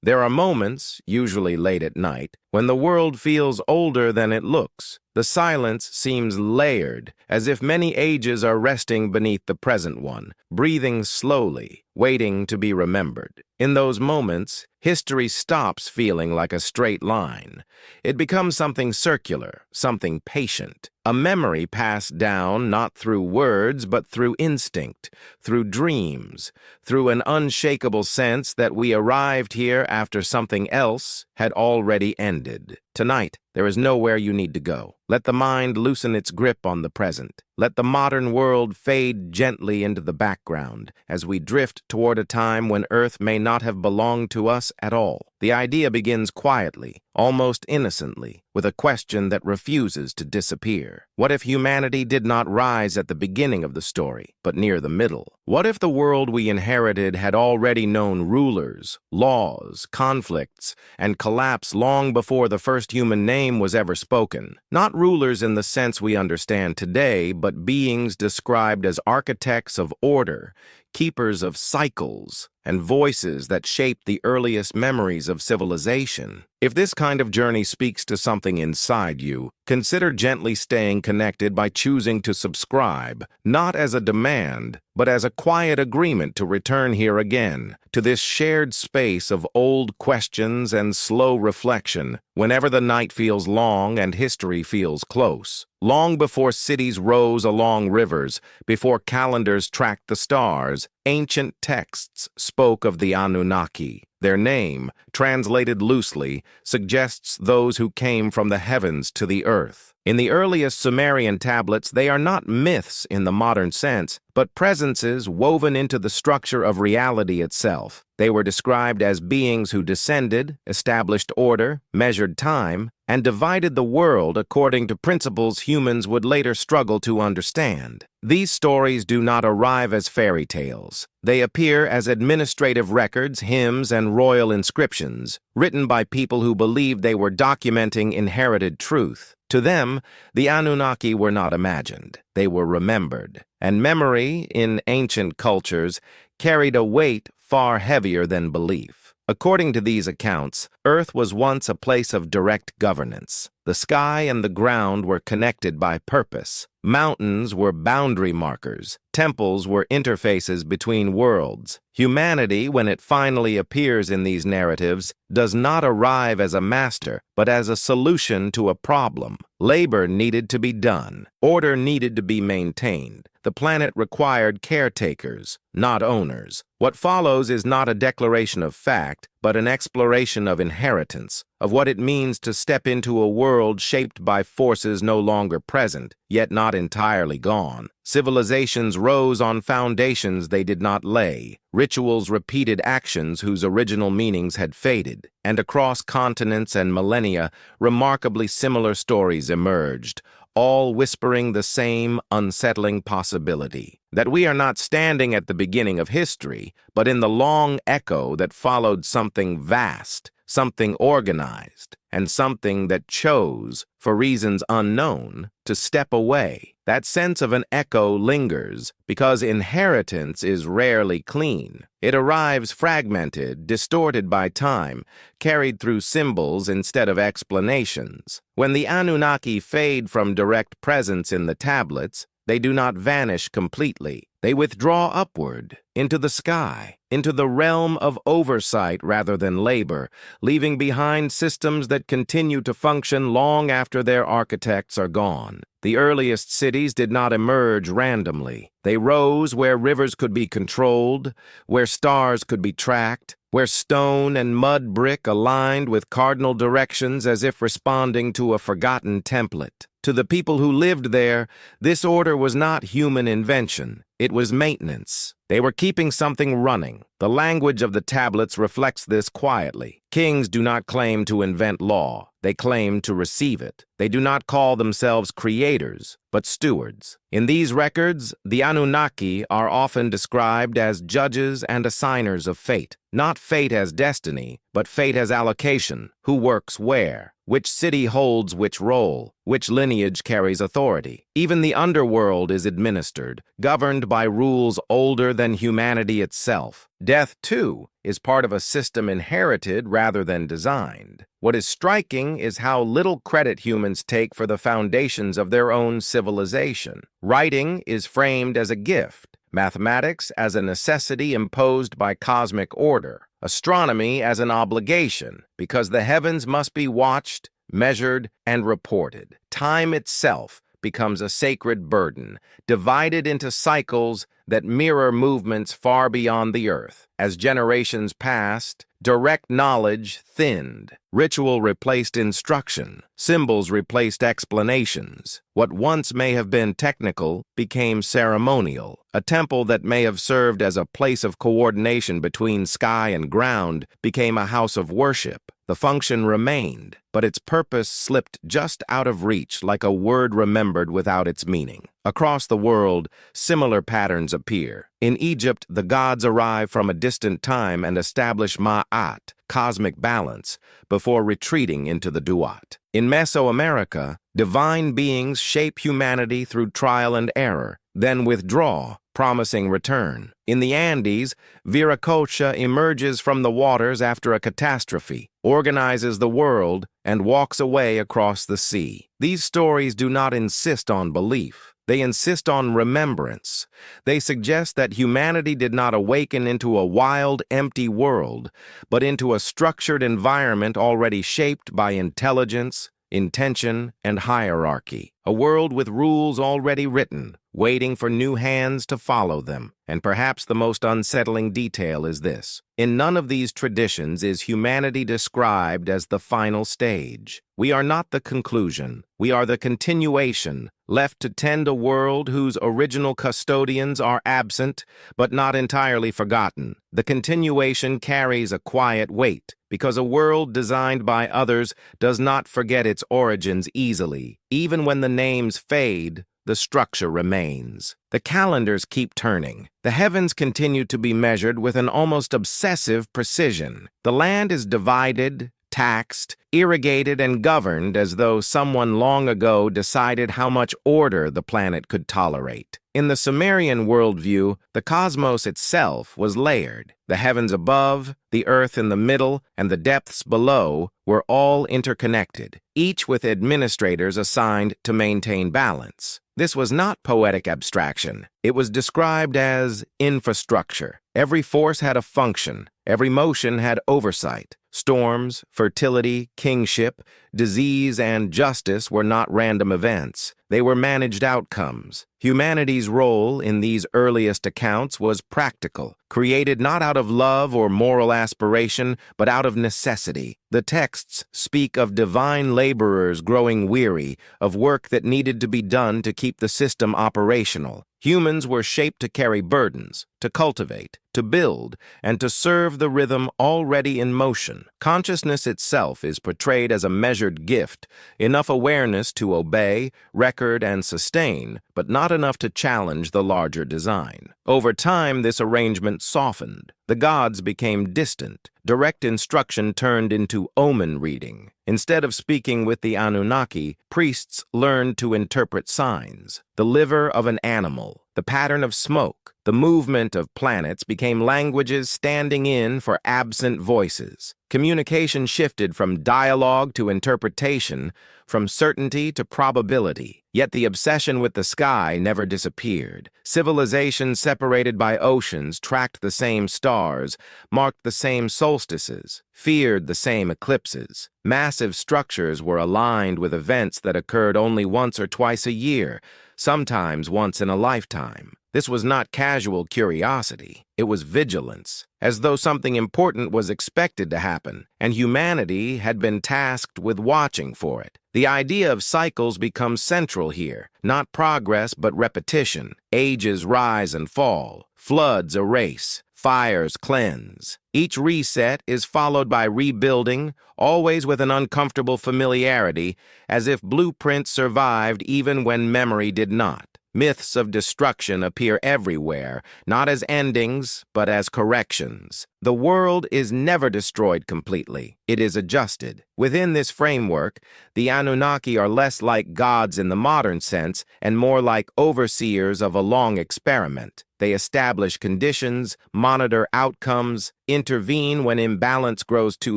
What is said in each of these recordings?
There are moments, usually late at night, when the world feels older than it looks. The silence seems layered, as if many ages are resting beneath the present one, breathing slowly, waiting to be remembered. In those moments, history stops feeling like a straight line. It becomes something circular, something patient. A memory passed down not through words, but through instinct, through dreams, through an unshakable sense that we arrived here after something else had already ended. Tonight, there is nowhere you need to go. Let the mind loosen its grip on the present. Let the modern world fade gently into the background as we drift toward a time when Earth may not have belonged to us at all. The idea begins quietly, almost innocently, with a question that refuses to disappear. What if humanity did not rise at the beginning of the story, but near the middle? What if the world we inherited had already known rulers, laws, conflicts, and collapse long before the first human name was ever spoken? Not rulers in the sense we understand today, but beings described as architects of order, keepers of cycles, and voices that shaped the earliest memories of civilization. If this kind of journey speaks to something inside you, consider gently staying connected by choosing to subscribe, not as a demand, but as a quiet agreement to return here again, to this shared space of old questions and slow reflection, whenever the night feels long and history feels close. Long before cities rose along rivers, before calendars tracked the stars, ancient texts spoke of the Anunnaki. Their name, translated loosely, suggests those who came from the heavens to the earth. In the earliest Sumerian tablets, they are not myths in the modern sense, but presences woven into the structure of reality itself. They were described as beings who descended, established order, measured time, and divided the world according to principles humans would later struggle to understand. These stories do not arrive as fairy tales. They appear as administrative records, hymns, and royal inscriptions, written by people who believed they were documenting inherited truth. To them, the Anunnaki were not imagined. They were remembered. And memory, in ancient cultures, carried a weight far heavier than belief. According to these accounts, Earth was once a place of direct governance. The sky and the ground were connected by purpose. Mountains were boundary markers. Temples were interfaces between worlds. Humanity, when it finally appears in these narratives, does not arrive as a master, but as a solution to a problem. Labor needed to be done. Order needed to be maintained. The planet required caretakers, not owners. What follows is not a declaration of fact, but an exploration of inheritance, of what it means to step into a world shaped by forces no longer present, yet not entirely gone. Civilizations rose on foundations they did not lay. Rituals repeated actions whose original meanings had faded. And across continents and millennia, remarkably similar stories emerged, all whispering the same unsettling possibility, that we are not standing at the beginning of history, but in the long echo that followed something vast, something organized, and something that chose, for reasons unknown, to step away. That sense of an echo lingers because inheritance is rarely clean. It arrives fragmented, distorted by time, carried through symbols instead of explanations. When the Anunnaki fade from direct presence in the tablets, they do not vanish completely. They withdraw upward, into the sky, into the realm of oversight rather than labor, leaving behind systems that continue to function long after their architects are gone. The earliest cities did not emerge randomly. They rose where rivers could be controlled, where stars could be tracked, where stone and mud brick aligned with cardinal directions as if responding to a forgotten template. To the people who lived there, this order was not human invention. It was maintenance. They were keeping something running. The language of the tablets reflects this quietly. Kings do not claim to invent law. They claim to receive it. They do not call themselves creators, but stewards. In these records, the Anunnaki are often described as judges and assigners of fate. Not fate as destiny, but fate as allocation. Who works where? which city holds which role, which lineage carries authority. Even the underworld is administered, governed by rules older than humanity itself. Death, too, is part of a system inherited rather than designed. What is striking is how little credit humans take for the foundations of their own civilization. Writing is framed as a gift, mathematics as a necessity imposed by cosmic order, astronomy as an obligation, because the heavens must be watched, measured, and reported. Time itself becomes a sacred burden, divided into cycles that mirror movements far beyond the earth. As generations passed, direct knowledge thinned. Ritual replaced instruction. Symbols replaced explanations. What once may have been technical became ceremonial. A temple that may have served as a place of coordination between sky and ground became a house of worship. The function remained, but its purpose slipped just out of reach like a word remembered without its meaning. Across the world, similar patterns appear. In Egypt, the gods arrive from a distant time and establish Ma'at, cosmic balance, before retreating into the Duat. In Mesoamerica, divine beings shape humanity through trial and error, then withdraw, promising return. In the Andes, Viracocha emerges from the waters after a catastrophe, organizes the world, and walks away across the sea. These stories do not insist on belief. They insist on remembrance. They suggest that humanity did not awaken into a wild, empty world, but into a structured environment already shaped by intelligence, intention, and hierarchy. A world with rules already written, waiting for new hands to follow them. And perhaps the most unsettling detail is this. In none of these traditions is humanity described as the final stage. We are not the conclusion. We are the continuation, left to tend a world whose original custodians are absent, but not entirely forgotten. The continuation carries a quiet weight, because a world designed by others does not forget its origins easily. Even when the names fade, the structure remains. The calendars keep turning. The heavens continue to be measured with an almost obsessive precision. The land is divided, taxed, irrigated, and governed as though someone long ago decided how much order the planet could tolerate. In the Sumerian worldview, the cosmos itself was layered. The heavens above, the earth in the middle, and the depths below were all interconnected, each with administrators assigned to maintain balance. This was not poetic abstraction. It was described as infrastructure. Every force had a function. Every motion had oversight. Storms, fertility, kingship, disease, and justice were not random events. They were managed outcomes. Humanity's role in these earliest accounts was practical, created not out of love or moral aspiration, but out of necessity. The texts speak of divine laborers growing weary, of work that needed to be done to keep the system operational. Humans were shaped to carry burdens, to cultivate, to build, and to serve the rhythm already in motion. Consciousness itself is portrayed as a measured gift, enough awareness to obey, record, and sustain, but not enough to challenge the larger design. Over time, this arrangement softened. The gods became distant. Direct instruction turned into omen reading. Instead of speaking with the Anunnaki, priests learned to interpret signs. The liver of an animal, the pattern of smoke, the movement of planets became languages standing in for absent voices. Communication shifted from dialogue to interpretation, from certainty to probability. Yet the obsession with the sky never disappeared. Civilizations separated by oceans tracked the same stars, marked the same solstices, feared the same eclipses. Massive structures were aligned with events that occurred only once or twice a year, sometimes once in a lifetime. This was not casual curiosity. It was vigilance, as though something important was expected to happen, and humanity had been tasked with watching for it. The idea of cycles becomes central here, not progress but repetition. Ages rise and fall, floods erase, fires cleanse. Each reset is followed by rebuilding, always with an uncomfortable familiarity, as if blueprints survived even when memory did not. Myths of destruction appear everywhere, not as endings, but as corrections. The world is never destroyed completely. It is adjusted. Within this framework, the Anunnaki are less like gods in the modern sense and more like overseers of a long experiment. They establish conditions, monitor outcomes, intervene when imbalance grows too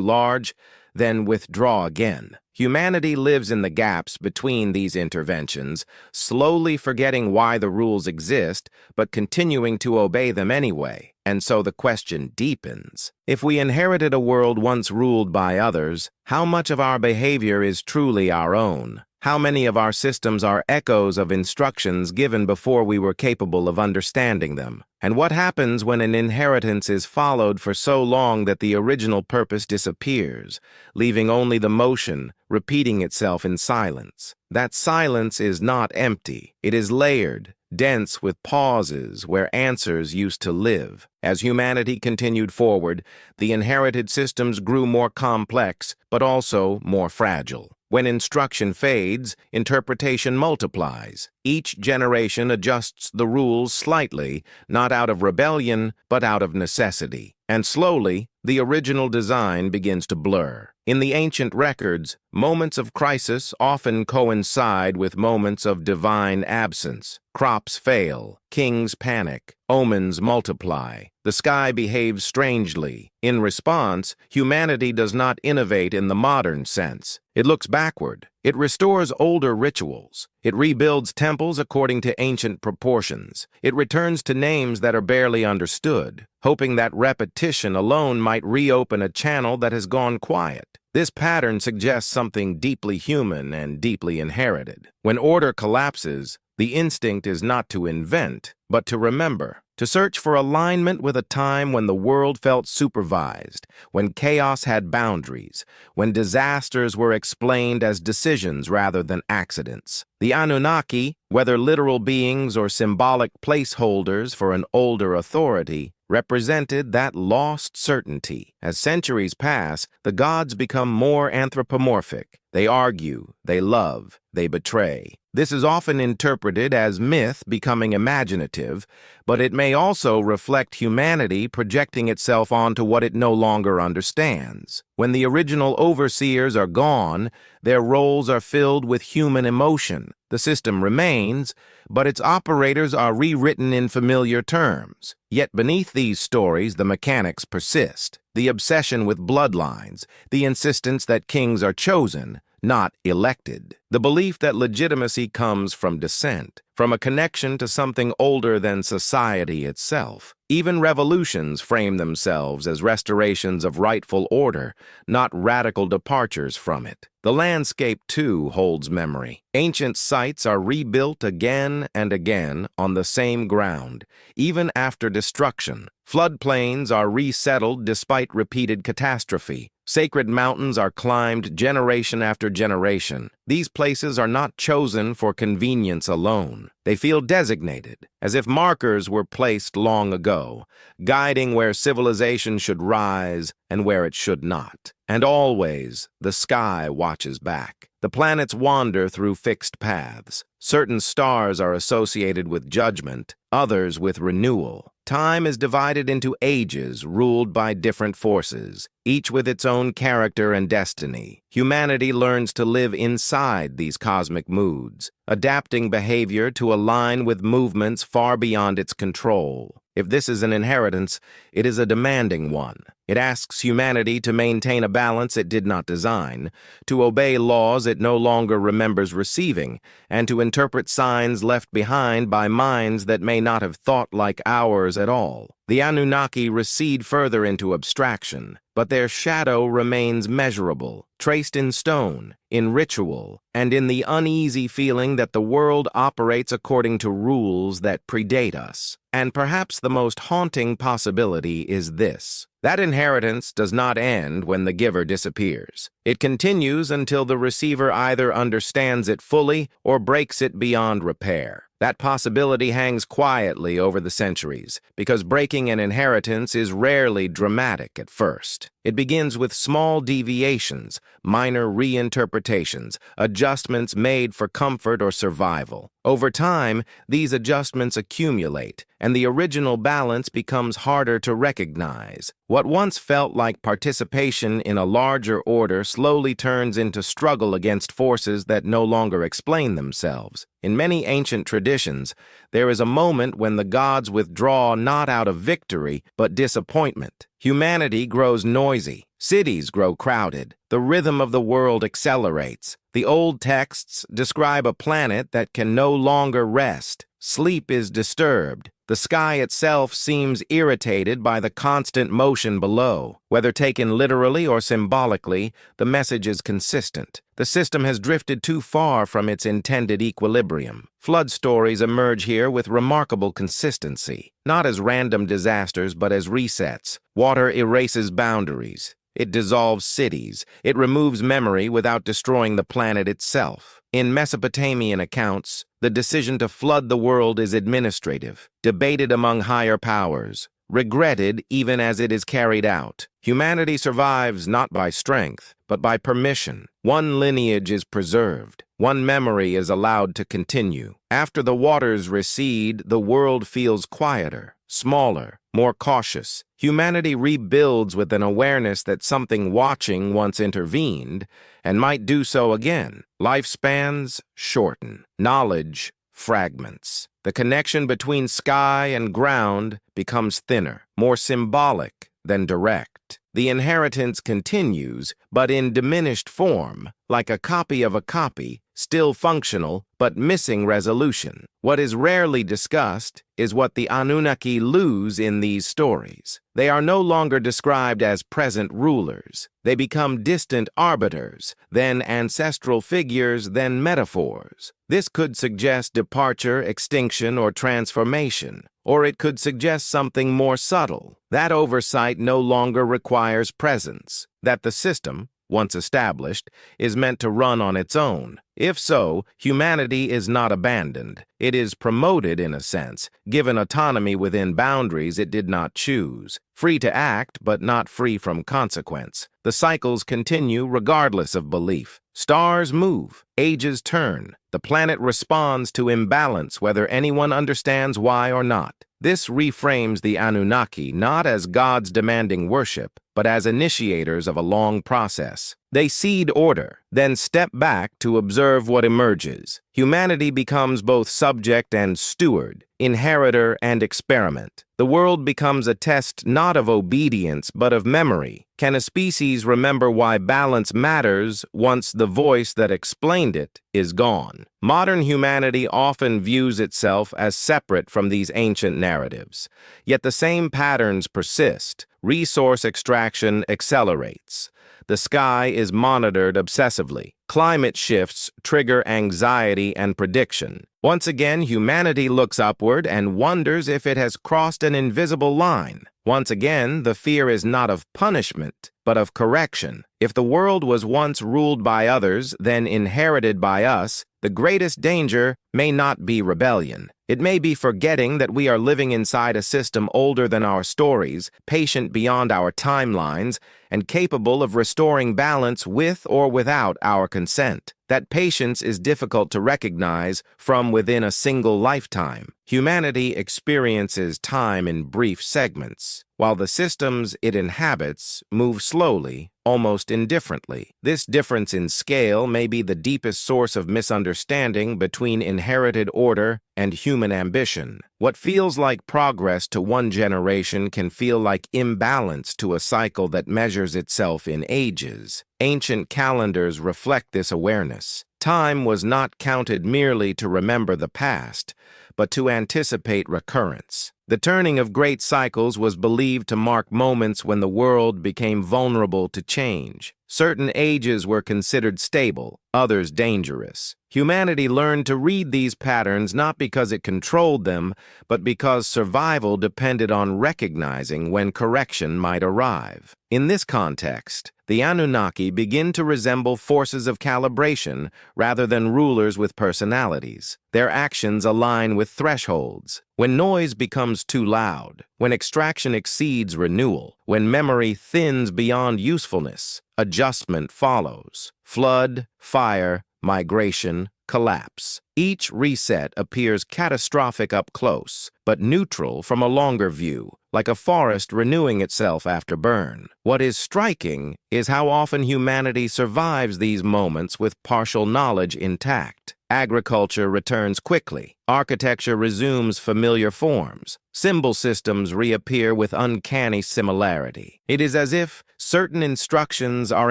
large, then withdraw again. Humanity lives in the gaps between these interventions, slowly forgetting why the rules exist, but continuing to obey them anyway. And so the question deepens. If we inherited a world once ruled by others, how much of our behavior is truly our own? How many of our systems are echoes of instructions given before we were capable of understanding them? And what happens when an inheritance is followed for so long that the original purpose disappears, leaving only the motion, repeating itself in silence? That silence is not empty. It is layered, dense with pauses where answers used to live. As humanity continued forward, the inherited systems grew more complex, but also more fragile. When instruction fades, interpretation multiplies. Each generation adjusts the rules slightly, not out of rebellion, but out of necessity. And slowly, the original design begins to blur. In the ancient records, moments of crisis often coincide with moments of divine absence. Crops fail, kings panic, omens multiply. The sky behaves strangely. In response, humanity does not innovate in the modern sense. It looks backward. It restores older rituals. It rebuilds temples according to ancient proportions. It returns to names that are barely understood, hoping that repetition alone might reopen a channel that has gone quiet. This pattern suggests something deeply human and deeply inherited. When order collapses, the instinct is not to invent, but to remember, to search for alignment with a time when the world felt supervised, when chaos had boundaries, when disasters were explained as decisions rather than accidents. The Anunnaki, whether literal beings or symbolic placeholders for an older authority, represented that lost certainty. As centuries pass, the gods become more anthropomorphic. They argue, they love, they betray. This is often interpreted as myth becoming imaginative, but it may also reflect humanity projecting itself onto what it no longer understands. When the original overseers are gone, their roles are filled with human emotion. The system remains, but its operators are rewritten in familiar terms. Yet beneath these stories, the mechanics persist. The obsession with bloodlines, the insistence that kings are chosen, not elected. The belief that legitimacy comes from descent, from a connection to something older than society itself. Even revolutions frame themselves as restorations of rightful order, not radical departures from it. The landscape, too, holds memory. Ancient sites are rebuilt again and again on the same ground, even after destruction. Floodplains are resettled despite repeated catastrophe. Sacred mountains are climbed generation after generation. These places are not chosen for convenience alone. They feel designated, as if markers were placed long ago, guiding where civilization should rise and where it should not. And always, the sky watches back. The planets wander through fixed paths. Certain stars are associated with judgment, others with renewal. Time is divided into ages ruled by different forces, each with its own character and destiny. Humanity learns to live inside these cosmic moods, adapting behavior to align with movements far beyond its control. If this is an inheritance, it is a demanding one. It asks humanity to maintain a balance it did not design, to obey laws it no longer remembers receiving, and to interpret signs left behind by minds that may not have thought like ours at all. The Anunnaki recede further into abstraction, but their shadow remains measurable, traced in stone, in ritual, and in the uneasy feeling that the world operates according to rules that predate us. And perhaps the most haunting possibility is this: that inheritance does not end when the giver disappears. It continues until the receiver either understands it fully or breaks it beyond repair. That possibility hangs quietly over the centuries, because breaking an inheritance is rarely dramatic at first. It begins with small deviations, minor reinterpretations, adjustments made for comfort or survival. Over time, these adjustments accumulate, and the original balance becomes harder to recognize. What once felt like participation in a larger order slowly turns into struggle against forces that no longer explain themselves. In many ancient traditions, there is a moment when the gods withdraw not out of victory, but disappointment. Humanity grows noisy. Cities grow crowded. The rhythm of the world accelerates. The old texts describe a planet that can no longer rest. Sleep is disturbed. The sky itself seems irritated by the constant motion below. Whether taken literally or symbolically, the message is consistent. The system has drifted too far from its intended equilibrium. Flood stories emerge here with remarkable consistency, not as random disasters but as resets. Water erases boundaries. It dissolves cities. It removes memory without destroying the planet itself. In Mesopotamian accounts, the decision to flood the world is administrative, debated among higher powers, regretted even as it is carried out. Humanity survives not by strength, but by permission. One lineage is preserved. One memory is allowed to continue. After the waters recede, the world feels quieter, smaller, more cautious. Humanity rebuilds with an awareness that something watching once intervened and might do so again. Lifespans shorten. Knowledge fragments. The connection between sky and ground becomes thinner, more symbolic than direct. The inheritance continues, but in diminished form, like a copy of a copy, still functional, but missing resolution. What is rarely discussed is what the Anunnaki lose in these stories. They are no longer described as present rulers. They become distant arbiters, then ancestral figures, then metaphors. This could suggest departure, extinction, or transformation. Or it could suggest something more subtle. That oversight no longer requires presence. That the system, once established, is meant to run on its own. If so, humanity is not abandoned. It is promoted in a sense, given autonomy within boundaries it did not choose. Free to act, but not free from consequence. The cycles continue regardless of belief. Stars move, ages turn. The planet responds to imbalance whether anyone understands why or not. This reframes the Anunnaki not as gods demanding worship, but as initiators of a long process. They seed order, then step back to observe what emerges. Humanity becomes both subject and steward, inheritor and experiment. The world becomes a test not of obedience, but of memory. Can a species remember why balance matters once the voice that explained it is gone? Modern humanity often views itself as separate from these ancient narratives. Yet the same patterns persist. Resource extraction accelerates. The sky is monitored obsessively. Climate shifts trigger anxiety and prediction. Once again, humanity looks upward and wonders if it has crossed an invisible line. Once again, the fear is not of punishment, but of correction. If the world was once ruled by others, then inherited by us, the greatest danger may not be rebellion. It may be forgetting that we are living inside a system older than our stories, patient beyond our timelines, and capable of restoring balance with or without our consent. That patience is difficult to recognize from within a single lifetime. Humanity experiences time in brief segments, while the systems it inhabits move slowly, almost indifferently. This difference in scale may be the deepest source of misunderstanding between inherited order and human ambition. What feels like progress to one generation can feel like imbalance to a cycle that measures itself in ages. Ancient calendars reflect this awareness. Time was not counted merely to remember the past, but to anticipate recurrence. The turning of great cycles was believed to mark moments when the world became vulnerable to change. Certain ages were considered stable, others dangerous. Humanity learned to read these patterns not because it controlled them, but because survival depended on recognizing when correction might arrive. In this context, the Anunnaki begin to resemble forces of calibration rather than rulers with personalities. Their actions align with thresholds. When noise becomes too loud, when extraction exceeds renewal, when memory thins beyond usefulness, adjustment follows. Flood, fire, migration, collapse. Each reset appears catastrophic up close, but neutral from a longer view, like a forest renewing itself after burn. What is striking is how often humanity survives these moments with partial knowledge intact. Agriculture returns quickly. Architecture resumes familiar forms. Symbol systems reappear with uncanny similarity. It is as if certain instructions are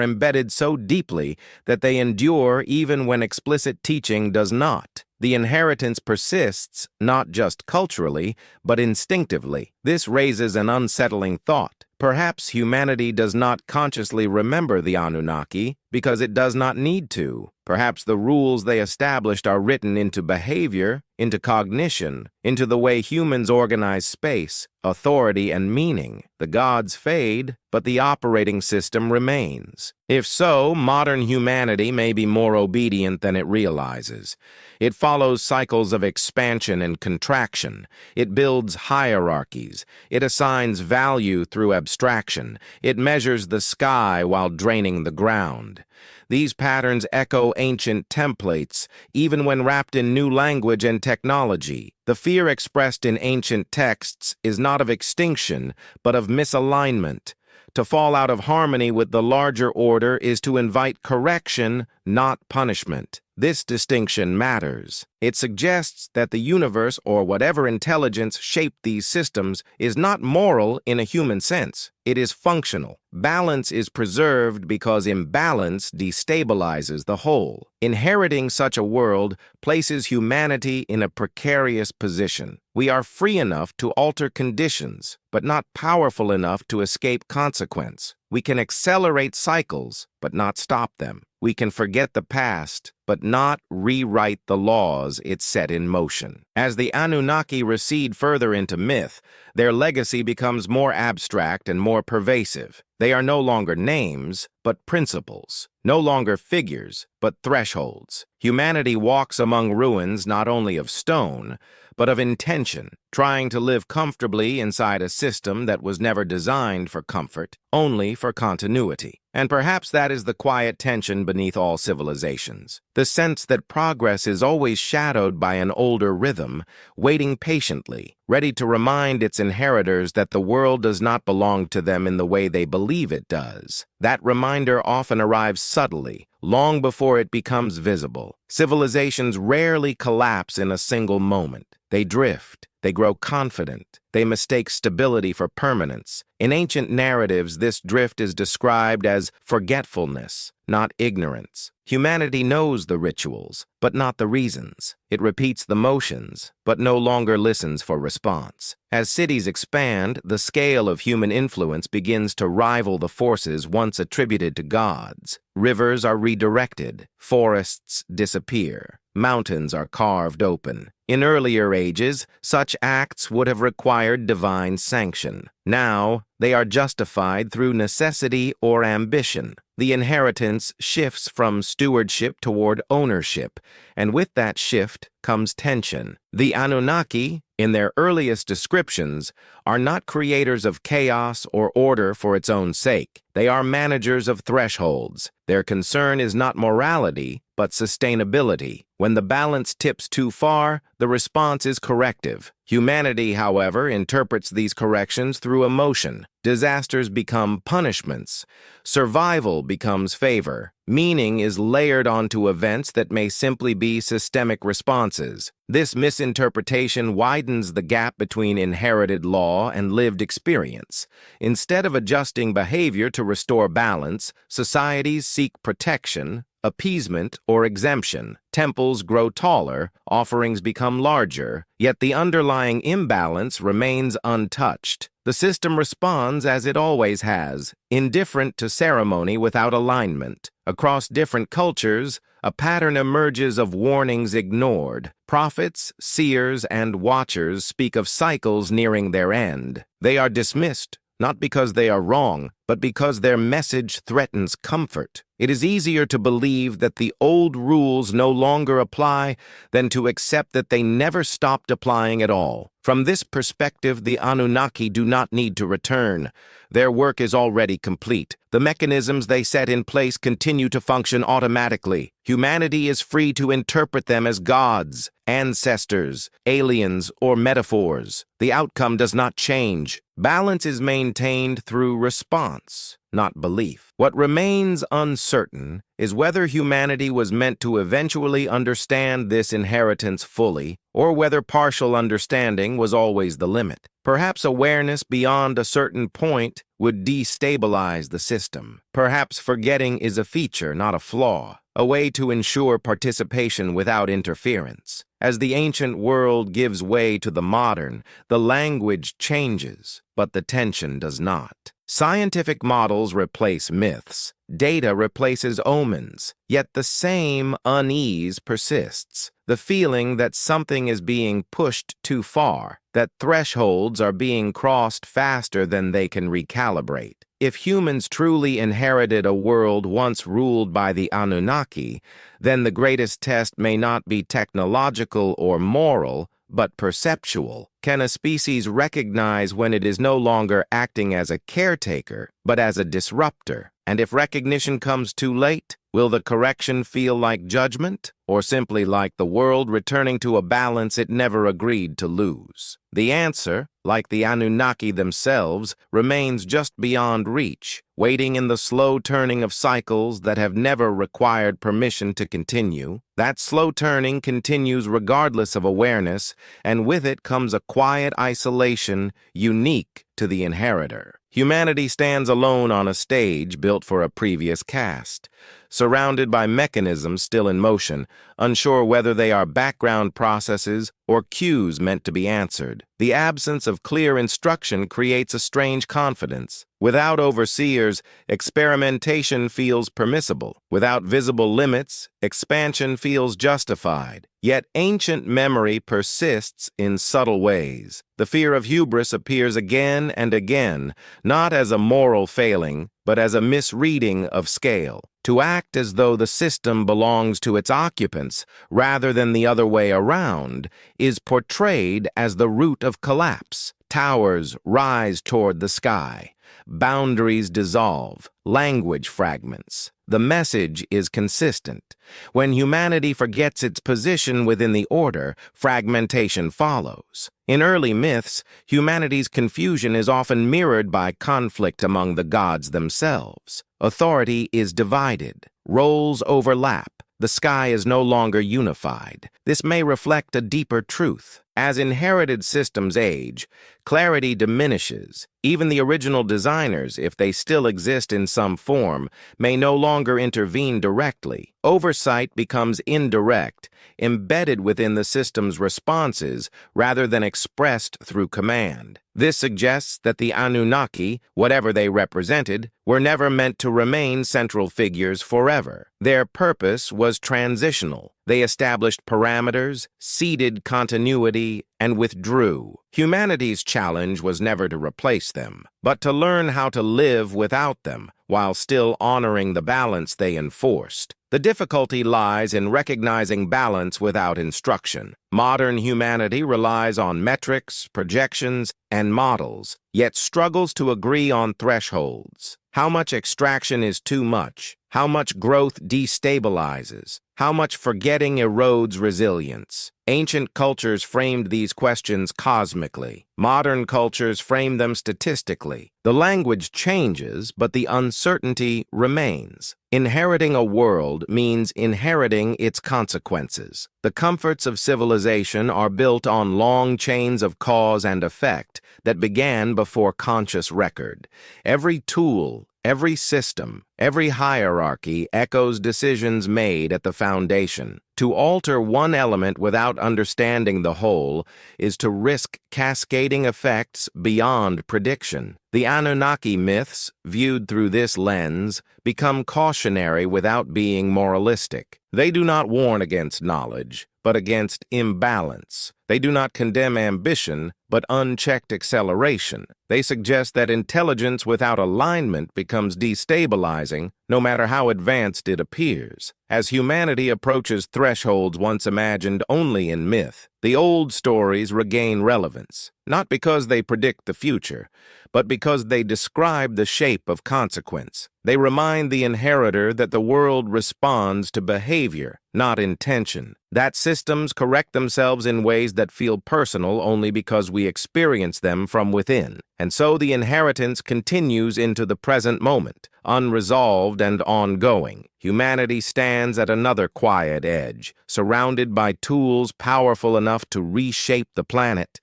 embedded so deeply that they endure even when explicit teaching does not. The inheritance persists not just culturally, but instinctively. This raises an unsettling thought. Perhaps humanity does not consciously remember the Anunnaki because it does not need to. Perhaps the rules they established are written into behavior, into cognition, into the way humans organize space, authority, and meaning. The gods fade, but the operating system remains. If so, modern humanity may be more obedient than it realizes. It follows cycles of expansion and contraction. It builds hierarchies. It assigns value through abstraction. It measures the sky while draining the ground. These patterns echo ancient templates, even when wrapped in new language and technology. The fear expressed in ancient texts is not of extinction, but of misalignment. To fall out of harmony with the larger order is to invite correction, not punishment. This distinction matters. It suggests that the universe, or whatever intelligence shaped these systems, is not moral in a human sense. It is functional. Balance is preserved because imbalance destabilizes the whole. Inheriting such a world places humanity in a precarious position. We are free enough to alter conditions, but not powerful enough to escape consequence. We can accelerate cycles, but not stop them. We can forget the past, but not rewrite the laws it set in motion. As the Anunnaki recede further into myth, their legacy becomes more abstract and more pervasive. They are no longer names, but principles. No longer figures, but thresholds. Humanity walks among ruins not only of stone, but of intention, trying to live comfortably inside a system that was never designed for comfort, only for continuity. And perhaps that is the quiet tension beneath all civilizations. The sense that progress is always shadowed by an older rhythm, waiting patiently, ready to remind its inheritors that the world does not belong to them in the way they believe it does. That reminder often arrives subtly, long before it becomes visible. Civilizations rarely collapse in a single moment. They drift. They grow confident. They mistake stability for permanence. In ancient narratives, this drift is described as forgetfulness, not ignorance. Humanity knows the rituals, but not the reasons. It repeats the motions, but no longer listens for response. As cities expand, the scale of human influence begins to rival the forces once attributed to gods. Rivers are redirected. Forests disappear. Mountains are carved open. In earlier ages, such acts would have required divine sanction. Now, they are justified through necessity or ambition. The inheritance shifts from stewardship toward ownership, and with that shift comes tension. The Anunnaki, in their earliest descriptions, are not creators of chaos or order for its own sake. They are managers of thresholds. Their concern is not morality, but sustainability. When the balance tips too far, the response is corrective. Humanity, however, interprets these corrections through emotion. Disasters become punishments. Survival becomes favor. Meaning is layered onto events that may simply be systemic responses. This misinterpretation widens the gap between inherited law and lived experience. Instead of adjusting behavior to restore balance, societies seek protection, appeasement, or exemption. Temples grow taller, offerings become larger, yet the underlying imbalance remains untouched. The system responds as it always has, indifferent to ceremony without alignment. Across different cultures, a pattern emerges of warnings ignored. Prophets, seers, and watchers speak of cycles nearing their end. They are dismissed not because they are wrong, but because their message threatens comfort. It is easier to believe that the old rules no longer apply than to accept that they never stopped applying at all. From this perspective, the Anunnaki do not need to return. Their work is already complete. The mechanisms they set in place continue to function automatically. Humanity is free to interpret them as gods, ancestors, aliens, or metaphors. The outcome does not change. Balance is maintained through response, not belief. What remains uncertain is whether humanity was meant to eventually understand this inheritance fully, or whether partial understanding was always the limit. Perhaps awareness beyond a certain point would destabilize the system. Perhaps forgetting is a feature, not a flaw, a way to ensure participation without interference. As the ancient world gives way to the modern, the language changes, but the tension does not. Scientific models replace myths. Data replaces omens. Yet the same unease persists. The feeling that something is being pushed too far, that thresholds are being crossed faster than they can recalibrate. If humans truly inherited a world once ruled by the Anunnaki, then the greatest test may not be technological or moral, but perceptual. Can a species recognize when it is no longer acting as a caretaker, but as a disruptor? And if recognition comes too late, will the correction feel like judgment, or simply like the world returning to a balance it never agreed to lose? The answer, like the Anunnaki themselves, remains just beyond reach, waiting in the slow turning of cycles that have never required permission to continue. That slow turning continues regardless of awareness, and with it comes a quiet isolation unique to the inheritor. Humanity stands alone on a stage built for a previous cast, surrounded by mechanisms still in motion, unsure whether they are background processes or cues meant to be answered. The absence of clear instruction creates a strange confidence. Without overseers, experimentation feels permissible. Without visible limits, expansion feels justified. Yet ancient memory persists in subtle ways. The fear of hubris appears again and again, not as a moral failing, but as a misreading of scale. To act as though the system belongs to its occupants rather than the other way around is portrayed as the root of collapse. Towers rise toward the sky. Boundaries dissolve. Language fragments. The message is consistent. When humanity forgets its position within the order, fragmentation follows. In early myths, humanity's confusion is often mirrored by conflict among the gods themselves. Authority is divided. Roles overlap. The sky is no longer unified. This may reflect a deeper truth. As inherited systems age, clarity diminishes. Even the original designers, if they still exist in some form, may no longer intervene directly. Oversight becomes indirect, embedded within the system's responses rather than expressed through command. This suggests that the Anunnaki, whatever they represented, were never meant to remain central figures forever. Their purpose was transitional. They established parameters, seeded continuity, and withdrew. Humanity's challenge was never to replace them, but to learn how to live without them, while still honoring the balance they enforced. The difficulty lies in recognizing balance without instruction. Modern humanity relies on metrics, projections, and models, yet struggles to agree on thresholds. How much extraction is too much? How much growth destabilizes? How much forgetting erodes resilience? Ancient cultures framed these questions cosmically. Modern cultures frame them statistically. The language changes, but the uncertainty remains. Inheriting a world means inheriting its consequences. The comforts of civilization are built on long chains of cause and effect that began before conscious record. Every tool, every system, every hierarchy echoes decisions made at the foundation. To alter one element without understanding the whole is to risk cascading effects beyond prediction. The Anunnaki myths, viewed through this lens, become cautionary without being moralistic. They do not warn against knowledge, but against imbalance. They do not condemn ambition, but unchecked acceleration. They suggest that intelligence without alignment becomes destabilizing, no matter how advanced it appears. As humanity approaches thresholds once imagined only in myth, the old stories regain relevance, not because they predict the future, but because they describe the shape of consequence. They remind the inheritor that the world responds to behavior, not intention, that systems correct themselves in ways that feel personal only because we experience them from within. And so the inheritance continues into the present moment, unresolved and ongoing. Humanity stands at another quiet edge, surrounded by tools powerful enough to reshape the planet,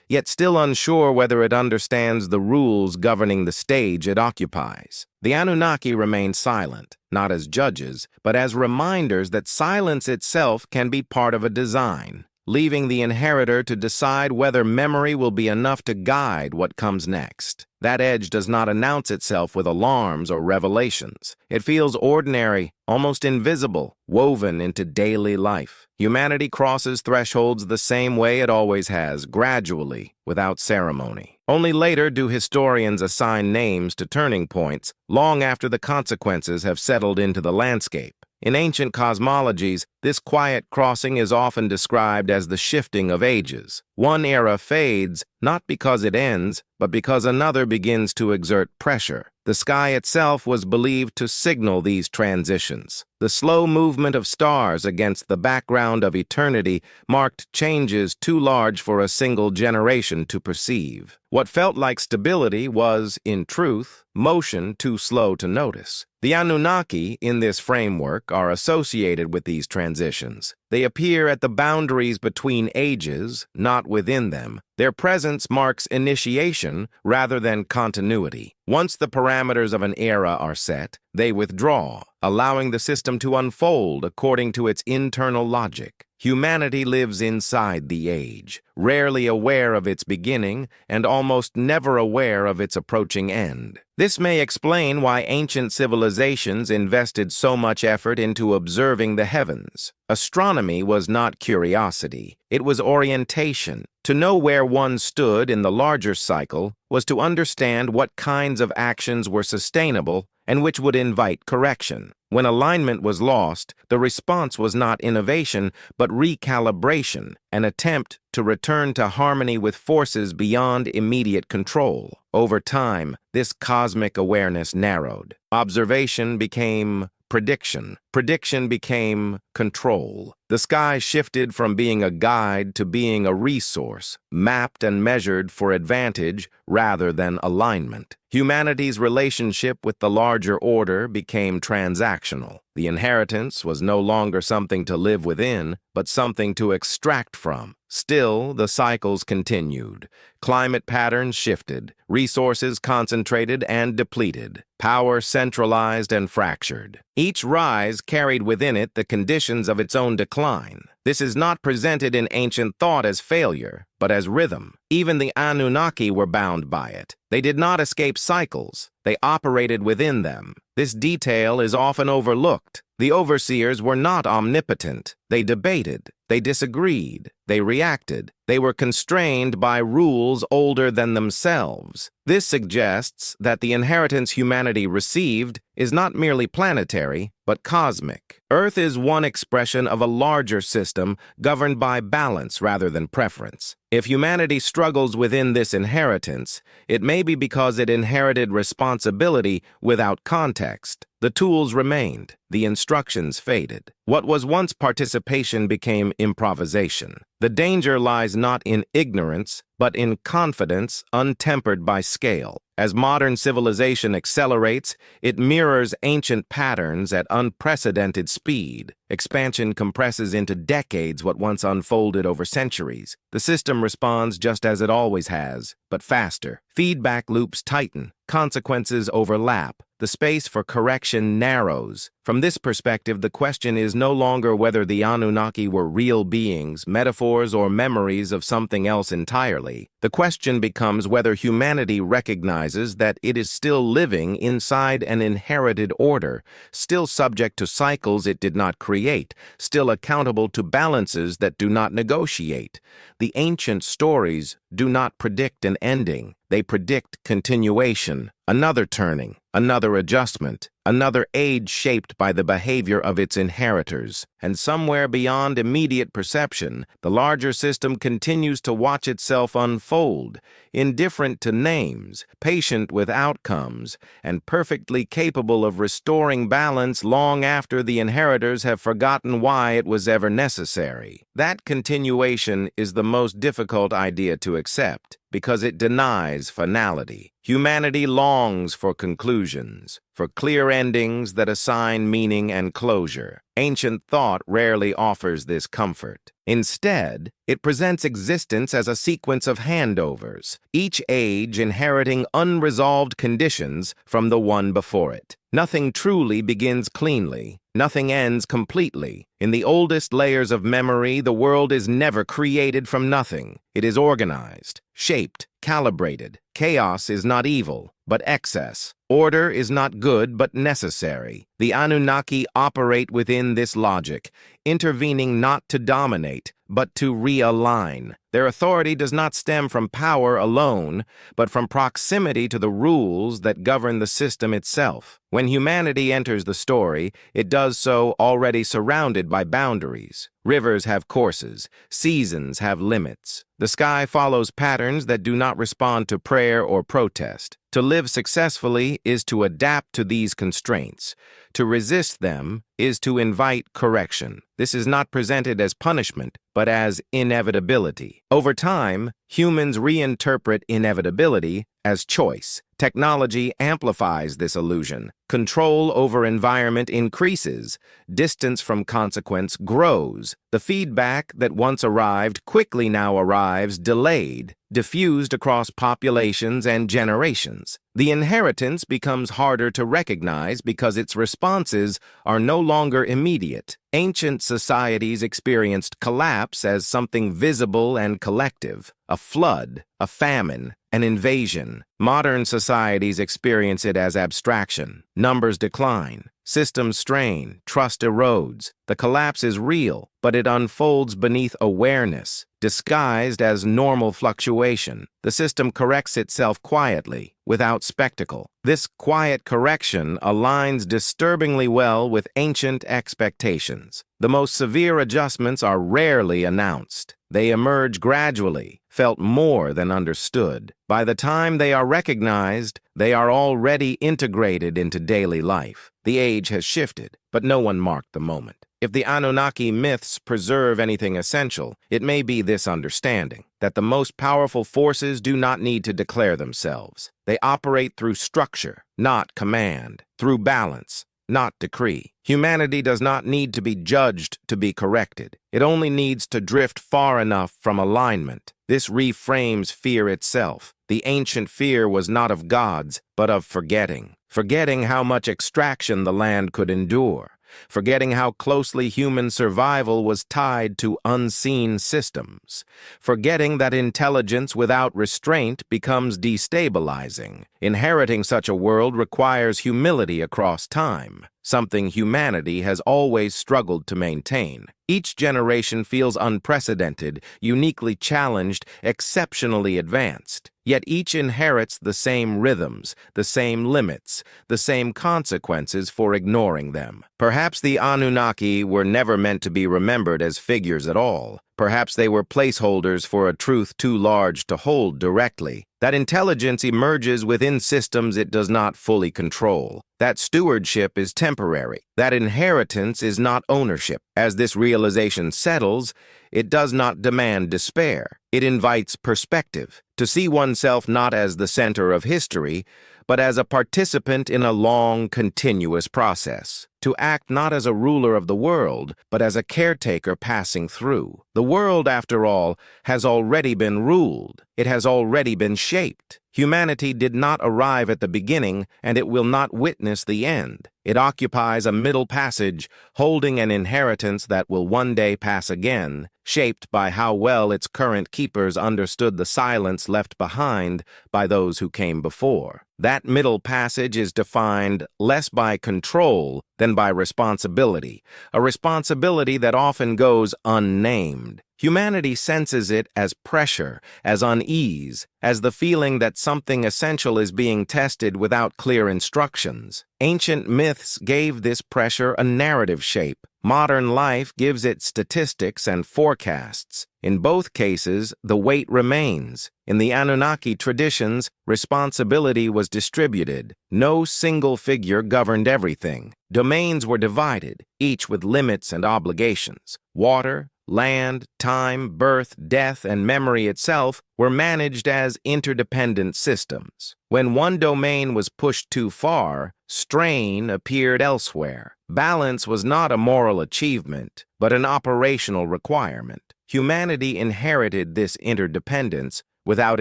yet still unsure whether it understands the rules governing the stage it occupies. The Anunnaki remain silent, not as judges, but as reminders that silence itself can be part of a design, leaving the inheritor to decide whether memory will be enough to guide what comes next. That edge does not announce itself with alarms or revelations. It feels ordinary, almost invisible, woven into daily life. Humanity crosses thresholds the same way it always has, gradually, without ceremony. Only later do historians assign names to turning points, long after the consequences have settled into the landscape. In ancient cosmologies, this quiet crossing is often described as the shifting of ages. One era fades, not because it ends, but because another begins to exert pressure. The sky itself was believed to signal these transitions. The slow movement of stars against the background of eternity marked changes too large for a single generation to perceive. What felt like stability was, in truth, motion too slow to notice. The Anunnaki, in this framework, are associated with these transitions. They appear at the boundaries between ages, not within them. Their presence marks initiation rather than continuity. Once the parameters of an era are set, they withdraw, allowing the system to unfold according to its internal logic. Humanity lives inside the age, rarely aware of its beginning and almost never aware of its approaching end. This may explain why ancient civilizations invested so much effort into observing the heavens. Astronomy was not curiosity, it was orientation. To know where one stood in the larger cycle was to understand what kinds of actions were sustainable and which would invite correction. When alignment was lost, the response was not innovation, but recalibration, an attempt to return to harmony with forces beyond immediate control. Over time, this cosmic awareness narrowed. Observation became prediction. Prediction became control. The sky shifted from being a guide to being a resource, mapped and measured for advantage rather than alignment. Humanity's relationship with the larger order became transactional. The inheritance was no longer something to live within, but something to extract from. Still, the cycles continued. Climate patterns shifted, resources concentrated and depleted, power centralized and fractured. Each rise carried within it the conditions of its own decline. This is not presented in ancient thought as failure, but as rhythm. Even the Anunnaki were bound by it. They did not escape cycles. They operated within them. This detail is often overlooked. The overseers were not omnipotent. They debated. They disagreed. They reacted. They were constrained by rules older than themselves. This suggests that the inheritance humanity received is not merely planetary, but cosmic. Earth is one expression of a larger system governed by balance rather than preference. If humanity struggles within this inheritance, it may be because it inherited responsibility without context. The tools remained. The instructions faded. What was once participation became improvisation. The danger lies not in ignorance, but in confidence untempered by scale. As modern civilization accelerates, it mirrors ancient patterns at unprecedented speed. Expansion compresses into decades what once unfolded over centuries. The system responds just as it always has, but faster. Feedback loops tighten. Consequences overlap. The space for correction narrows. From this perspective, the question is no longer whether the Anunnaki were real beings, metaphors, or memories of something else entirely. The question becomes whether humanity recognizes that it is still living inside an inherited order, still subject to cycles it did not create, still accountable to balances that do not negotiate. The ancient stories do not predict an ending. They predict continuation, another turning, another adjustment, another age shaped by the behavior of its inheritors. And somewhere beyond immediate perception, the larger system continues to watch itself unfold, indifferent to names, patient with outcomes, and perfectly capable of restoring balance long after the inheritors have forgotten why it was ever necessary. That continuation is the most difficult idea to accept, because it denies finality. Humanity longs for conclusions, for clear endings that assign meaning and closure. Ancient thought rarely offers this comfort. Instead, it presents existence as a sequence of handovers, each age inheriting unresolved conditions from the one before it. Nothing truly begins cleanly. Nothing ends completely. In the oldest layers of memory, the world is never created from nothing. It is organized, shaped, calibrated. Chaos is not evil, but excess. Order is not good, but necessary. The Anunnaki operate within this logic, intervening not to dominate, but to realign. Their authority does not stem from power alone, but from proximity to the rules that govern the system itself. When humanity enters the story, it does so already surrounded by boundaries. Rivers have courses, seasons have limits. The sky follows patterns that do not respond to prayer or protest. To live successfully is to adapt to these constraints. To resist them is to invite correction. This is not presented as punishment, but as inevitability. Over time, humans reinterpret inevitability as choice. Technology amplifies this illusion. Control over environment increases. Distance from consequence grows. The feedback that once arrived quickly now arrives delayed, diffused across populations and generations. The inheritance becomes harder to recognize because its responses are no longer immediate. Ancient societies experienced collapse as something visible and collective, a flood, a famine, an invasion. Modern societies experience it as abstraction. Numbers decline, systems strain, trust erodes. The collapse is real, but it unfolds beneath awareness, disguised as normal fluctuation. The system corrects itself quietly, without spectacle. This quiet correction aligns disturbingly well with ancient expectations. The most severe adjustments are rarely announced. They emerge gradually, felt more than understood. By the time they are recognized, they are already integrated into daily life. The age has shifted, but no one marked the moment. If the Anunnaki myths preserve anything essential, it may be this understanding, that the most powerful forces do not need to declare themselves. They operate through structure, not command, through balance, not decree. Humanity does not need to be judged to be corrected. It only needs to drift far enough from alignment. This reframes fear itself. The ancient fear was not of gods, but of forgetting. Forgetting how much extraction the land could endure. Forgetting how closely human survival was tied to unseen systems. Forgetting that intelligence without restraint becomes destabilizing. Inheriting such a world requires humility across time, something humanity has always struggled to maintain. Each generation feels unprecedented, uniquely challenged, exceptionally advanced. Yet each inherits the same rhythms, the same limits, the same consequences for ignoring them. Perhaps the Anunnaki were never meant to be remembered as figures at all. Perhaps they were placeholders for a truth too large to hold directly. That intelligence emerges within systems it does not fully control. That stewardship is temporary. That inheritance is not ownership. As this realization settles, it does not demand despair. It invites perspective, to see oneself not as the center of history, but as a participant in a long, continuous process. To act not as a ruler of the world, but as a caretaker passing through. The world, after all, has already been ruled. It has already been shaped. Humanity did not arrive at the beginning, and it will not witness the end. It occupies a middle passage, holding an inheritance that will one day pass again, shaped by how well its current keepers understood the silence left behind by those who came before. That middle passage is defined less by control than by responsibility, a responsibility that often goes unnamed. Humanity senses it as pressure, as unease, as the feeling that something essential is being tested without clear instructions. Ancient myths gave this pressure a narrative shape. Modern life gives it statistics and forecasts. In both cases, the weight remains. In the Anunnaki traditions, responsibility was distributed. No single figure governed everything. Domains were divided, each with limits and obligations. Water, land, time, birth, death, and memory itself were managed as interdependent systems. When one domain was pushed too far, strain appeared elsewhere. Balance was not a moral achievement, but an operational requirement. Humanity inherited this interdependence without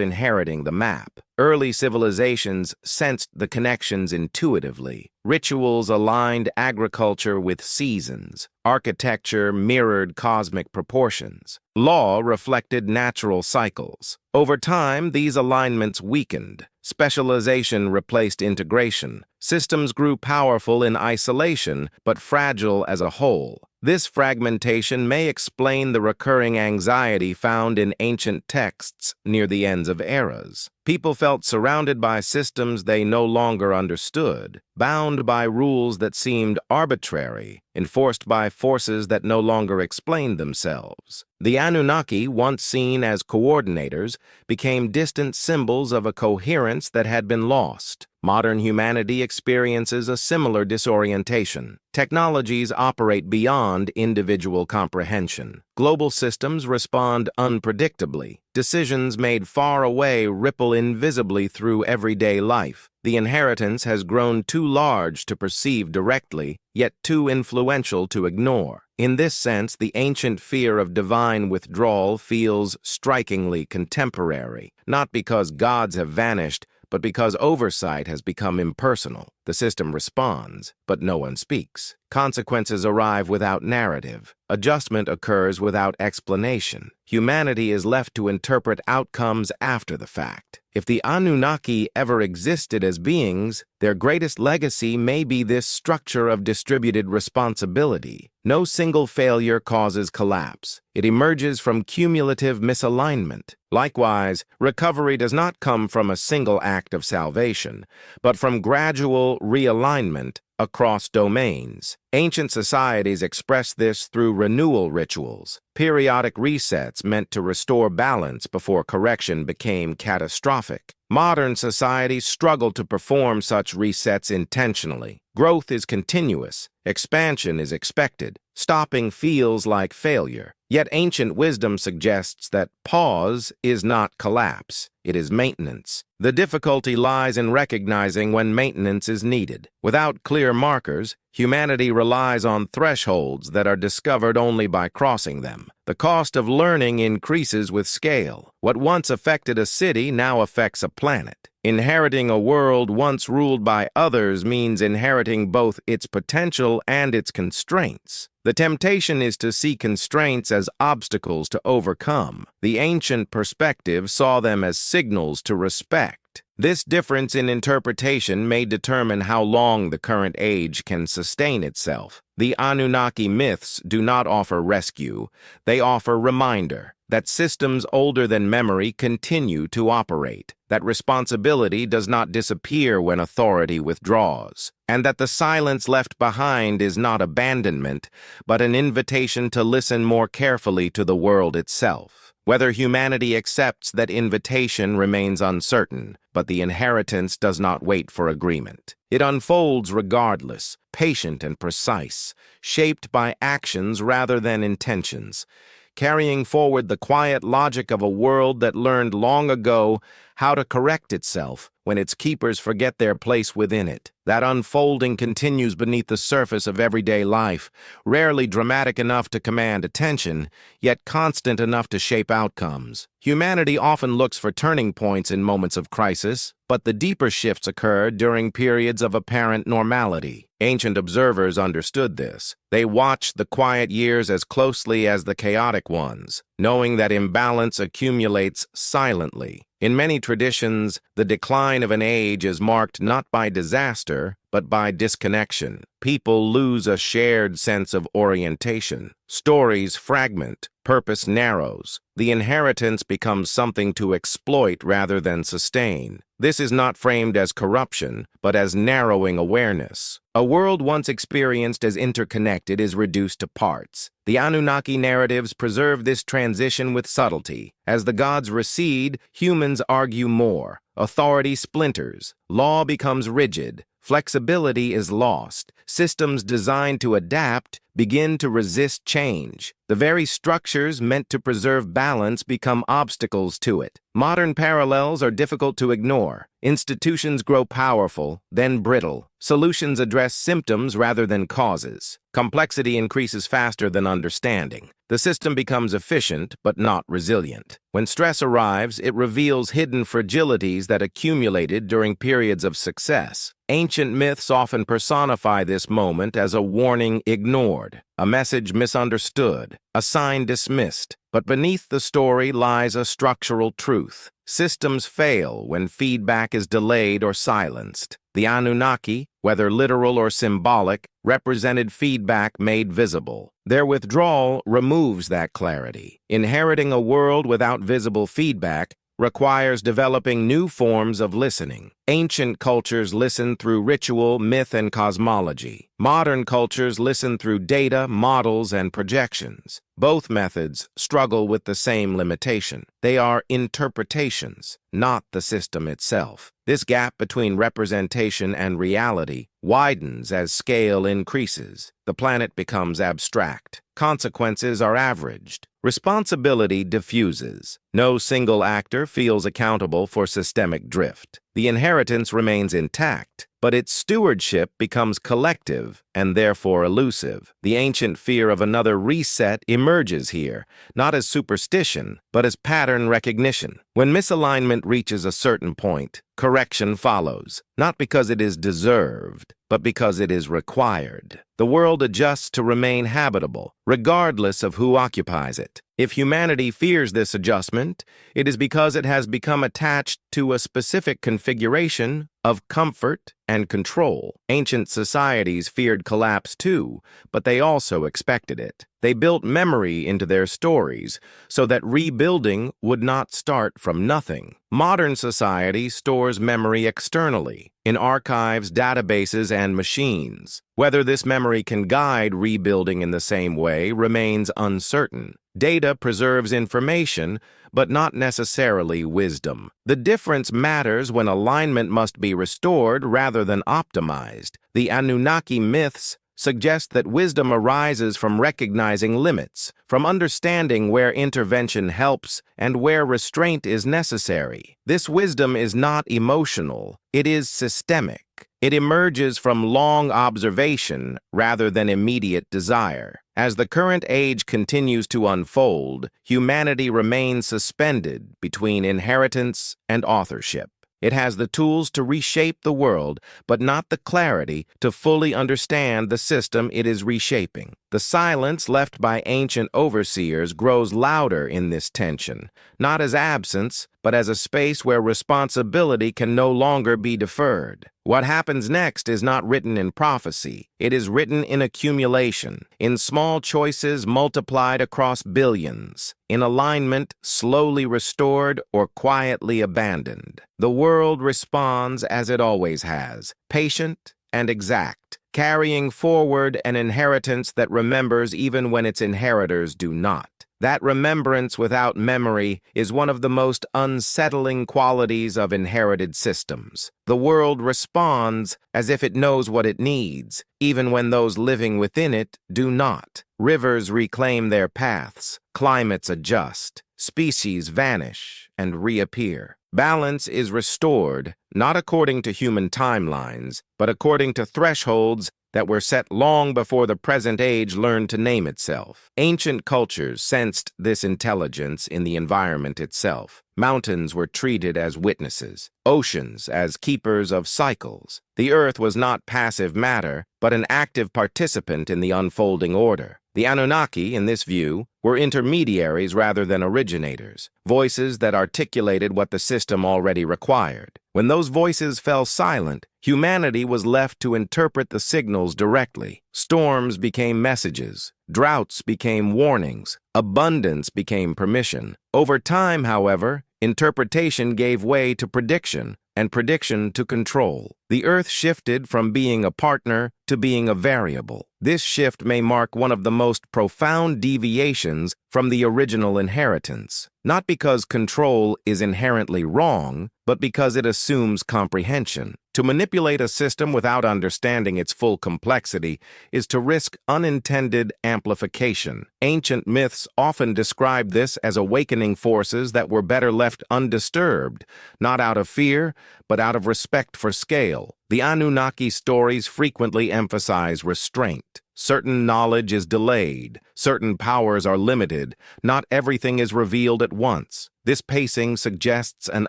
inheriting the map. Early civilizations sensed the connections intuitively. Rituals aligned agriculture with seasons. Architecture mirrored cosmic proportions. Law reflected natural cycles. Over time, these alignments weakened. Specialization replaced integration. Systems grew powerful in isolation, but fragile as a whole. This fragmentation may explain the recurring anxiety found in ancient texts near the ends of eras. People felt surrounded by systems they no longer understood, bound by rules that seemed arbitrary, enforced by forces that no longer explained themselves. The Anunnaki, once seen as coordinators, became distant symbols of a coherence that had been lost. Modern humanity experiences a similar disorientation. Technologies operate beyond individual comprehension. Global systems respond unpredictably. Decisions made far away ripple invisibly through everyday life. The inheritance has grown too large to perceive directly, yet too influential to ignore. In this sense, the ancient fear of divine withdrawal feels strikingly contemporary, not because gods have vanished, but because oversight has become impersonal. The system responds, but no one speaks. Consequences arrive without narrative. Adjustment occurs without explanation. Humanity is left to interpret outcomes after the fact. If the Anunnaki ever existed as beings, their greatest legacy may be this structure of distributed responsibility. No single failure causes collapse. It emerges from cumulative misalignment. Likewise, recovery does not come from a single act of salvation, but from gradual realignment across domains. Ancient societies expressed this through renewal rituals, periodic resets meant to restore balance before correction became catastrophic. Modern societies struggle to perform such resets intentionally. Growth is continuous. Expansion is expected. Stopping feels like failure. Yet ancient wisdom suggests that pause is not collapse. It is maintenance. The difficulty lies in recognizing when maintenance is needed. Without clear markers, humanity relies on thresholds that are discovered only by crossing them. The cost of learning increases with scale. What once affected a city now affects a planet. Inheriting a world once ruled by others means inheriting both its potential and its constraints. The temptation is to see constraints as obstacles to overcome. The ancient perspective saw them as signals to respect. This difference in interpretation may determine how long the current age can sustain itself. The Anunnaki myths do not offer rescue. They offer reminder that systems older than memory continue to operate, that responsibility does not disappear when authority withdraws, and that the silence left behind is not abandonment, but an invitation to listen more carefully to the world itself. Whether humanity accepts that invitation remains uncertain, but the inheritance does not wait for agreement. It unfolds regardless, patient and precise, shaped by actions rather than intentions. carrying forward the quiet logic of a world that learned long ago how to correct itself when its keepers forget their place within it. That unfolding continues beneath the surface of everyday life, rarely dramatic enough to command attention, yet constant enough to shape outcomes. Humanity often looks for turning points in moments of crisis, but the deeper shifts occur during periods of apparent normality. Ancient observers understood this. They watched the quiet years as closely as the chaotic ones, knowing that imbalance accumulates silently. In many traditions, the decline of an age is marked not by disaster, but by disconnection. People lose a shared sense of orientation. Stories fragment, purpose narrows. The inheritance becomes something to exploit rather than sustain. This is not framed as corruption, but as narrowing awareness. A world once experienced as interconnected is reduced to parts. The Anunnaki narratives preserve this transition with subtlety. As the gods recede, humans argue more. Authority splinters. Law becomes rigid. Flexibility is lost. Systems designed to adapt begin to resist change. The very structures meant to preserve balance become obstacles to it. Modern parallels are difficult to ignore. Institutions grow powerful, then brittle. Solutions address symptoms rather than causes. Complexity increases faster than understanding. The system becomes efficient, but not resilient. When stress arrives, it reveals hidden fragilities that accumulated during periods of success. Ancient myths often personify this moment as a warning ignored, a message misunderstood, a sign dismissed. But beneath the story lies a structural truth. Systems fail when feedback is delayed or silenced. The Anunnaki, whether literal or symbolic, represented feedback made visible. Their withdrawal removes that clarity. Inheriting a world without visible feedback requires developing new forms of listening. Ancient cultures listened through ritual, myth, and cosmology. Modern cultures listen through data, models, and projections. Both methods struggle with the same limitation. They are interpretations, not the system itself. This gap between representation and reality widens as scale increases. The planet becomes abstract. Consequences are averaged. Responsibility diffuses. No single actor feels accountable for systemic drift. The inheritance remains intact, but its stewardship becomes collective and therefore elusive. The ancient fear of another reset emerges here, not as superstition, but as pattern recognition. When misalignment reaches a certain point, correction follows, not because it is deserved, but because it is required. The world adjusts to remain habitable, regardless of who occupies it. If humanity fears this adjustment, it is because it has become attached to a specific configuration of comfort and control. Ancient societies feared collapse too, but they also expected it. They built memory into their stories so that rebuilding would not start from nothing. Modern society stores memory externally, in archives, databases, and machines. Whether this memory can guide rebuilding in the same way remains uncertain. Data preserves information, but not necessarily wisdom. The difference matters when alignment must be restored rather than optimized. The Anunnaki myths suggest that wisdom arises from recognizing limits, from understanding where intervention helps and where restraint is necessary. This wisdom is not emotional, it is systemic. It emerges from long observation rather than immediate desire. As the current age continues to unfold, humanity remains suspended between inheritance and authorship. It has the tools to reshape the world, but not the clarity to fully understand the system it is reshaping. The silence left by ancient overseers grows louder in this tension, not as absence, but as a space where responsibility can no longer be deferred. What happens next is not written in prophecy. It is written in accumulation, in small choices multiplied across billions, in alignment slowly restored or quietly abandoned. The world responds as it always has, patient and exact, carrying forward an inheritance that remembers even when its inheritors do not. That remembrance without memory is one of the most unsettling qualities of inherited systems. The world responds as if it knows what it needs, even when those living within it do not. Rivers reclaim their paths, climates adjust, species vanish and reappear. Balance is restored, not according to human timelines, but according to thresholds that were set long before the present age learned to name itself. Ancient cultures sensed this intelligence in the environment itself. Mountains were treated as witnesses, oceans as keepers of cycles. The earth was not passive matter, but an active participant in the unfolding order. The Anunnaki, in this view, were intermediaries rather than originators, voices that articulated what the system already required. When those voices fell silent, humanity was left to interpret the signals directly. Storms became messages, droughts became warnings, abundance became permission. Over time, however, interpretation gave way to prediction, and prediction to control. The Earth shifted from being a partner to being a variable. This shift may mark one of the most profound deviations from the original inheritance, not because control is inherently wrong, but because it assumes comprehension. To manipulate a system without understanding its full complexity is to risk unintended amplification. Ancient myths often describe this as awakening forces that were better left undisturbed, not out of fear, but out of respect for scale. The Anunnaki stories frequently emphasize restraint. Certain knowledge is delayed, certain powers are limited, not everything is revealed at once. This pacing suggests an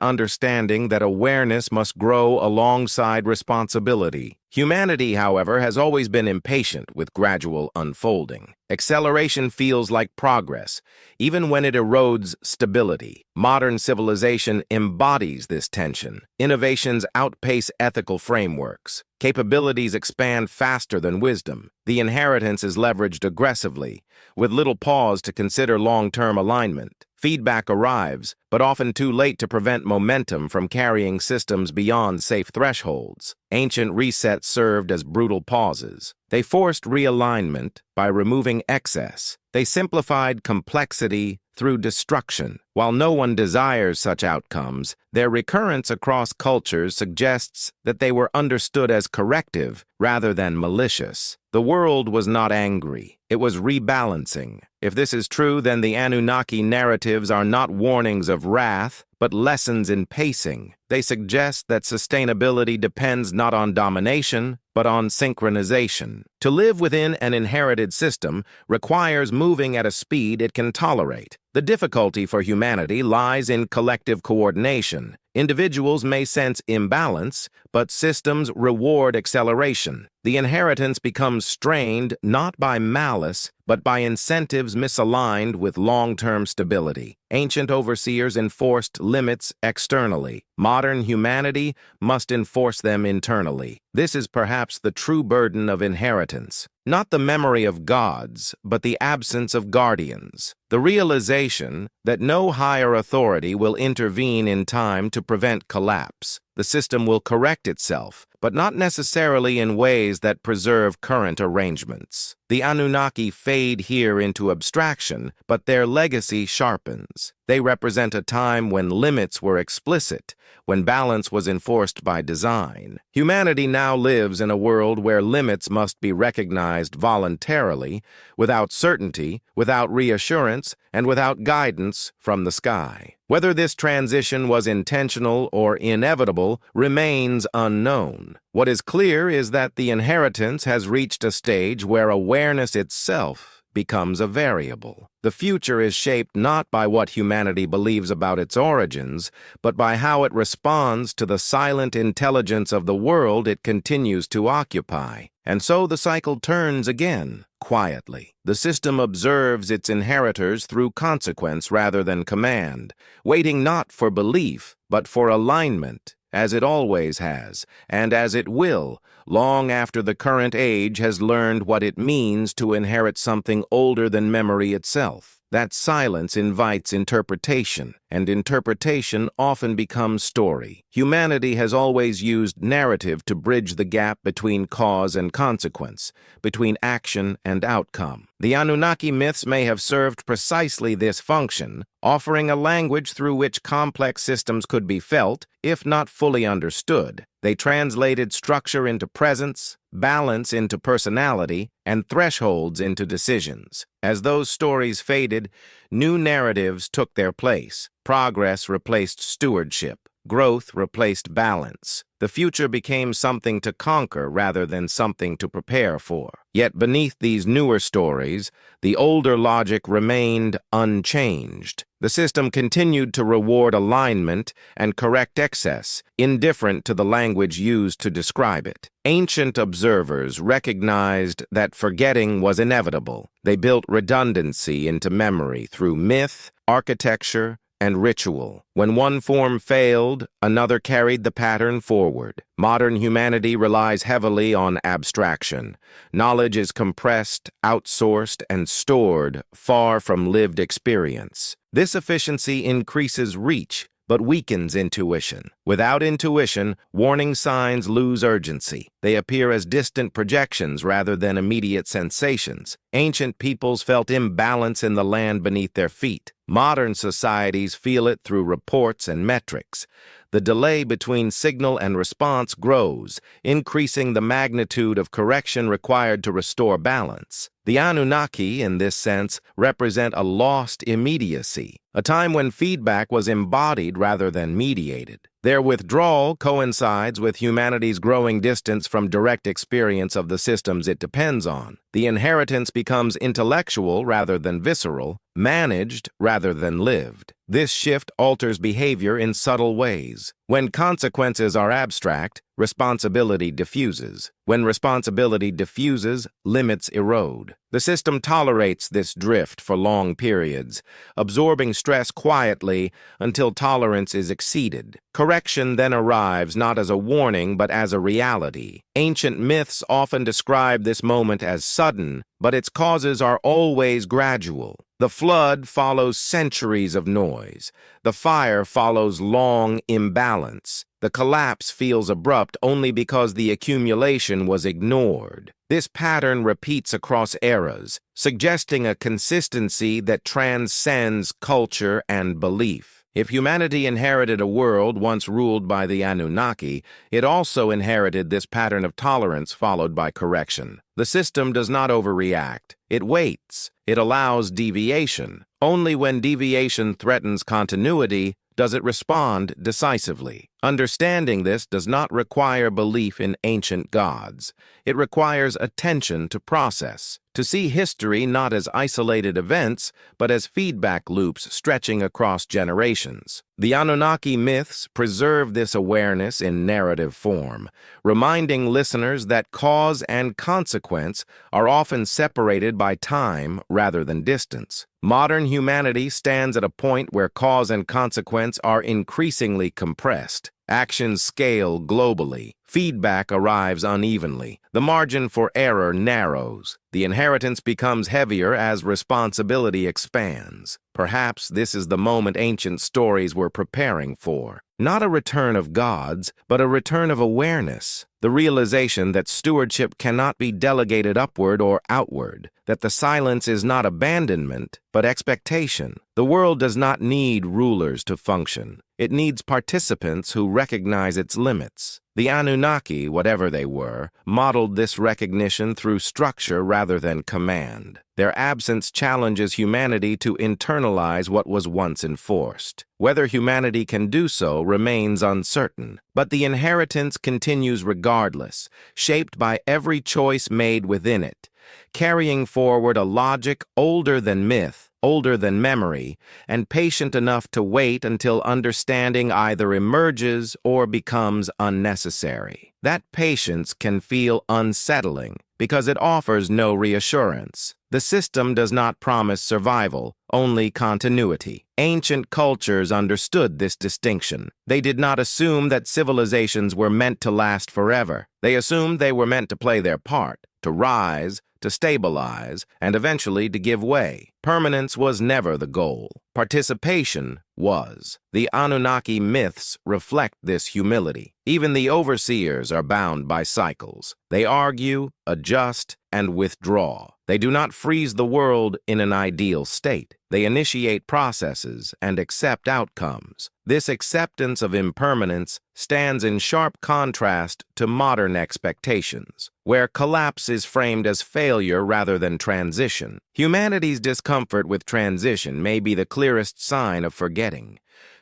understanding that awareness must grow alongside responsibility. Humanity, however, has always been impatient with gradual unfolding. Acceleration feels like progress, even when it erodes stability. Modern civilization embodies this tension. Innovations outpace ethical frameworks. Capabilities expand faster than wisdom. The inheritance is leveraged aggressively, with little pause to consider long-term alignment. Feedback arrives, but often too late to prevent momentum from carrying systems beyond safe thresholds. Ancient resets served as brutal pauses. They forced realignment by removing excess. They simplified complexity through destruction. While no one desires such outcomes, their recurrence across cultures suggests that they were understood as corrective rather than malicious. The world was not angry. It was rebalancing. If this is true, then the Anunnaki narratives are not warnings of wrath, but lessons in pacing. They suggest that sustainability depends not on domination, but on synchronization. To live within an inherited system requires moving at a speed it can tolerate. The difficulty for humanity lies in collective coordination. Individuals may sense imbalance, but systems reward acceleration. The inheritance becomes strained not by malice, but by incentives misaligned with long-term stability. Ancient overseers enforced limits externally. Modern humanity must enforce them internally. This is perhaps the true burden of inheritance. Not the memory of gods, but the absence of guardians. The realization that no higher authority will intervene in time to prevent collapse. The system will correct itself, but not necessarily in ways that preserve current arrangements. The Anunnaki fade here into abstraction, but their legacy sharpens. They represent a time when limits were explicit, when balance was enforced by design. Humanity now lives in a world where limits must be recognized voluntarily, without certainty, without reassurance, and without guidance from the sky. Whether this transition was intentional or inevitable remains unknown. What is clear is that the inheritance has reached a stage where awareness itself becomes a variable. The future is shaped not by what humanity believes about its origins, but by how it responds to the silent intelligence of the world it continues to occupy. And so the cycle turns again, quietly. The system observes its inheritors through consequence rather than command, waiting not for belief, but for alignment, as it always has, and as it will, long after the current age has learned what it means to inherit something older than memory itself. That silence invites interpretation, and interpretation often becomes story. Humanity has always used narrative to bridge the gap between cause and consequence, between action and outcome. The Anunnaki myths may have served precisely this function, offering a language through which complex systems could be felt, if not fully understood. They translated structure into presence, balance into personality, and thresholds into decisions. As those stories faded, new narratives took their place. Progress replaced stewardship. Growth replaced balance. The future became something to conquer rather than something to prepare for. Yet beneath these newer stories, the older logic remained unchanged. The system continued to reward alignment and correct excess, indifferent to the language used to describe it. Ancient observers recognized that forgetting was inevitable. They built redundancy into memory through myth, architecture, and ritual. When one form failed, another carried the pattern forward. Modern humanity relies heavily on abstraction. Knowledge is compressed, outsourced, and stored far from lived experience. This efficiency increases reach, but weakens intuition. Without intuition, warning signs lose urgency. They appear as distant projections rather than immediate sensations. Ancient peoples felt imbalance in the land beneath their feet. Modern societies feel it through reports and metrics. The delay between signal and response grows, increasing the magnitude of correction required to restore balance. The Anunnaki, in this sense, represent a lost immediacy, a time when feedback was embodied rather than mediated. Their withdrawal coincides with humanity's growing distance from direct experience of the systems it depends on. The inheritance becomes intellectual rather than visceral, managed rather than lived. This shift alters behavior in subtle ways. When consequences are abstract, responsibility diffuses. When responsibility diffuses, limits erode. The system tolerates this drift for long periods, absorbing stress quietly until tolerance is exceeded. Correction then arrives not as a warning but as a reality. Ancient myths often describe this moment as sudden, but its causes are always gradual. The flood follows centuries of noise. The fire follows long imbalance. The collapse feels abrupt only because the accumulation was ignored. This pattern repeats across eras, suggesting a consistency that transcends culture and belief. If humanity inherited a world once ruled by the Anunnaki, it also inherited this pattern of tolerance followed by correction. The system does not overreact. It waits. It allows deviation. Only when deviation threatens continuity does it respond decisively. Understanding this does not require belief in ancient gods. It requires attention to process, to see history not as isolated events, but as feedback loops stretching across generations. The Anunnaki myths preserve this awareness in narrative form, reminding listeners that cause and consequence are often separated by time rather than distance. Modern humanity stands at a point where cause and consequence are increasingly compressed. Actions scale globally. Feedback arrives unevenly. The margin for error narrows. The inheritance becomes heavier as responsibility expands. Perhaps this is the moment ancient stories were preparing for. Not a return of gods, but a return of awareness. The realization that stewardship cannot be delegated upward or outward, that the silence is not abandonment, but expectation. The world does not need rulers to function. It needs participants who recognize its limits. The Anunnaki, whatever they were, modeled this recognition through structure rather than command. Their absence challenges humanity to internalize what was once enforced. Whether humanity can do so remains uncertain, but the inheritance continues regardless, shaped by every choice made within it, carrying forward a logic older than myth, older than memory, and patient enough to wait until understanding either emerges or becomes unnecessary. That patience can feel unsettling because it offers no reassurance. The system does not promise survival, only continuity. Ancient cultures understood this distinction. They did not assume that civilizations were meant to last forever. They assumed they were meant to play their part, to rise, to stabilize, and eventually to give way. Permanence was never the goal. Participation was. The Anunnaki myths reflect this humility. Even the overseers are bound by cycles. They argue, adjust, and withdraw. They do not freeze the world in an ideal state. They initiate processes and accept outcomes. This acceptance of impermanence stands in sharp contrast to modern expectations, where collapse is framed as failure rather than transition. Humanity's discomfort with transition may be the clearest sign of forgetting.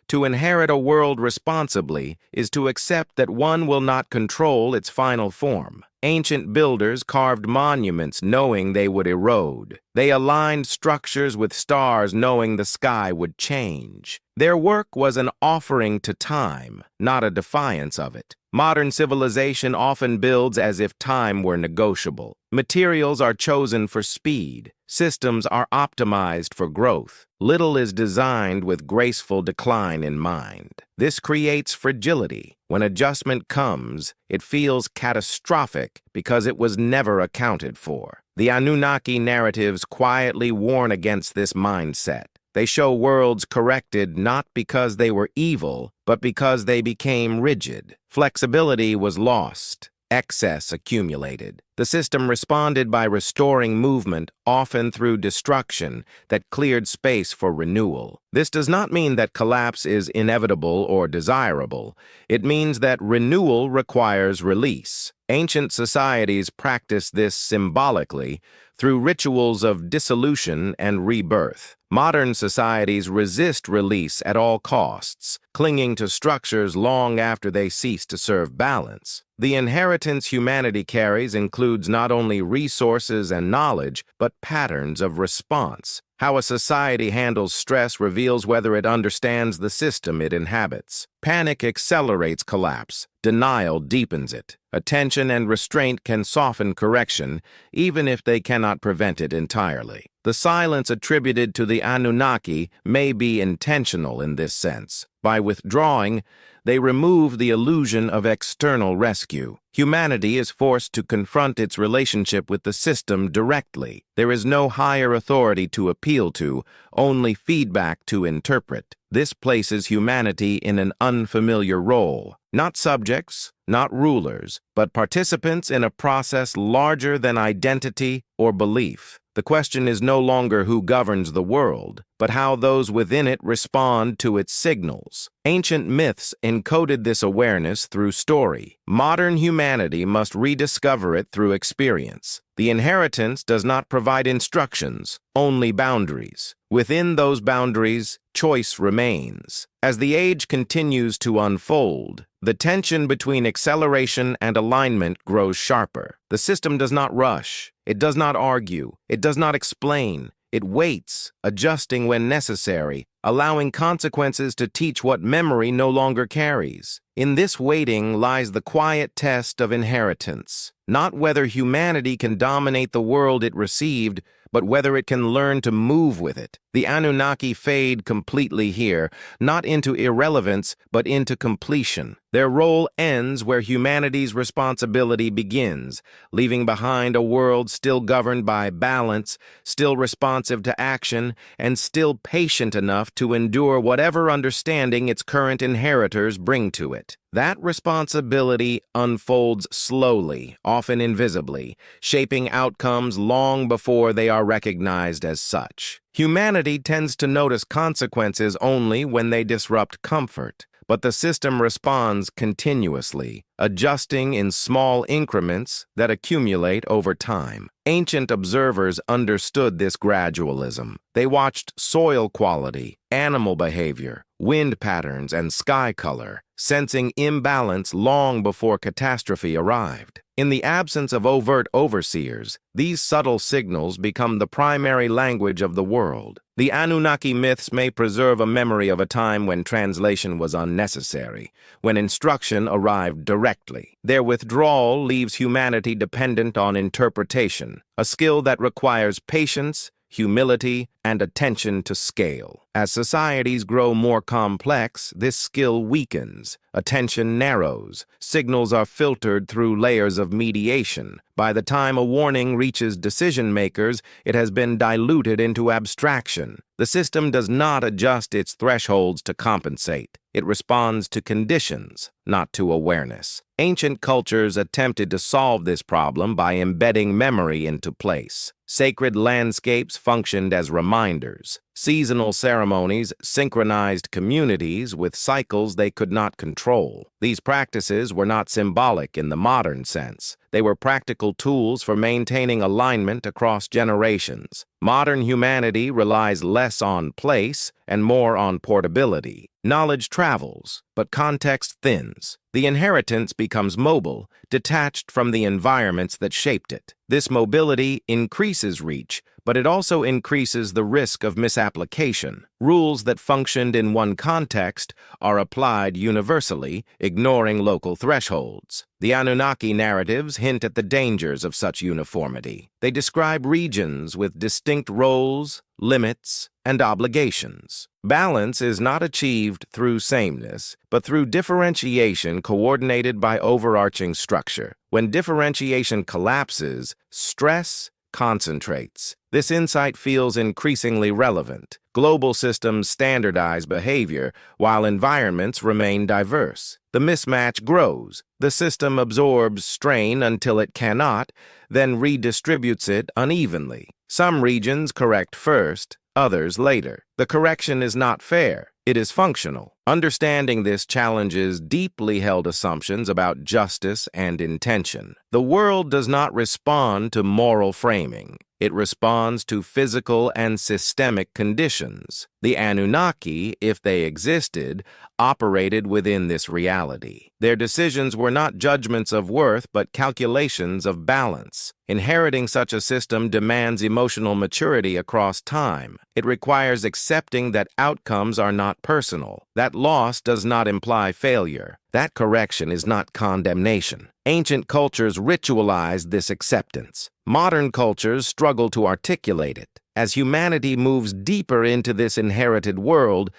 To inherit a world responsibly is to accept that one will not control its final form. Ancient builders carved monuments knowing they would erode. They aligned structures with stars knowing the sky would change. Their work was an offering to time, not a defiance of it. Modern civilization often builds as if time were negotiable. Materials are chosen for speed. Systems are optimized for growth. Little is designed with graceful decline in mind. This creates fragility. When adjustment comes, it feels catastrophic because it was never accounted for. The Anunnaki narratives quietly warn against this mindset. They show worlds corrected not because they were evil, but because they became rigid. Flexibility was lost. Excess accumulated. The system responded by restoring movement, often through destruction, that cleared space for renewal. This does not mean that collapse is inevitable or desirable. It means that renewal requires release. Ancient societies practiced this symbolically through rituals of dissolution and rebirth. Modern societies resist release at all costs, clinging to structures long after they cease to serve balance. The inheritance humanity carries includes not only resources and knowledge, but patterns of response. How a society handles stress reveals whether it understands the system it inhabits. Panic accelerates collapse. Denial deepens it. Attention and restraint can soften correction, even if they cannot prevent it entirely. The silence attributed to the Anunnaki may be intentional in this sense. By withdrawing, they remove the illusion of external rescue. Humanity is forced to confront its relationship with the system directly. There is no higher authority to appeal to, only feedback to interpret. This places humanity in an unfamiliar role. Not subjects, not rulers, but participants in a process larger than identity or belief. The question is no longer who governs the world, but how those within it respond to its signals. Ancient myths encoded this awareness through story. Modern humanity must rediscover it through experience. The inheritance does not provide instructions, only boundaries. Within those boundaries, choice remains. As the age continues to unfold, the tension between acceleration and alignment grows sharper. The system does not rush. It does not argue. It does not explain. It waits, adjusting when necessary, allowing consequences to teach what memory no longer carries. In this waiting lies the quiet test of inheritance, not whether humanity can dominate the world it received, but whether it can learn to move with it. The Anunnaki fade completely here, not into irrelevance, but into completion. Their role ends where humanity's responsibility begins, leaving behind a world still governed by balance, still responsive to action, and still patient enough to endure whatever understanding its current inheritors bring to it. That responsibility unfolds slowly, often invisibly, shaping outcomes long before they are recognized as such. Humanity tends to notice consequences only when they disrupt comfort, but the system responds continuously, adjusting in small increments that accumulate over time. Ancient observers understood this gradualism. They watched soil quality, animal behavior, wind patterns, and sky color, sensing imbalance long before catastrophe arrived. In the absence of overt overseers, these subtle signals become the primary language of the world. The Anunnaki myths may preserve a memory of a time when translation was unnecessary, when instruction arrived directly. Their withdrawal leaves humanity dependent on interpretation, a skill that requires patience, humility, and attention to scale. As societies grow more complex, this skill weakens, attention narrows, signals are filtered through layers of mediation. By the time a warning reaches decision-makers, it has been diluted into abstraction. The system does not adjust its thresholds to compensate. It responds to conditions, not to awareness. Ancient cultures attempted to solve this problem by embedding memory into place. Sacred landscapes functioned as reminders. Seasonal ceremonies synchronized communities with cycles they could not control. These practices were not symbolic in the modern sense. They were practical tools for maintaining alignment across generations. Modern humanity relies less on place and more on portability. Knowledge travels, but context thins. The inheritance becomes mobile, detached from the environments that shaped it. This mobility increases reach, but it also increases the risk of misapplication. Rules that functioned in one context are applied universally, ignoring local thresholds. The Anunnaki narratives hint at the dangers of such uniformity. They describe regions with distinct roles, limits, and obligations. Balance is not achieved through sameness, but through differentiation coordinated by overarching structure. When differentiation collapses, stress concentrates. This insight feels increasingly relevant. Global systems standardize behavior, while environments remain diverse. The mismatch grows. The system absorbs strain until it cannot, then redistributes it unevenly. Some regions correct first, others later. The correction is not fair. It is functional. Understanding this challenges deeply held assumptions about justice and intention. The world does not respond to moral framing. It responds to physical and systemic conditions. The Anunnaki, if they existed, operated within this reality. Their decisions were not judgments of worth, but calculations of balance. Inheriting such a system demands emotional maturity across time. It requires accepting that outcomes are not personal. That loss does not imply failure. That correction is not condemnation. Ancient cultures ritualized this acceptance. Modern cultures struggle to articulate it. As humanity moves deeper into this inherited world,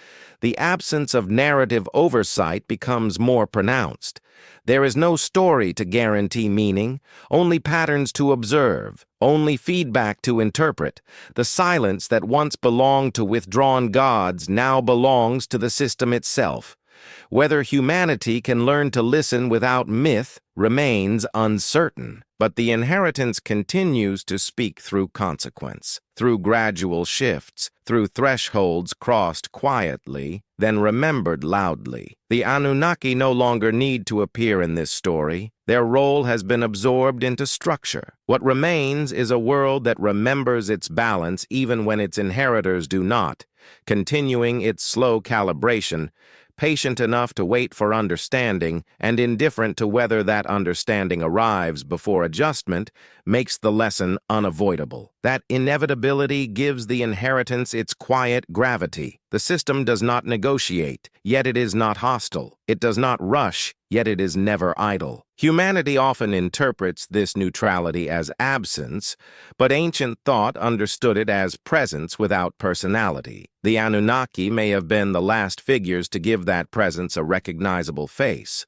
the absence of narrative oversight becomes more pronounced. There is no story to guarantee meaning, only patterns to observe, only feedback to interpret. The silence that once belonged to withdrawn gods now belongs to the system itself. Whether humanity can learn to listen without myth remains uncertain, but the inheritance continues to speak through consequence, through gradual shifts, through thresholds crossed quietly, then remembered loudly. The Anunnaki no longer need to appear in this story. Their role has been absorbed into structure. What remains is a world that remembers its balance even when its inheritors do not, continuing its slow calibration, patient enough to wait for understanding, and indifferent to whether that understanding arrives before adjustment, makes the lesson unavoidable. That inevitability gives the inheritance its quiet gravity. The system does not negotiate, yet it is not hostile. It does not rush, yet it is never idle. Humanity often interprets this neutrality as absence, but ancient thought understood it as presence without personality. The Anunnaki may have been the last figures to give that presence a recognizable face.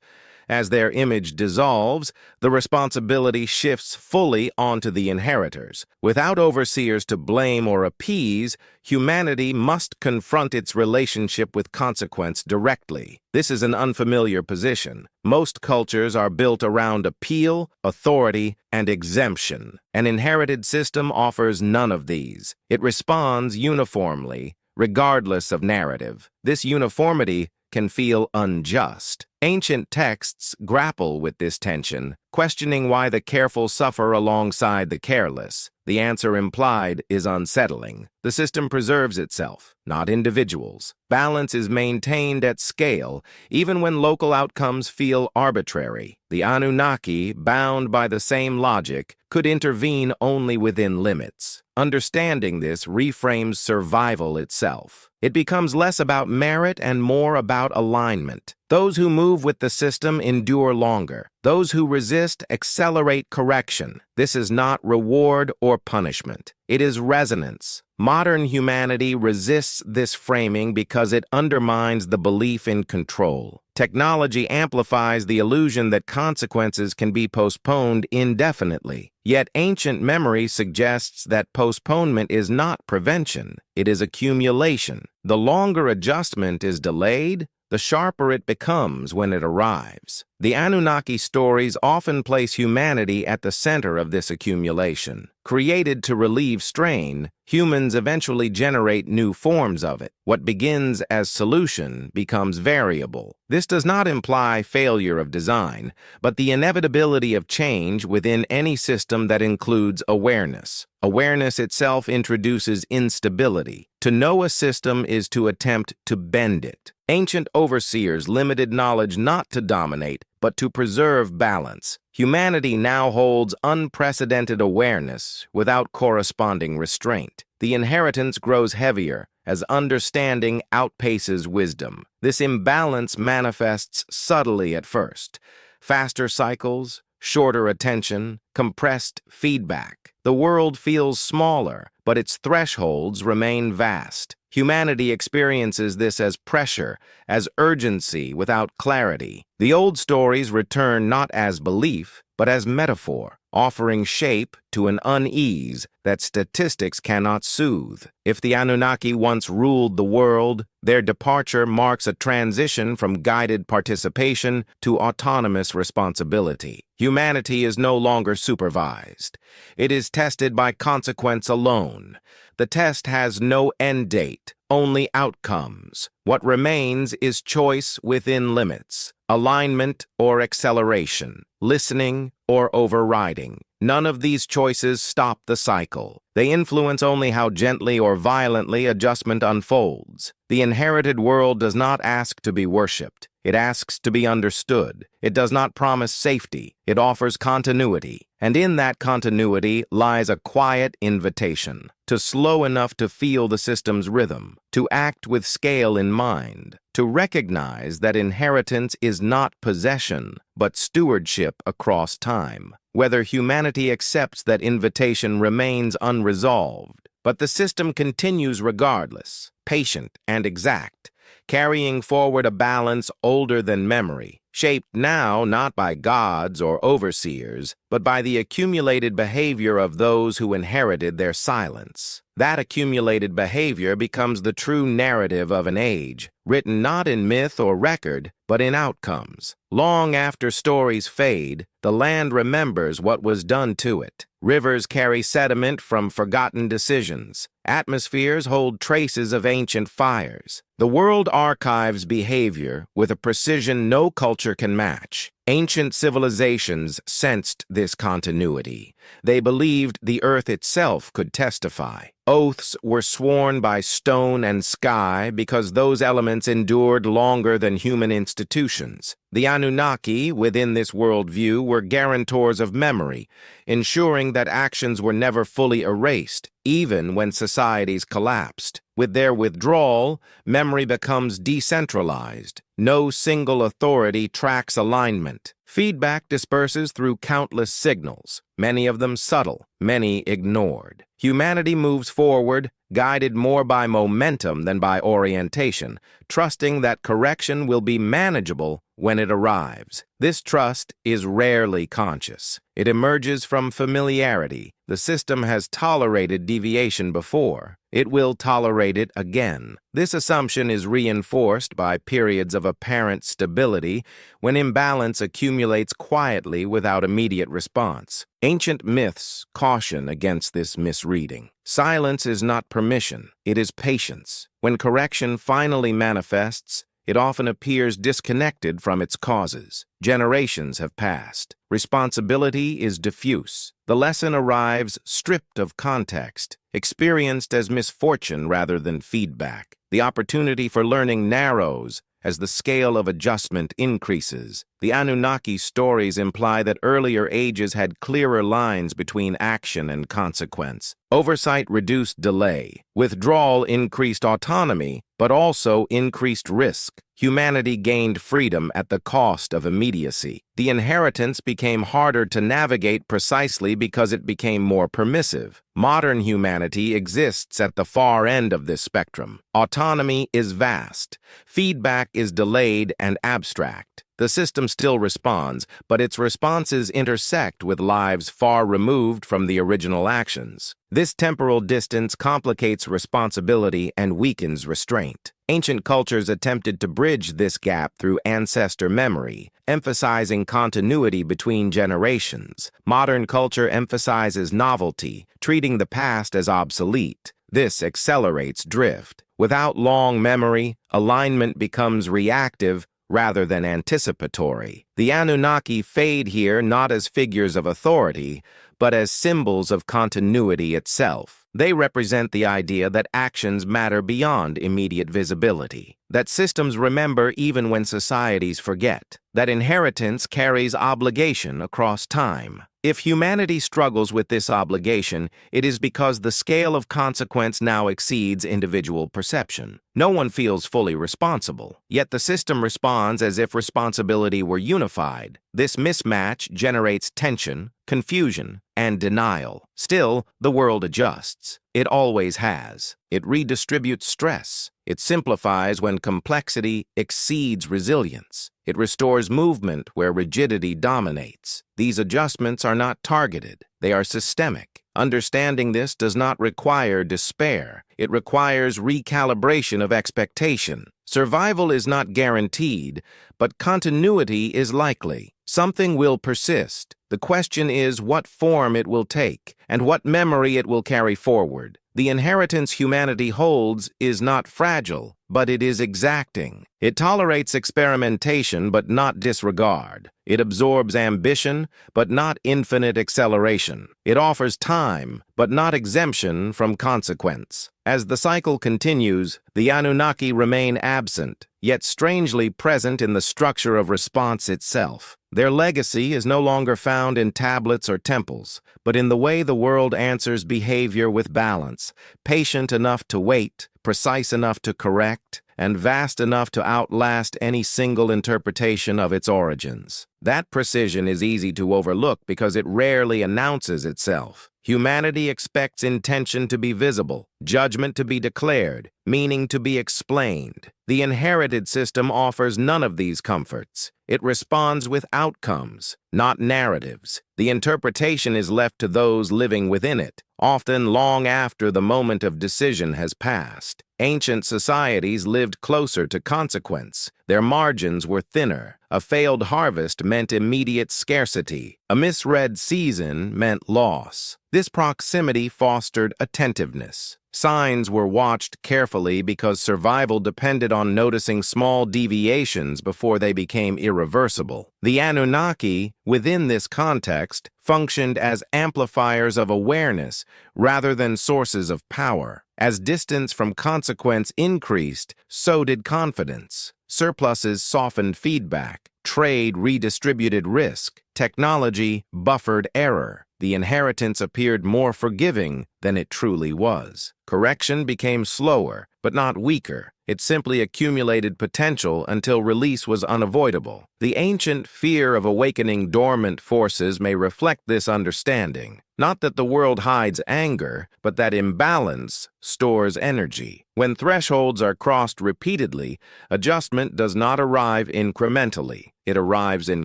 As their image dissolves, the responsibility shifts fully onto the inheritors. Without overseers to blame or appease, humanity must confront its relationship with consequence directly. This is an unfamiliar position. Most cultures are built around appeal, authority, and exemption. An inherited system offers none of these. It responds uniformly, regardless of narrative. This uniformity can feel unjust. Ancient texts grapple with this tension, questioning why the careful suffer alongside the careless. The answer implied is unsettling. The system preserves itself, not individuals. Balance is maintained at scale, even when local outcomes feel arbitrary. The Anunnaki, bound by the same logic, could intervene only within limits. Understanding this reframes survival itself. It becomes less about merit and more about alignment. Those who move with the system endure longer. Those who resist accelerate correction. This is not reward or punishment. it is resonance. Modern humanity resists this framing because it undermines the belief in control. Technology amplifies the illusion that consequences can be postponed indefinitely. Yet ancient memory suggests that postponement is not prevention, it is accumulation. The longer adjustment is delayed, the sharper it becomes when it arrives. The Anunnaki stories often place humanity at the center of this accumulation. Created to relieve strain, humans eventually generate new forms of it. What begins as solution becomes variable. This does not imply failure of design, but the inevitability of change within any system that includes awareness. Awareness itself introduces instability. To know a system is to attempt to bend it. Ancient overseers limited knowledge not to dominate, but to preserve balance. Humanity now holds unprecedented awareness without corresponding restraint. The inheritance grows heavier as understanding outpaces wisdom. This imbalance manifests subtly at first. Faster cycles, shorter attention, compressed feedback. The world feels smaller, but its thresholds remain vast. Humanity experiences this as pressure, as urgency without clarity. The old stories return not as belief, but as metaphor, offering shape to an unease that statistics cannot soothe. If the Anunnaki once ruled the world, their departure marks a transition from guided participation to autonomous responsibility. Humanity is no longer supervised. It is tested by consequence alone. The test has no end date, only outcomes. What remains is choice within limits, alignment or acceleration, listening or overriding. None of these choices stop the cycle. They influence only how gently or violently adjustment unfolds. The inherited world does not ask to be worshipped. It asks to be understood. It does not promise safety. It offers continuity. And in that continuity lies a quiet invitation to slow enough to feel the system's rhythm, to act with scale in mind, to recognize that inheritance is not possession, but stewardship across time. Whether humanity accepts that invitation remains unresolved, but the system continues regardless, patient and exact, carrying forward a balance older than memory, shaped now not by gods or overseers, but by the accumulated behavior of those who inherited their silence. That accumulated behavior becomes the true narrative of an age, written not in myth or record, but in outcomes. Long after stories fade, the land remembers what was done to it. Rivers carry sediment from forgotten decisions. Atmospheres hold traces of ancient fires. The world archives behavior with a precision no culture can match. Ancient civilizations sensed this continuity. They believed the earth itself could testify. Oaths were sworn by stone and sky because those elements endured longer than human institutions. The Anunnaki, within this worldview, were guarantors of memory, ensuring that actions were never fully erased, even when societies collapsed. With their withdrawal, memory becomes decentralized. No single authority tracks alignment. Feedback disperses through countless signals, many of them subtle, many ignored. Humanity moves forward, guided more by momentum than by orientation, trusting that correction will be manageable when it arrives. This trust is rarely conscious. It emerges from familiarity. The system has tolerated deviation before. It will tolerate it again. This assumption is reinforced by periods of apparent stability when imbalance accumulates quietly without immediate response. Ancient myths caution against this misreading. Silence is not permission, it is patience. When correction finally manifests, it often appears disconnected from its causes. Generations have passed. Responsibility is diffuse. The lesson arrives stripped of context, experienced as misfortune rather than feedback. The opportunity for learning narrows as the scale of adjustment increases. The Anunnaki stories imply that earlier ages had clearer lines between action and consequence. Oversight reduced delay. Withdrawal increased autonomy, but also increased risk. Humanity gained freedom at the cost of immediacy. The inheritance became harder to navigate precisely because it became more permissive. Modern humanity exists at the far end of this spectrum. Autonomy is vast. Feedback is delayed and abstract. The system still responds, but its responses intersect with lives far removed from the original actions. This temporal distance complicates responsibility and weakens restraint. Ancient cultures attempted to bridge this gap through ancestor memory, emphasizing continuity between generations. Modern culture emphasizes novelty, treating the past as obsolete. This accelerates drift. Without long memory, alignment becomes reactive rather than anticipatory. The Anunnaki fade here not as figures of authority, but as symbols of continuity itself. They represent the idea that actions matter beyond immediate visibility, that systems remember even when societies forget, that inheritance carries obligation across time. If humanity struggles with this obligation, it is because the scale of consequence now exceeds individual perception. No one feels fully responsible, yet the system responds as if responsibility were unified. This mismatch generates tension, confusion, and denial. Still, the world adjusts. It always has. It redistributes stress. It simplifies when complexity exceeds resilience. It restores movement where rigidity dominates. These adjustments are not targeted. They are systemic. Understanding this does not require despair. It requires recalibration of expectation. Survival is not guaranteed, but continuity is likely. Something will persist. The question is what form it will take and what memory it will carry forward. The inheritance humanity holds is not fragile, but it is exacting. It tolerates experimentation, but not disregard. It absorbs ambition, but not infinite acceleration. It offers time, but not exemption from consequence. As the cycle continues, the Anunnaki remain absent, yet strangely present in the structure of response itself. Their legacy is no longer found in tablets or temples, but in the way the world answers behavior with balance, patient enough to wait, precise enough to correct, and vast enough to outlast any single interpretation of its origins. That precision is easy to overlook because it rarely announces itself. Humanity expects intention to be visible, judgment to be declared, meaning to be explained. The inherited system offers none of these comforts. It responds with outcomes, not narratives. The interpretation is left to those living within it, often long after the moment of decision has passed. Ancient societies lived closer to consequence. Their margins were thinner. A failed harvest meant immediate scarcity. A misread season meant loss. This proximity fostered attentiveness. Signs were watched carefully because survival depended on noticing small deviations before they became irreversible. The Anunnaki, within this context, functioned as amplifiers of awareness rather than sources of power. As distance from consequence increased, so did confidence. Surpluses softened feedback. Trade redistributed risk. Technology buffered error. The inheritance appeared more forgiving than it truly was. Correction became slower, but not weaker. It simply accumulated potential until release was unavoidable. The ancient fear of awakening dormant forces may reflect this understanding. Not that the world hides anger, but that imbalance stores energy. When thresholds are crossed repeatedly, adjustment does not arrive incrementally. It arrives in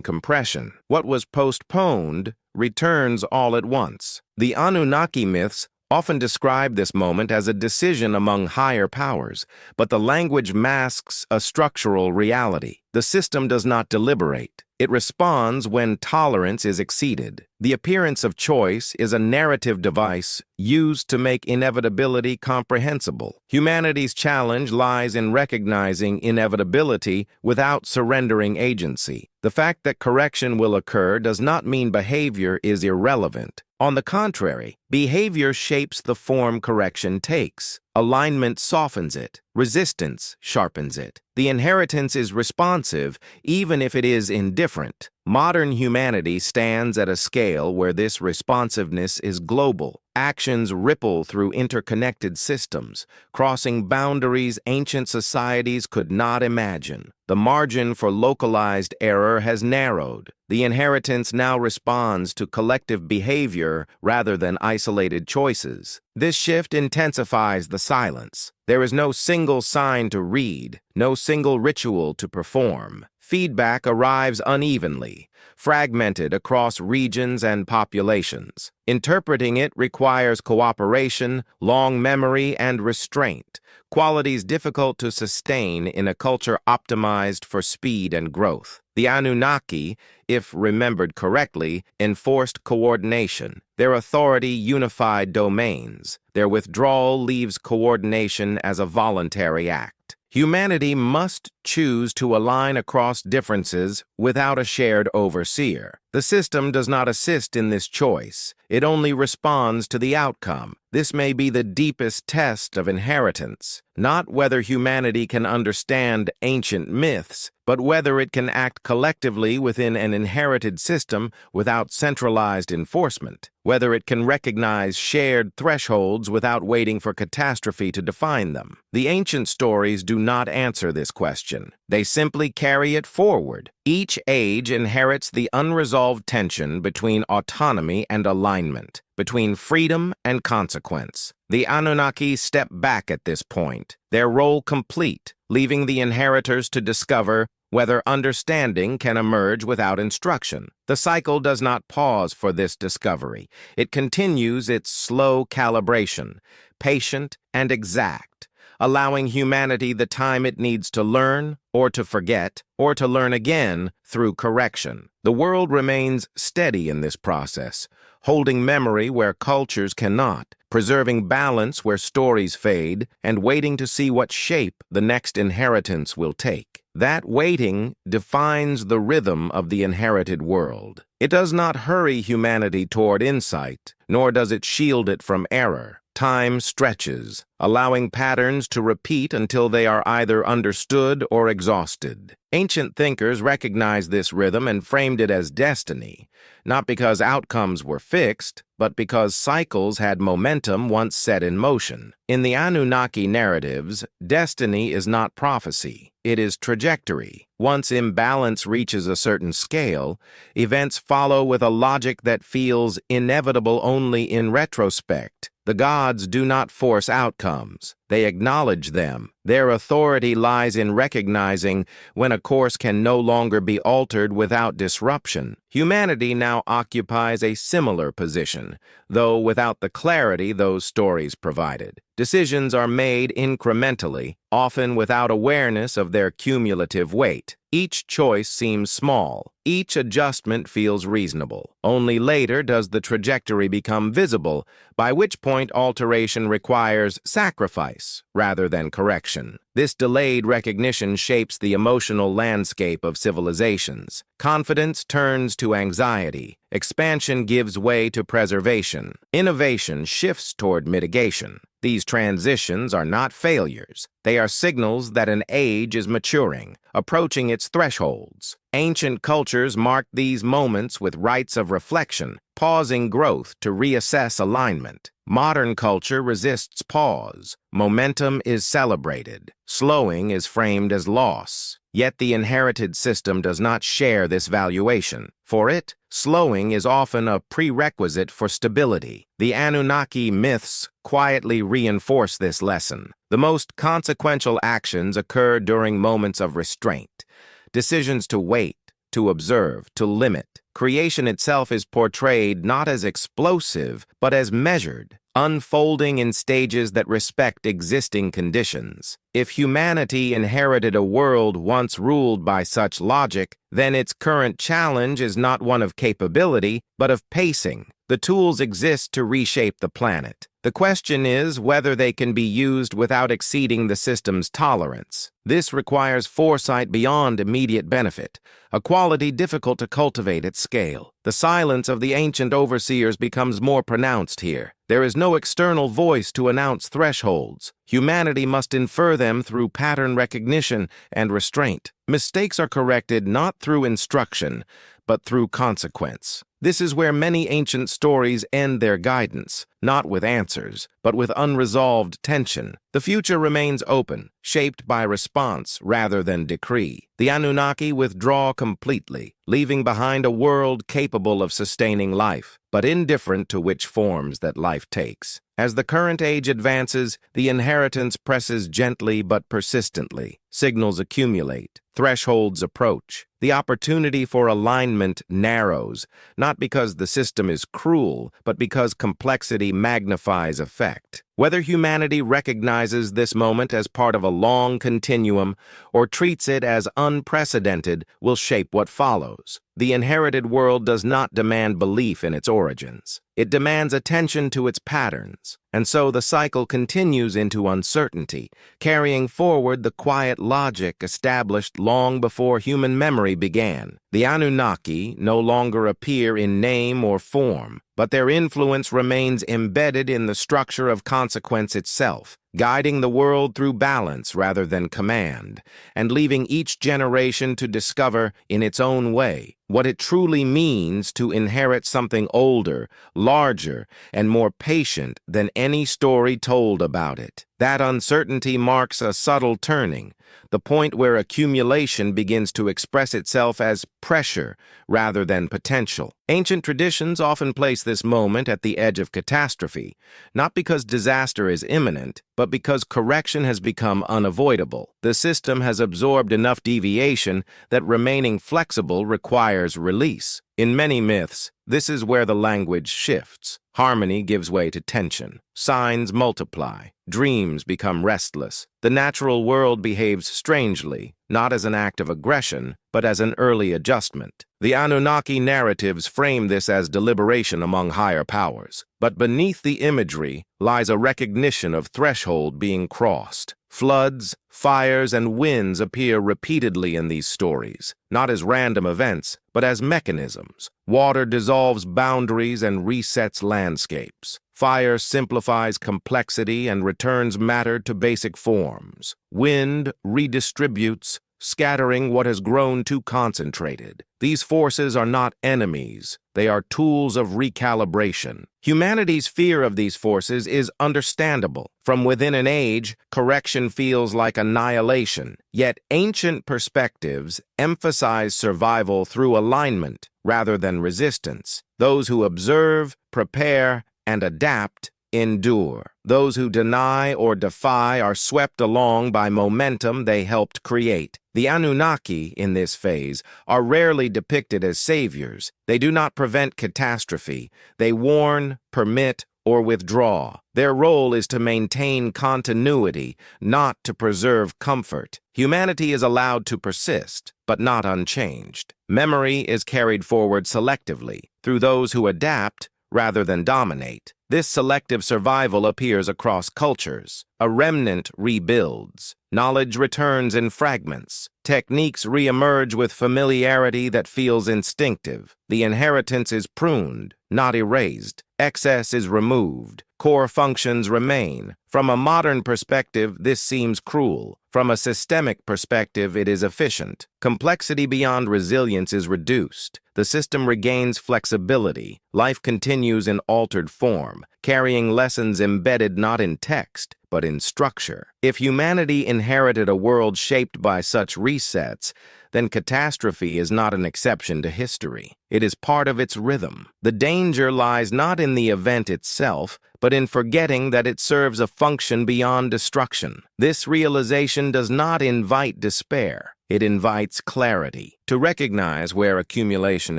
compression. What was postponed returns all at once. The Anunnaki myths often describe this moment as a decision among higher powers, but the language masks a structural reality. The system does not deliberate. It responds when tolerance is exceeded. The appearance of choice is a narrative device used to make inevitability comprehensible. Humanity's challenge lies in recognizing inevitability without surrendering agency. The fact that correction will occur does not mean behavior is irrelevant. On the contrary, behavior shapes the form correction takes. Alignment softens it. Resistance sharpens it. The inheritance is responsive, even if it is indifferent. Modern humanity stands at a scale where this responsiveness is global. Actions ripple through interconnected systems, crossing boundaries ancient societies could not imagine. The margin for localized error has narrowed. The inheritance now responds to collective behavior rather than isolated choices. This shift intensifies the silence. There is no single sign to read, no single ritual to perform. Feedback arrives unevenly, fragmented across regions and populations. Interpreting it requires cooperation, long memory, and restraint, qualities difficult to sustain in a culture optimized for speed and growth. The Anunnaki, if remembered correctly, enforced coordination. Their authority unified domains. Their withdrawal leaves coordination as a voluntary act. Humanity must choose to align across differences without a shared overseer. The system does not assist in this choice. It only responds to the outcome. This may be the deepest test of inheritance, not whether humanity can understand ancient myths, but whether it can act collectively within an inherited system without centralized enforcement, whether it can recognize shared thresholds without waiting for catastrophe to define them. The ancient stories do not answer this question. They simply carry it forward. Each age inherits the unresolved tension between autonomy and alignment, between freedom and consequence. The Anunnaki step back at this point, their role complete, leaving the inheritors to discover whether understanding can emerge without instruction. The cycle does not pause for this discovery. It continues its slow calibration, patient and exact, allowing humanity the time it needs to learn, or to forget, or to learn again through correction. The world remains steady in this process, holding memory where cultures cannot, preserving balance where stories fade, and waiting to see what shape the next inheritance will take. That waiting defines the rhythm of the inherited world. It does not hurry humanity toward insight, nor does it shield it from error. Time stretches, allowing patterns to repeat until they are either understood or exhausted. Ancient thinkers recognized this rhythm and framed it as destiny, not because outcomes were fixed, but because cycles had momentum once set in motion. In the Anunnaki narratives, destiny is not prophecy, it is trajectory. Once imbalance reaches a certain scale, events follow with a logic that feels inevitable only in retrospect. The gods do not force outcomes. They acknowledge them. Their authority lies in recognizing when a course can no longer be altered without disruption. Humanity now occupies a similar position, though without the clarity those stories provided. Decisions are made incrementally, often without awareness of their cumulative weight. Each choice seems small. Each adjustment feels reasonable. Only later does the trajectory become visible, by which point alteration requires sacrifice rather than correction. This delayed recognition shapes the emotional landscape of civilizations. Confidence turns to anxiety. Expansion gives way to preservation. Innovation shifts toward mitigation. These transitions are not failures. They are signals that an age is maturing, approaching its thresholds. Ancient cultures marked these moments with rites of reflection, pausing growth to reassess alignment. Modern culture resists pause. Momentum is celebrated. Slowing is framed as loss. Yet the inherited system does not share this valuation. For it, slowing is often a prerequisite for stability. The Anunnaki myths quietly reinforce this lesson. The most consequential actions occur during moments of restraint. Decisions to wait, to observe, to limit. Creation itself is portrayed not as explosive, but as measured, unfolding in stages that respect existing conditions. If humanity inherited a world once ruled by such logic, then its current challenge is not one of capability, but of pacing. The tools exist to reshape the planet, The question is whether they can be used without exceeding the system's tolerance. This requires foresight beyond immediate benefit, a quality difficult to cultivate at scale. The silence of the ancient overseers becomes more pronounced here. There is no external voice to announce thresholds. Humanity must infer them through pattern recognition and restraint. Mistakes are corrected not through instruction, but through consequence. This is where many ancient stories end their guidance, not with answers, but with unresolved tension. The future remains open, shaped by response rather than decree. The Anunnaki withdraw completely, leaving behind a world capable of sustaining life, but indifferent to which forms that life takes. As the current age advances, the inheritance presses gently but persistently. Signals accumulate, thresholds approach. The opportunity for alignment narrows, not because the system is cruel, but because complexity magnifies effect. Whether humanity recognizes this moment as part of a long continuum or treats it as unprecedented will shape what follows. The inherited world does not demand belief in its origins. It demands attention to its patterns, and so the cycle continues into uncertainty, carrying forward the quiet logic established long before human memory began. The Anunnaki no longer appear in name or form, but their influence remains embedded in the structure of consequence itself, guiding the world through balance rather than command, and leaving each generation to discover, in its own way, what it truly means to inherit something older, larger, and more patient than any story told about it. That uncertainty marks a subtle turning, the point where accumulation begins to express itself as pressure rather than potential. Ancient traditions often place this moment at the edge of catastrophe, not because disaster is imminent, but because correction has become unavoidable. The system has absorbed enough deviation that remaining flexible requires release. In many myths, this is where the language shifts. Harmony gives way to tension. Signs multiply. Dreams become restless. The natural world behaves strangely, not as an act of aggression, but as an early adjustment. The Anunnaki narratives frame this as deliberation among higher powers. But beneath the imagery lies a recognition of threshold being crossed. Floods, fires, and winds appear repeatedly in these stories, not as random events, but as mechanisms. Water dissolves boundaries and resets landscapes. Fire simplifies complexity and returns matter to basic forms. Wind redistributes, scattering what has grown too concentrated. These forces are not enemies. They are tools of recalibration. Humanity's fear of these forces is understandable. From within an age, correction feels like annihilation. Yet ancient perspectives emphasize survival through alignment rather than resistance. Those who observe, prepare, and adapt endure. Those who deny or defy are swept along by momentum they helped create. The Anunnaki, in this phase, are rarely depicted as saviors. They do not prevent catastrophe. They warn, permit, or withdraw. Their role is to maintain continuity, not to preserve comfort. Humanity is allowed to persist, but not unchanged. Memory is carried forward selectively, through those who adapt rather than dominate. This selective survival appears across cultures. A remnant rebuilds. Knowledge returns in fragments. Techniques reemerge with familiarity that feels instinctive. The inheritance is pruned, not erased. Excess is removed. Core functions remain. From a modern perspective, this seems cruel. From a systemic perspective, it is efficient. Complexity beyond resilience is reduced. The system regains flexibility. Life continues in altered form, carrying lessons embedded not in text, but in structure. If humanity inherited a world shaped by such resets, then catastrophe is not an exception to history. It is part of its rhythm. The danger lies not in the event itself, but in forgetting that it serves a function beyond destruction. This realization does not invite despair. It invites clarity, to recognize where accumulation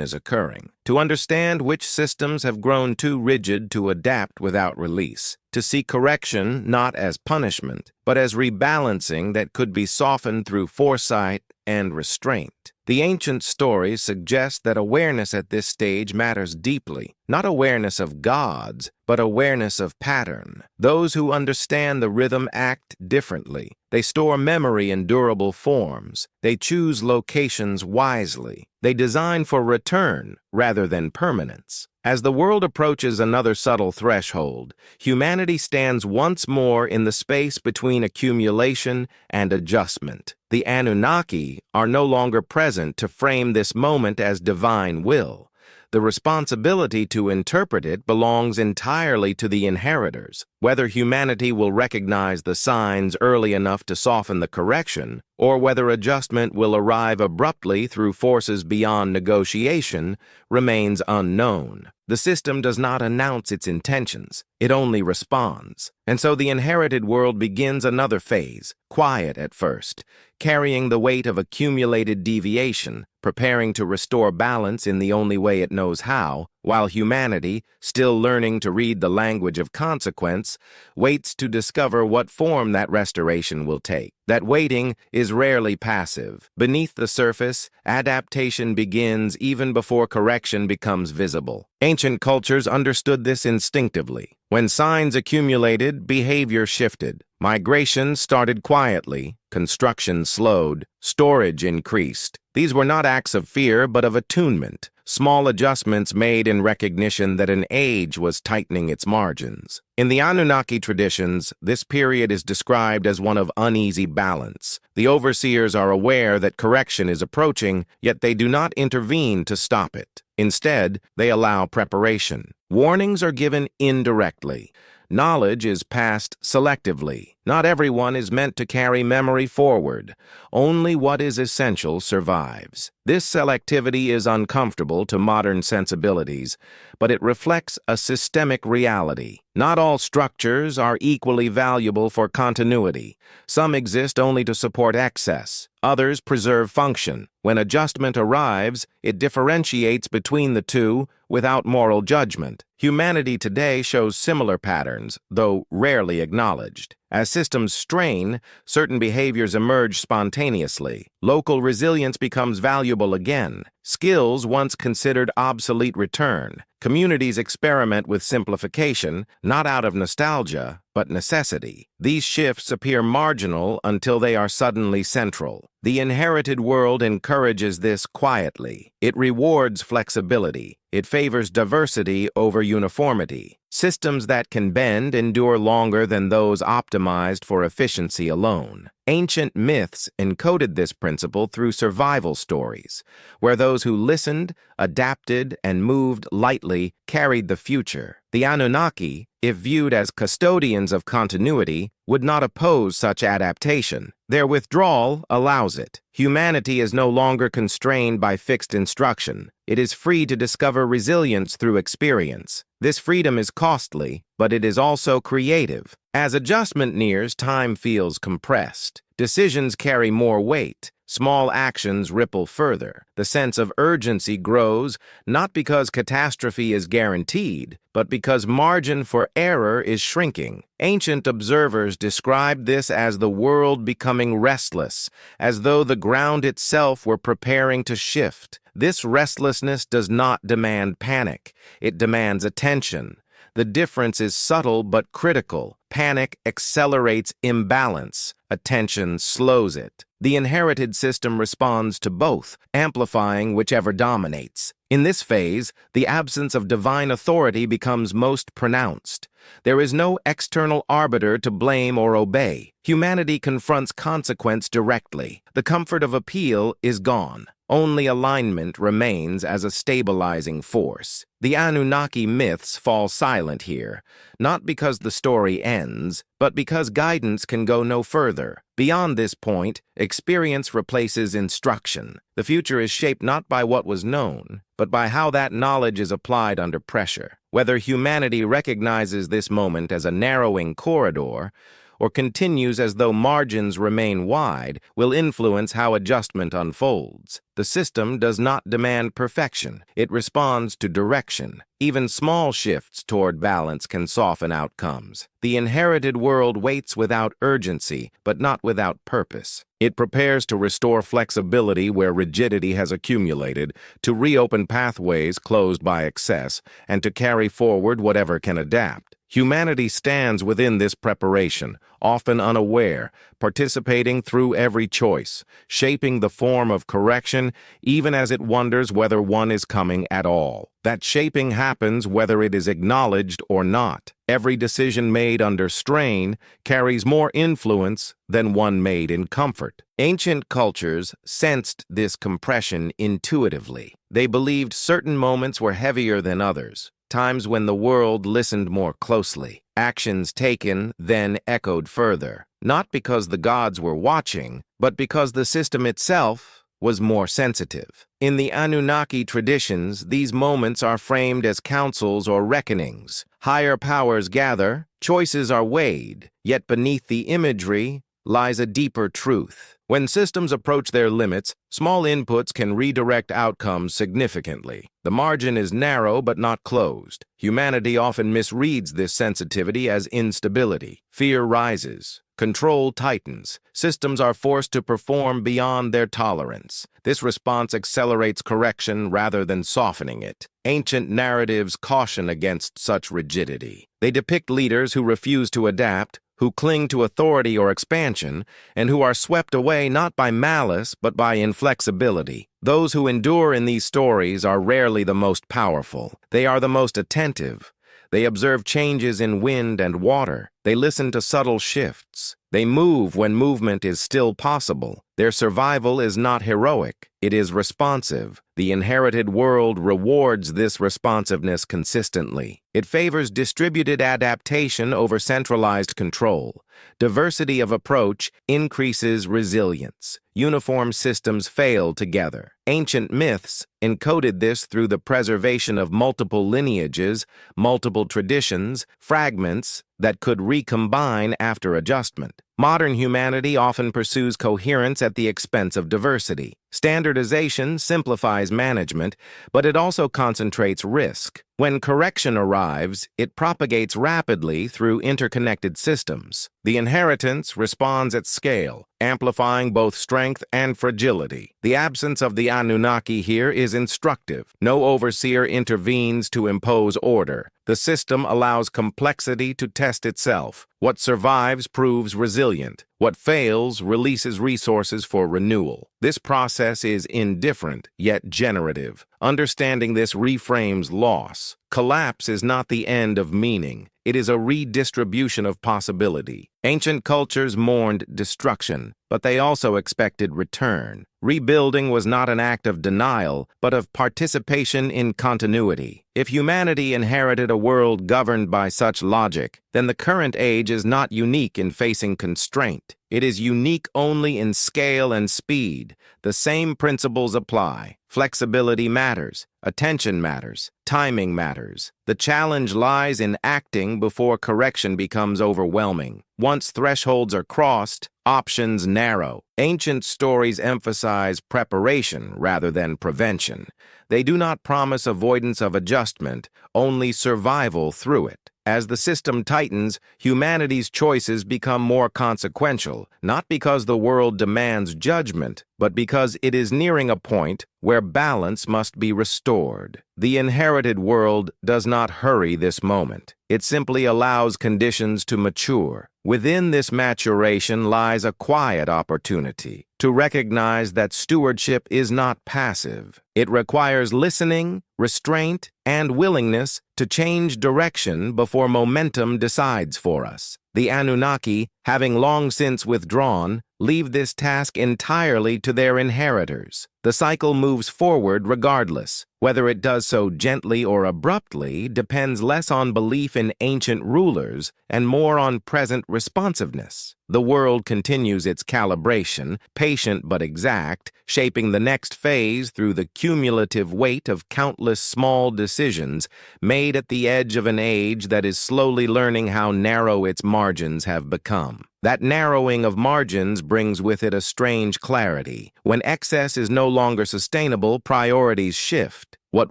is occurring, to understand which systems have grown too rigid to adapt without release, to see correction not as punishment, but as rebalancing that could be softened through foresight and restraint. The ancient stories suggest that awareness at this stage matters deeply, not awareness of gods, but awareness of pattern. Those who understand the rhythm act differently. They store memory in durable forms. They choose locations wisely. They design for return rather than permanence. As the world approaches another subtle threshold, humanity stands once more in the space between accumulation and adjustment. The Anunnaki are no longer present to frame this moment as divine will. The responsibility to interpret it belongs entirely to the inheritors. Whether humanity will recognize the signs early enough to soften the correction, or whether adjustment will arrive abruptly through forces beyond negotiation, remains unknown. The system does not announce its intentions, it only responds. And so the inherited world begins another phase, quiet at first, carrying the weight of accumulated deviation, preparing to restore balance in the only way it knows how, while humanity, still learning to read the language of consequence, waits to discover what form that restoration will take. That waiting is rarely passive. Beneath the surface, adaptation begins even before correction becomes visible. Ancient cultures understood this instinctively. When signs accumulated, behavior shifted. Migration started quietly, construction slowed, storage increased. These were not acts of fear, but of attunement, small adjustments made in recognition that an age was tightening its margins. In the Anunnaki traditions, this period is described as one of uneasy balance. The overseers are aware that correction is approaching, yet they do not intervene to stop it. Instead, they allow preparation. Warnings are given indirectly. Knowledge is passed selectively. Not everyone is meant to carry memory forward. Only what is essential survives. This selectivity is uncomfortable to modern sensibilities, but it reflects a systemic reality. Not all structures are equally valuable for continuity. Some exist only to support excess. Others preserve function. When adjustment arrives, it differentiates between the two without moral judgment. Humanity today shows similar patterns, though rarely acknowledged. As systems strain, certain behaviors emerge spontaneously. Local resilience becomes valuable again. Skills once considered obsolete return. Communities experiment with simplification, not out of nostalgia, but necessity. These shifts appear marginal until they are suddenly central. The inherited world encourages this quietly. It rewards flexibility. It favors diversity over uniformity. Systems that can bend endure longer than those optimized for efficiency alone. Ancient myths encoded this principle through survival stories, where those who listened, adapted, and moved lightly carried the future. The Anunnaki, if viewed as custodians of continuity, would not oppose such adaptation. Their withdrawal allows it. Humanity is no longer constrained by fixed instruction. It is free to discover resilience through experience. This freedom is costly, but it is also creative. As adjustment nears, time feels compressed. Decisions carry more weight. Small actions ripple further. The sense of urgency grows, not because catastrophe is guaranteed, but because margin for error is shrinking. Ancient observers described this as the world becoming restless, as though the ground itself were preparing to shift. This restlessness does not demand panic. It demands attention. The difference is subtle but critical. Panic accelerates imbalance. Attention slows it. The inherited system responds to both, amplifying whichever dominates. In this phase, the absence of divine authority becomes most pronounced. There is no external arbiter to blame or obey. Humanity confronts consequence directly. The comfort of appeal is gone. Only alignment remains as a stabilizing force. The Anunnaki myths fall silent here, not because the story ends, but because guidance can go no further. Beyond this point, experience replaces instruction. The future is shaped not by what was known, but by how that knowledge is applied under pressure. Whether humanity recognizes this moment as a narrowing corridor, or continues as though margins remain wide will influence how adjustment unfolds. The system does not demand perfection. It responds to direction. Even small shifts toward balance can soften outcomes. The inherited world waits without urgency, but not without purpose. It prepares to restore flexibility where rigidity has accumulated, to reopen pathways closed by excess, and to carry forward whatever can adapt. Humanity stands within this preparation, often unaware, participating through every choice, shaping the form of correction even as it wonders whether one is coming at all. That shaping happens whether it is acknowledged or not. Every decision made under strain carries more influence than one made in comfort. Ancient cultures sensed this compression intuitively. They believed certain moments were heavier than others, times when the world listened more closely. Actions taken then echoed further, not because the gods were watching, but because the system itself was more sensitive. In the Anunnaki traditions, these moments are framed as councils or reckonings. Higher powers gather, choices are weighed, yet beneath the imagery lies a deeper truth. When systems approach their limits, small inputs can redirect outcomes significantly. The margin is narrow but not closed. Humanity often misreads this sensitivity as instability. Fear rises. Control tightens. Systems are forced to perform beyond their tolerance. This response accelerates correction rather than softening it. Ancient narratives caution against such rigidity. They depict leaders who refuse to adapt, who cling to authority or expansion, and who are swept away not by malice but by inflexibility. Those who endure in these stories are rarely the most powerful. They are the most attentive. They observe changes in wind and water. They listen to subtle shifts. They move when movement is still possible. Their survival is not heroic. It is responsive. The inherited world rewards this responsiveness consistently. It favors distributed adaptation over centralized control. Diversity of approach increases resilience. Uniform systems fail together. Ancient myths encoded this through the preservation of multiple lineages, multiple traditions, fragments that could recombine after adjustment. Modern humanity often pursues coherence at the expense of diversity. Standardization simplifies management, but it also concentrates risk. When correction arrives, it propagates rapidly through interconnected systems. The inheritance responds at scale, amplifying both strength and fragility. The absence of the Anunnaki here is instructive. No overseer intervenes to impose order. The system allows complexity to test itself. What survives proves resilient. What fails releases resources for renewal. This process is indifferent, yet generative. Understanding this reframes loss. Collapse is not the end of meaning. It is a redistribution of possibility. Ancient cultures mourned destruction, but they also expected return. Rebuilding was not an act of denial, but of participation in continuity. If humanity inherited a world governed by such logic, then the current age is not unique in facing constraint. It is unique only in scale and speed. The same principles apply. Flexibility matters. Attention matters. Timing matters. The challenge lies in acting before correction becomes overwhelming. Once thresholds are crossed, options narrow. Ancient stories emphasize preparation rather than prevention. They do not promise avoidance of adjustment, only survival through it. As the system tightens, humanity's choices become more consequential, not because the world demands judgment, but because it is nearing a point where balance must be restored. The inherited world does not hurry this moment. It simply allows conditions to mature. Within this maturation lies a quiet opportunity to recognize that stewardship is not passive. It requires listening, restraint, and willingness to change direction before momentum decides for us. The Anunnaki, having long since withdrawn, leave this task entirely to their inheritors. The cycle moves forward regardless. Whether it does so gently or abruptly depends less on belief in ancient rulers and more on present responsiveness. The world continues its calibration, patient but exact, shaping the next phase through the cumulative weight of countless small decisions made at the edge of an age that is slowly learning how narrow its margins have become. That narrowing of margins brings with it a strange clarity. When excess is no longer sustainable, priorities shift. What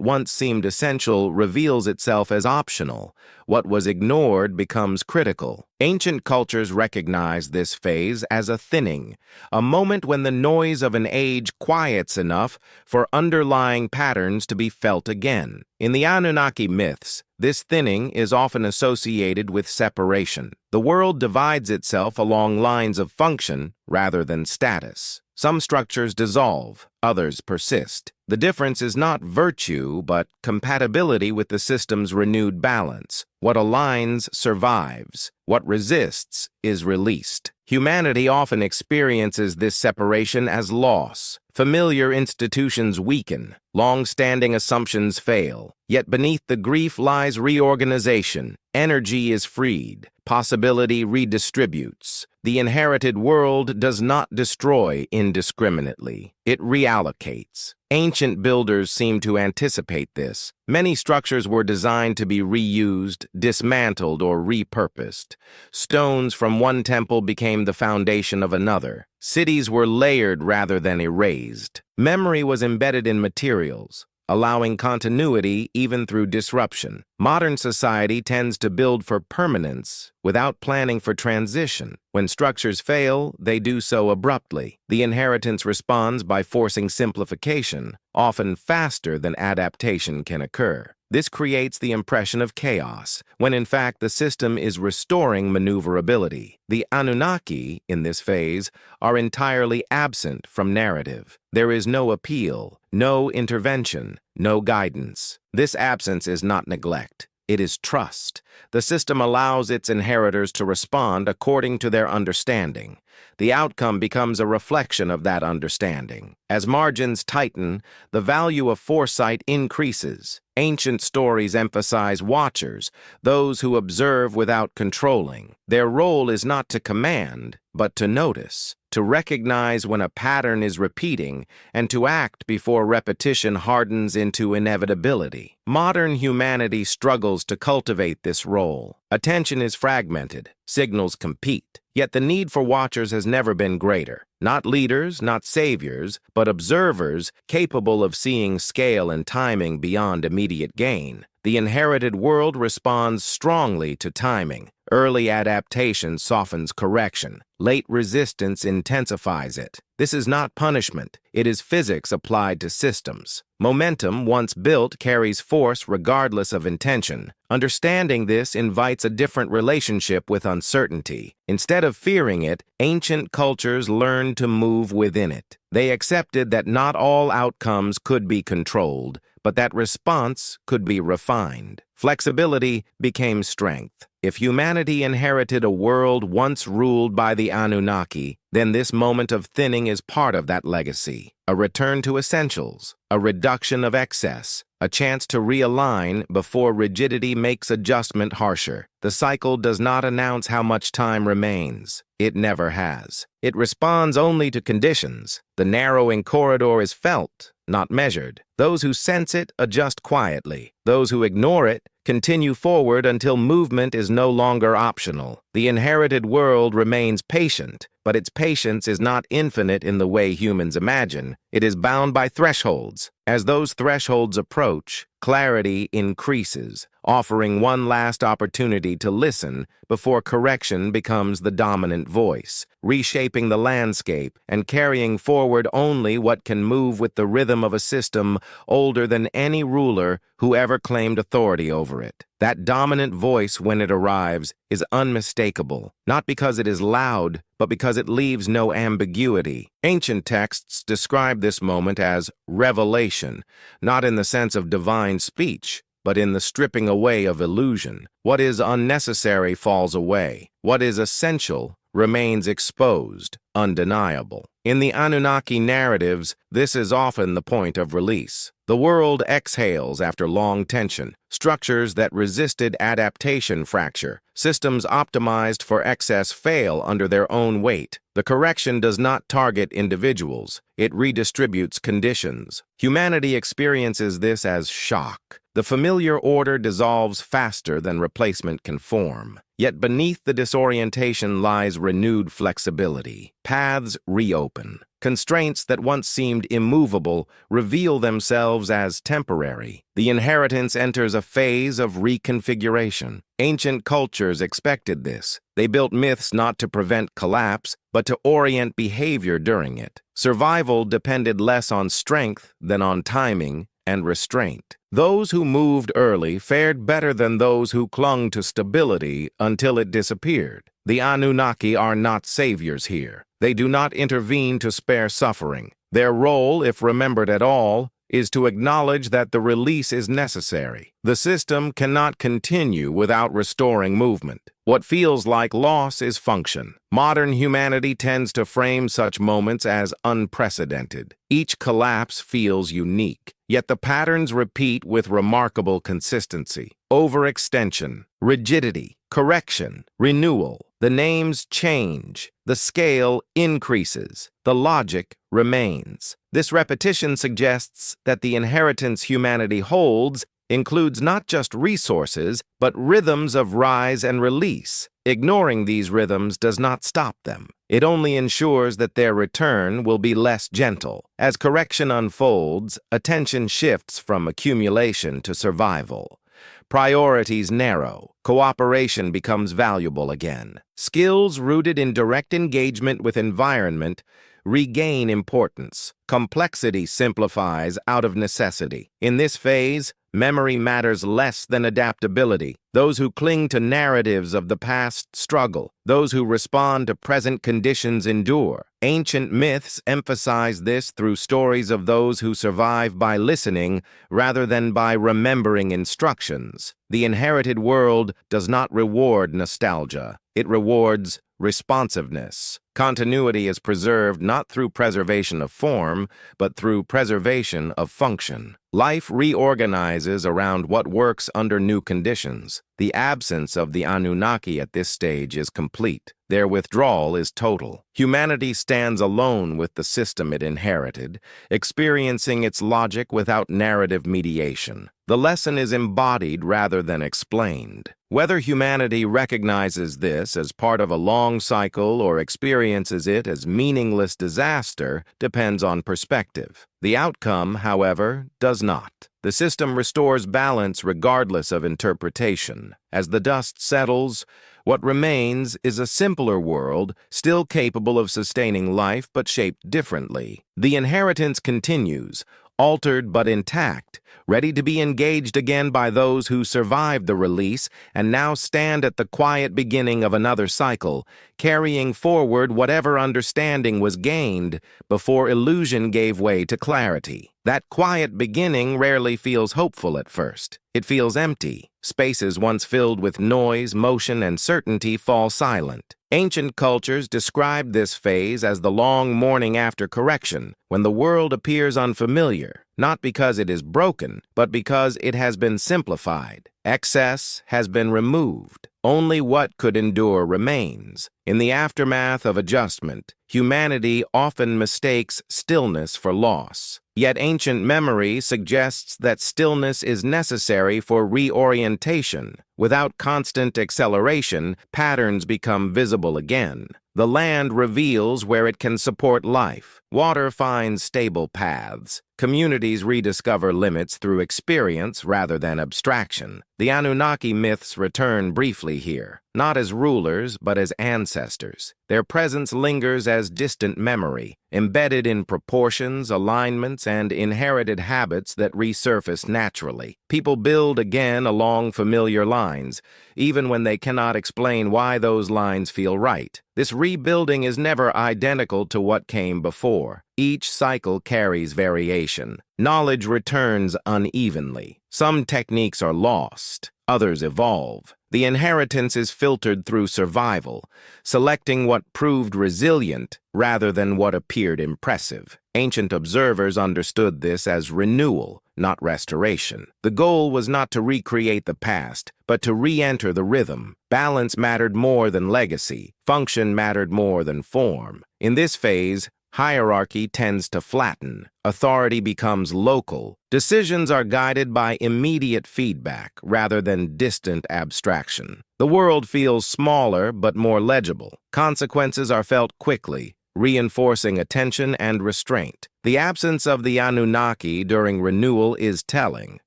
once seemed essential reveals itself as optional. What was ignored becomes critical. Ancient cultures recognize this phase as a thinning, a moment when the noise of an age quiets enough for underlying patterns to be felt again. In the Anunnaki myths, this thinning is often associated with separation. The world divides itself along lines of function rather than status. Some structures dissolve, others persist. The difference is not virtue, but compatibility with the system's renewed balance. What aligns survives. What resists is released. Humanity often experiences this separation as loss. Familiar institutions weaken. Long-standing assumptions fail. Yet beneath the grief lies reorganization. Energy is freed. Possibility redistributes. The inherited world does not destroy indiscriminately. It reallocates. Ancient builders seem to anticipate this. Many structures were designed to be reused, dismantled, or repurposed. Stones from one temple became the foundation of another. Cities were layered rather than erased. Memory was embedded in materials, allowing continuity even through disruption. Modern society tends to build for permanence without planning for transition. When structures fail, they do so abruptly. The inheritance responds by forcing simplification, often faster than adaptation can occur. This creates the impression of chaos, when in fact the system is restoring maneuverability. The Anunnaki, in this phase, are entirely absent from narrative. There is no appeal, no intervention, no guidance. This absence is not neglect. It is trust. The system allows its inheritors to respond according to their understanding. The outcome becomes a reflection of that understanding. As margins tighten, the value of foresight increases. Ancient stories emphasize watchers, those who observe without controlling. Their role is not to command, but to notice, to recognize when a pattern is repeating, and to act before repetition hardens into inevitability. Modern humanity struggles to cultivate this role. Attention is fragmented, signals compete, yet the need for watchers has never been greater. Not leaders, not saviors, but observers capable of seeing scale and timing beyond immediate gain. The inherited world responds strongly to timing. Early adaptation softens correction. Late resistance intensifies it. This is not punishment. It is physics applied to systems. Momentum, once built, carries force regardless of intention. Understanding this invites a different relationship with uncertainty. Instead of fearing it, ancient cultures learned to move within it. They accepted that not all outcomes could be controlled, but that response could be refined. Flexibility became strength. If humanity inherited a world once ruled by the Anunnaki, then this moment of thinning is part of that legacy. A return to essentials, a reduction of excess, a chance to realign before rigidity makes adjustment harsher. The cycle does not announce how much time remains. It never has. It responds only to conditions. The narrowing corridor is felt, not measured. Those who sense it adjust quietly. Those who ignore it continue forward until movement is no longer optional. The inherited world remains patient, but its patience is not infinite in the way humans imagine. It is bound by thresholds. As those thresholds approach, clarity increases, offering one last opportunity to listen before correction becomes the dominant voice, reshaping the landscape and carrying forward only what can move with the rhythm of a system older than any ruler who ever claimed authority over it. That dominant voice, when it arrives, is unmistakable, not because it is loud, but because it leaves no ambiguity. Ancient texts describe this moment as revelation, not in the sense of divine speech, but in the stripping away of illusion. What is unnecessary falls away. What is essential remains exposed, undeniable. In the Anunnaki narratives, this is often the point of release. The world exhales after long tension. Structures that resisted adaptation fracture. Systems optimized for excess fail under their own weight. The correction does not target individuals. It redistributes conditions. Humanity experiences this as shock. The familiar order dissolves faster than replacement can form. Yet beneath the disorientation lies renewed flexibility. Paths reopen. Constraints that once seemed immovable reveal themselves as temporary. The inheritance enters a phase of reconfiguration. Ancient cultures expected this. They built myths not to prevent collapse, but to orient behavior during it. Survival depended less on strength than on timing and restraint. Those who moved early fared better than those who clung to stability until it disappeared. The Anunnaki are not saviors here. They do not intervene to spare suffering. Their role, if remembered at all, is to acknowledge that the release is necessary. The system cannot continue without restoring movement. What feels like loss is function. Modern humanity tends to frame such moments as unprecedented. Each collapse feels unique, yet the patterns repeat with remarkable consistency. Overextension, rigidity, correction, renewal. The names change. The scale increases. The logic remains. This repetition suggests that the inheritance humanity holds includes not just resources, but rhythms of rise and release. Ignoring these rhythms does not stop them. It only ensures that their return will be less gentle. As correction unfolds, attention shifts from accumulation to survival. Priorities narrow. Cooperation becomes valuable again. Skills rooted in direct engagement with environment regain importance. Complexity simplifies out of necessity. In this phase, memory matters less than adaptability. Those who cling to narratives of the past struggle. Those who respond to present conditions endure. Ancient myths emphasize this through stories of those who survive by listening rather than by remembering instructions. The inherited world does not reward nostalgia. It rewards responsiveness. Continuity is preserved not through preservation of form, but through preservation of function. Life reorganizes around what works under new conditions. The absence of the Anunnaki at this stage is complete. Their withdrawal is total. Humanity stands alone with the system it inherited, experiencing its logic without narrative mediation. The lesson is embodied rather than explained. Whether humanity recognizes this as part of a long cycle or experiences it as meaningless disaster depends on perspective. The outcome, however, does not. The system restores balance regardless of interpretation. As the dust settles, what remains is a simpler world, still capable of sustaining life but shaped differently. The inheritance continues, altered but intact, ready to be engaged again by those who survived the release and now stand at the quiet beginning of another cycle, carrying forward whatever understanding was gained before illusion gave way to clarity. That quiet beginning rarely feels hopeful at first. It feels empty. Spaces once filled with noise, motion, and certainty fall silent. Ancient cultures described this phase as the long morning after correction, when the world appears unfamiliar, not because it is broken, but because it has been simplified. Excess has been removed. Only what could endure remains. In the aftermath of adjustment, humanity often mistakes stillness for loss. Yet ancient memory suggests that stillness is necessary for reorientation. Without constant acceleration, patterns become visible again. The land reveals where it can support life. Water finds stable paths. Communities rediscover limits through experience rather than abstraction. The Anunnaki myths return briefly here, not as rulers but as ancestors. Their presence lingers as distant memory, embedded in proportions, alignments, and inherited habits that resurface naturally. People build again along familiar lines, even when they cannot explain why those lines feel right. This rebuilding is never identical to what came before. Each cycle carries variation. Knowledge returns unevenly. Some techniques are lost, others evolve. The inheritance is filtered through survival, selecting what proved resilient rather than what appeared impressive. Ancient observers understood this as renewal, not restoration. The goal was not to recreate the past, but to re-enter the rhythm. Balance mattered more than legacy. Function mattered more than form. In this phase, hierarchy tends to flatten. Authority becomes local. Decisions are guided by immediate feedback rather than distant abstraction. The world feels smaller but more legible. Consequences are felt quickly, reinforcing attention and restraint. The absence of the Anunnaki during renewal is telling.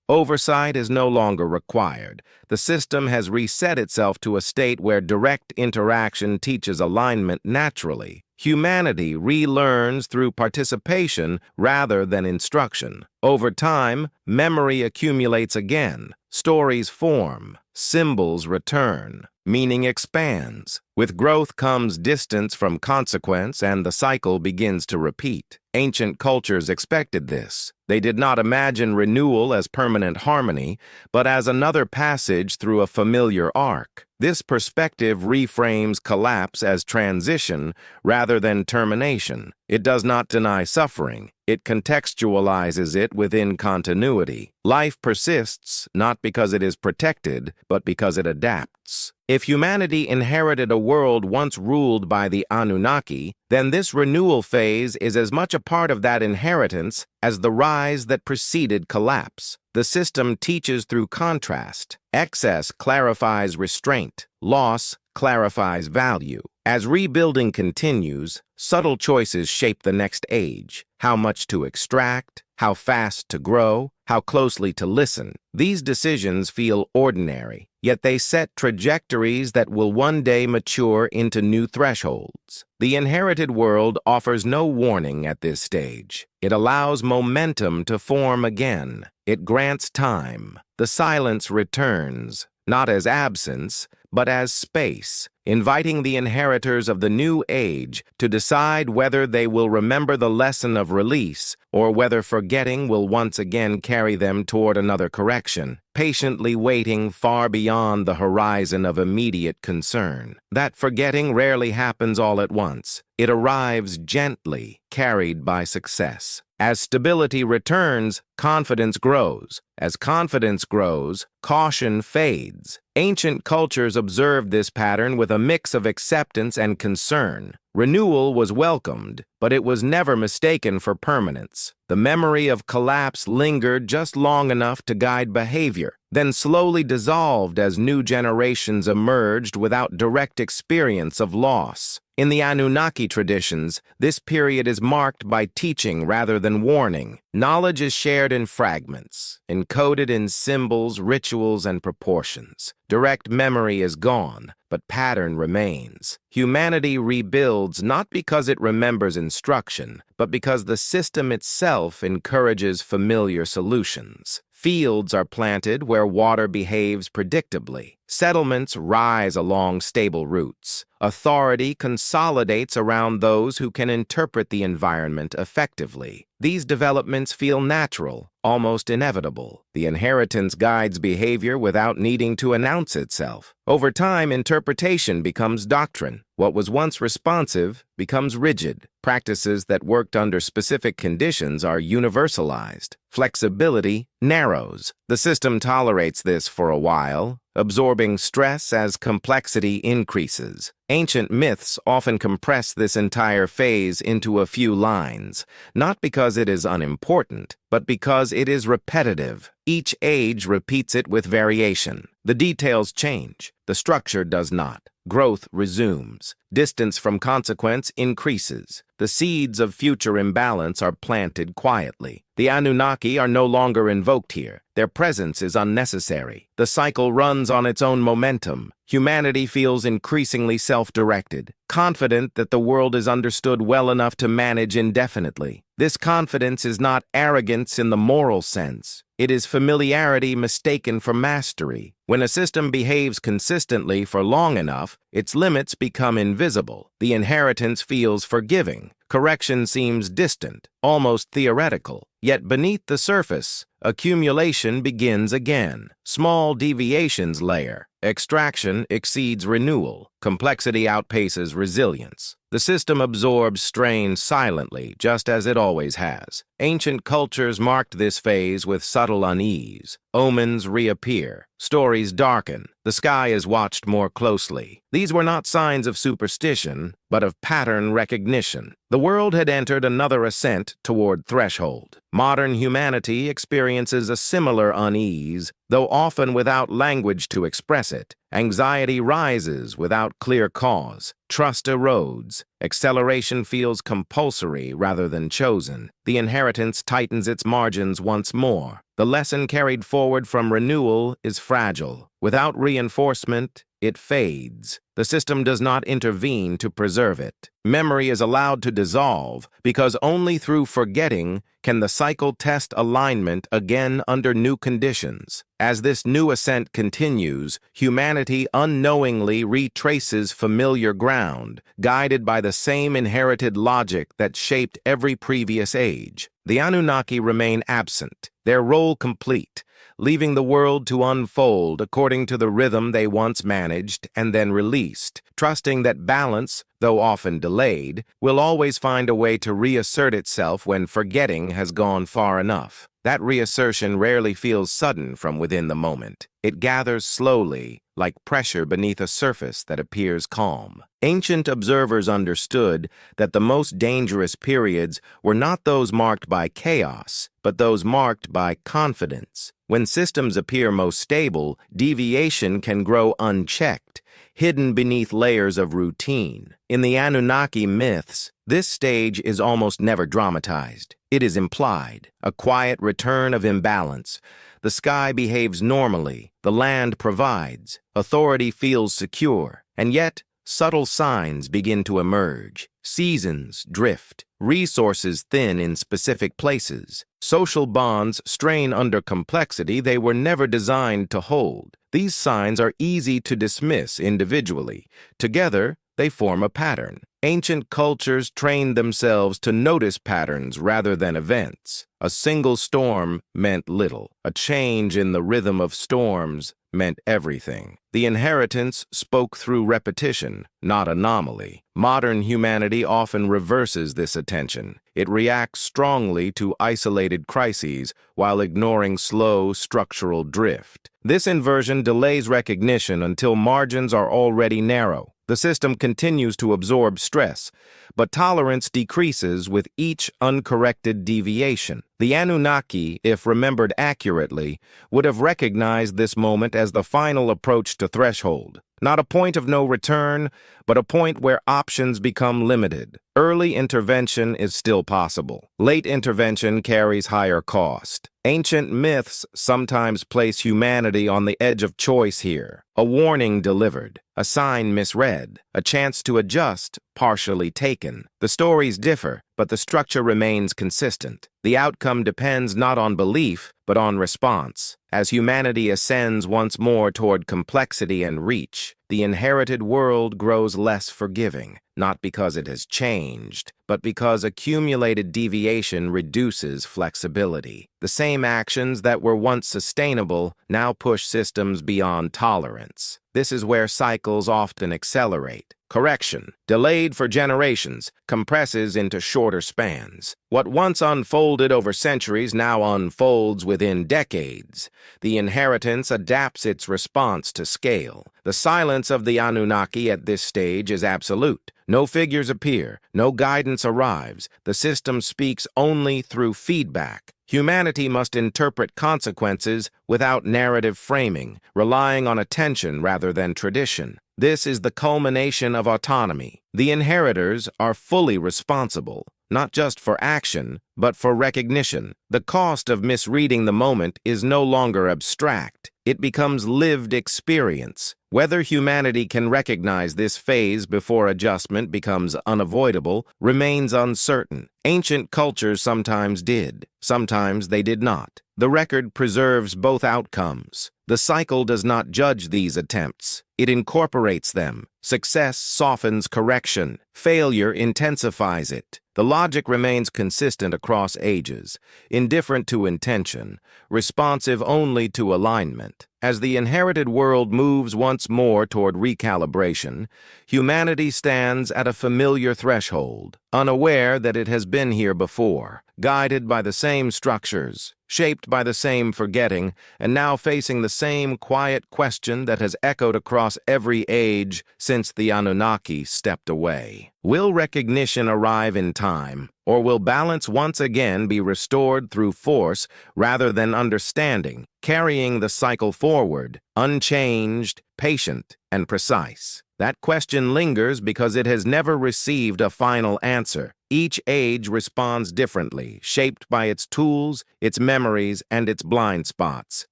Oversight is no longer required. The system has reset itself to a state where direct interaction teaches alignment naturally. Humanity relearns through participation rather than instruction. Over time, memory accumulates again. Stories form. Symbols return. Meaning expands. With growth comes distance from consequence, and the cycle begins to repeat. Ancient cultures expected this. They did not imagine renewal as permanent harmony, but as another passage through a familiar arc. This perspective reframes collapse as transition rather than termination. It does not deny suffering. It contextualizes it within continuity. Life persists not because it is protected, but because it adapts. If humanity inherited a world once ruled by the Anunnaki, then this renewal phase is as much a part of that inheritance as the rise that preceded collapse. The system teaches through contrast. Excess clarifies restraint. Loss clarifies value. As rebuilding continues, subtle choices shape the next age. How much to extract, how fast to grow, how closely to listen. These decisions feel ordinary, yet they set trajectories that will one day mature into new thresholds. The inherited world offers no warning at this stage. It allows momentum to form again. It grants time. The silence returns, not as absence, but as space, inviting the inheritors of the new age to decide whether they will remember the lesson of release or whether forgetting will once again carry them toward another correction, patiently waiting far beyond the horizon of immediate concern. That forgetting rarely happens all at once. It arrives gently, carried by success. As stability returns, confidence grows. As confidence grows, caution fades. Ancient cultures observed this pattern with a mix of acceptance and concern. Renewal was welcomed, but it was never mistaken for permanence. The memory of collapse lingered just long enough to guide behavior, then slowly dissolved as new generations emerged without direct experience of loss. In the Anunnaki traditions, this period is marked by teaching rather than warning. Knowledge is shared in fragments, encoded in symbols, rituals, and proportions. Direct memory is gone, but pattern remains. Humanity rebuilds not because it remembers instruction, but because the system itself encourages familiar solutions. Fields are planted where water behaves predictably. Settlements rise along stable routes. Authority consolidates around those who can interpret the environment effectively. These developments feel natural, almost inevitable. The inheritance guides behavior without needing to announce itself. Over time, interpretation becomes doctrine. What was once responsive becomes rigid. Practices that worked under specific conditions are universalized. Flexibility narrows. The system tolerates this for a while, absorbing stress as complexity increases. Ancient myths often compress this entire phase into a few lines, not because it is unimportant, but because it is repetitive. Each age repeats it with variation. The details change. The structure does not. Growth resumes. Distance from consequence increases. The seeds of future imbalance are planted quietly. The Anunnaki are no longer invoked here. Their presence is unnecessary. The cycle runs on its own momentum. Humanity feels increasingly self-directed, confident that the world is understood well enough to manage indefinitely. This confidence is not arrogance in the moral sense. It is familiarity mistaken for mastery. When a system behaves consistently for long enough, its limits become invisible. The inheritance feels forgiving. Correction seems distant, almost theoretical. Yet beneath the surface, accumulation begins again. Small deviations layer. Extraction exceeds renewal. Complexity outpaces resilience. The system absorbs strain silently, just as it always has. Ancient cultures marked this phase with subtle unease. Omens reappear. Stories darken. The sky is watched more closely. These were not signs of superstition, but of pattern recognition. The world had entered another ascent toward threshold. Modern humanity experiences a similar unease, though often without language to express it. Anxiety rises without clear cause. Trust erodes. Acceleration feels compulsory rather than chosen. The inheritance tightens its margins once more. The lesson carried forward from renewal is fragile. Without reinforcement, it fades. The system does not intervene to preserve it. Memory is allowed to dissolve because only through forgetting can the cycle test alignment again under new conditions. As this new ascent continues, humanity unknowingly retraces familiar ground, guided by the same inherited logic that shaped every previous age. The Anunnaki remain absent, their role complete, leaving the world to unfold according to the rhythm they once managed and then released, trusting that balance, though often delayed, will always find a way to reassert itself when forgetting has gone far enough. That reassertion rarely feels sudden from within the moment. It gathers slowly, like pressure beneath a surface that appears calm. Ancient observers understood that the most dangerous periods were not those marked by chaos, but those marked by confidence. When systems appear most stable, deviation can grow unchecked, hidden beneath layers of routine. In the Anunnaki myths, this stage is almost never dramatized. It is implied, a quiet return of imbalance. The sky behaves normally, the land provides, authority feels secure, and yet subtle signs begin to emerge. Seasons drift, resources thin in specific places. Social bonds strain under complexity they were never designed to hold. These signs are easy to dismiss individually. Together, they form a pattern. Ancient cultures trained themselves to notice patterns rather than events. A single storm meant little. A change in the rhythm of storms meant everything. The inheritance spoke through repetition, not anomaly. Modern humanity often reverses this attention. It reacts strongly to isolated crises while ignoring slow structural drift. This inversion delays recognition until margins are already narrow. The system continues to absorb stress, but tolerance decreases with each uncorrected deviation. The Anunnaki, if remembered accurately, would have recognized this moment as the final approach to threshold. Not a point of no return, but a point where options become limited. Early intervention is still possible. Late intervention carries higher cost. Ancient myths sometimes place humanity on the edge of choice here. A warning delivered, a sign misread, a chance to adjust partially taken. The stories differ, but the structure remains consistent. The outcome depends not on belief, but on response. As humanity ascends once more toward complexity and reach, the inherited world grows less forgiving, not because it has changed, but because accumulated deviation reduces flexibility. The same actions that were once sustainable now push systems beyond tolerance. This is where cycles often accelerate. Correction, delayed for generations, compresses into shorter spans. What once unfolded over centuries now unfolds within decades. The inheritance adapts its response to scale. The silence of the Anunnaki at this stage is absolute. No figures appear, no guidance arrives. The system speaks only through feedback. Humanity must interpret consequences without narrative framing, relying on attention rather than tradition. This is the culmination of autonomy. The inheritors are fully responsible, not just for action, but for recognition. The cost of misreading the moment is no longer abstract. It becomes lived experience. Whether humanity can recognize this phase before adjustment becomes unavoidable remains uncertain. Ancient cultures sometimes did, sometimes they did not. The record preserves both outcomes. The cycle does not judge these attempts. It incorporates them, Success softens correction. Failure intensifies it. The logic remains consistent across ages, indifferent to intention, responsive only to alignment. As the inherited world moves once more toward recalibration, humanity stands at a familiar threshold, unaware that it has been here before, guided by the same structures, shaped by the same forgetting, and now facing the same quiet question that has echoed across every age since the Anunnaki stepped away. Will recognition arrive in time, or will balance once again be restored through force rather than understanding, carrying the cycle forward, unchanged, patient, and precise? That question lingers because it has never received a final answer. Each age responds differently, shaped by its tools, its memories, and its blind spots.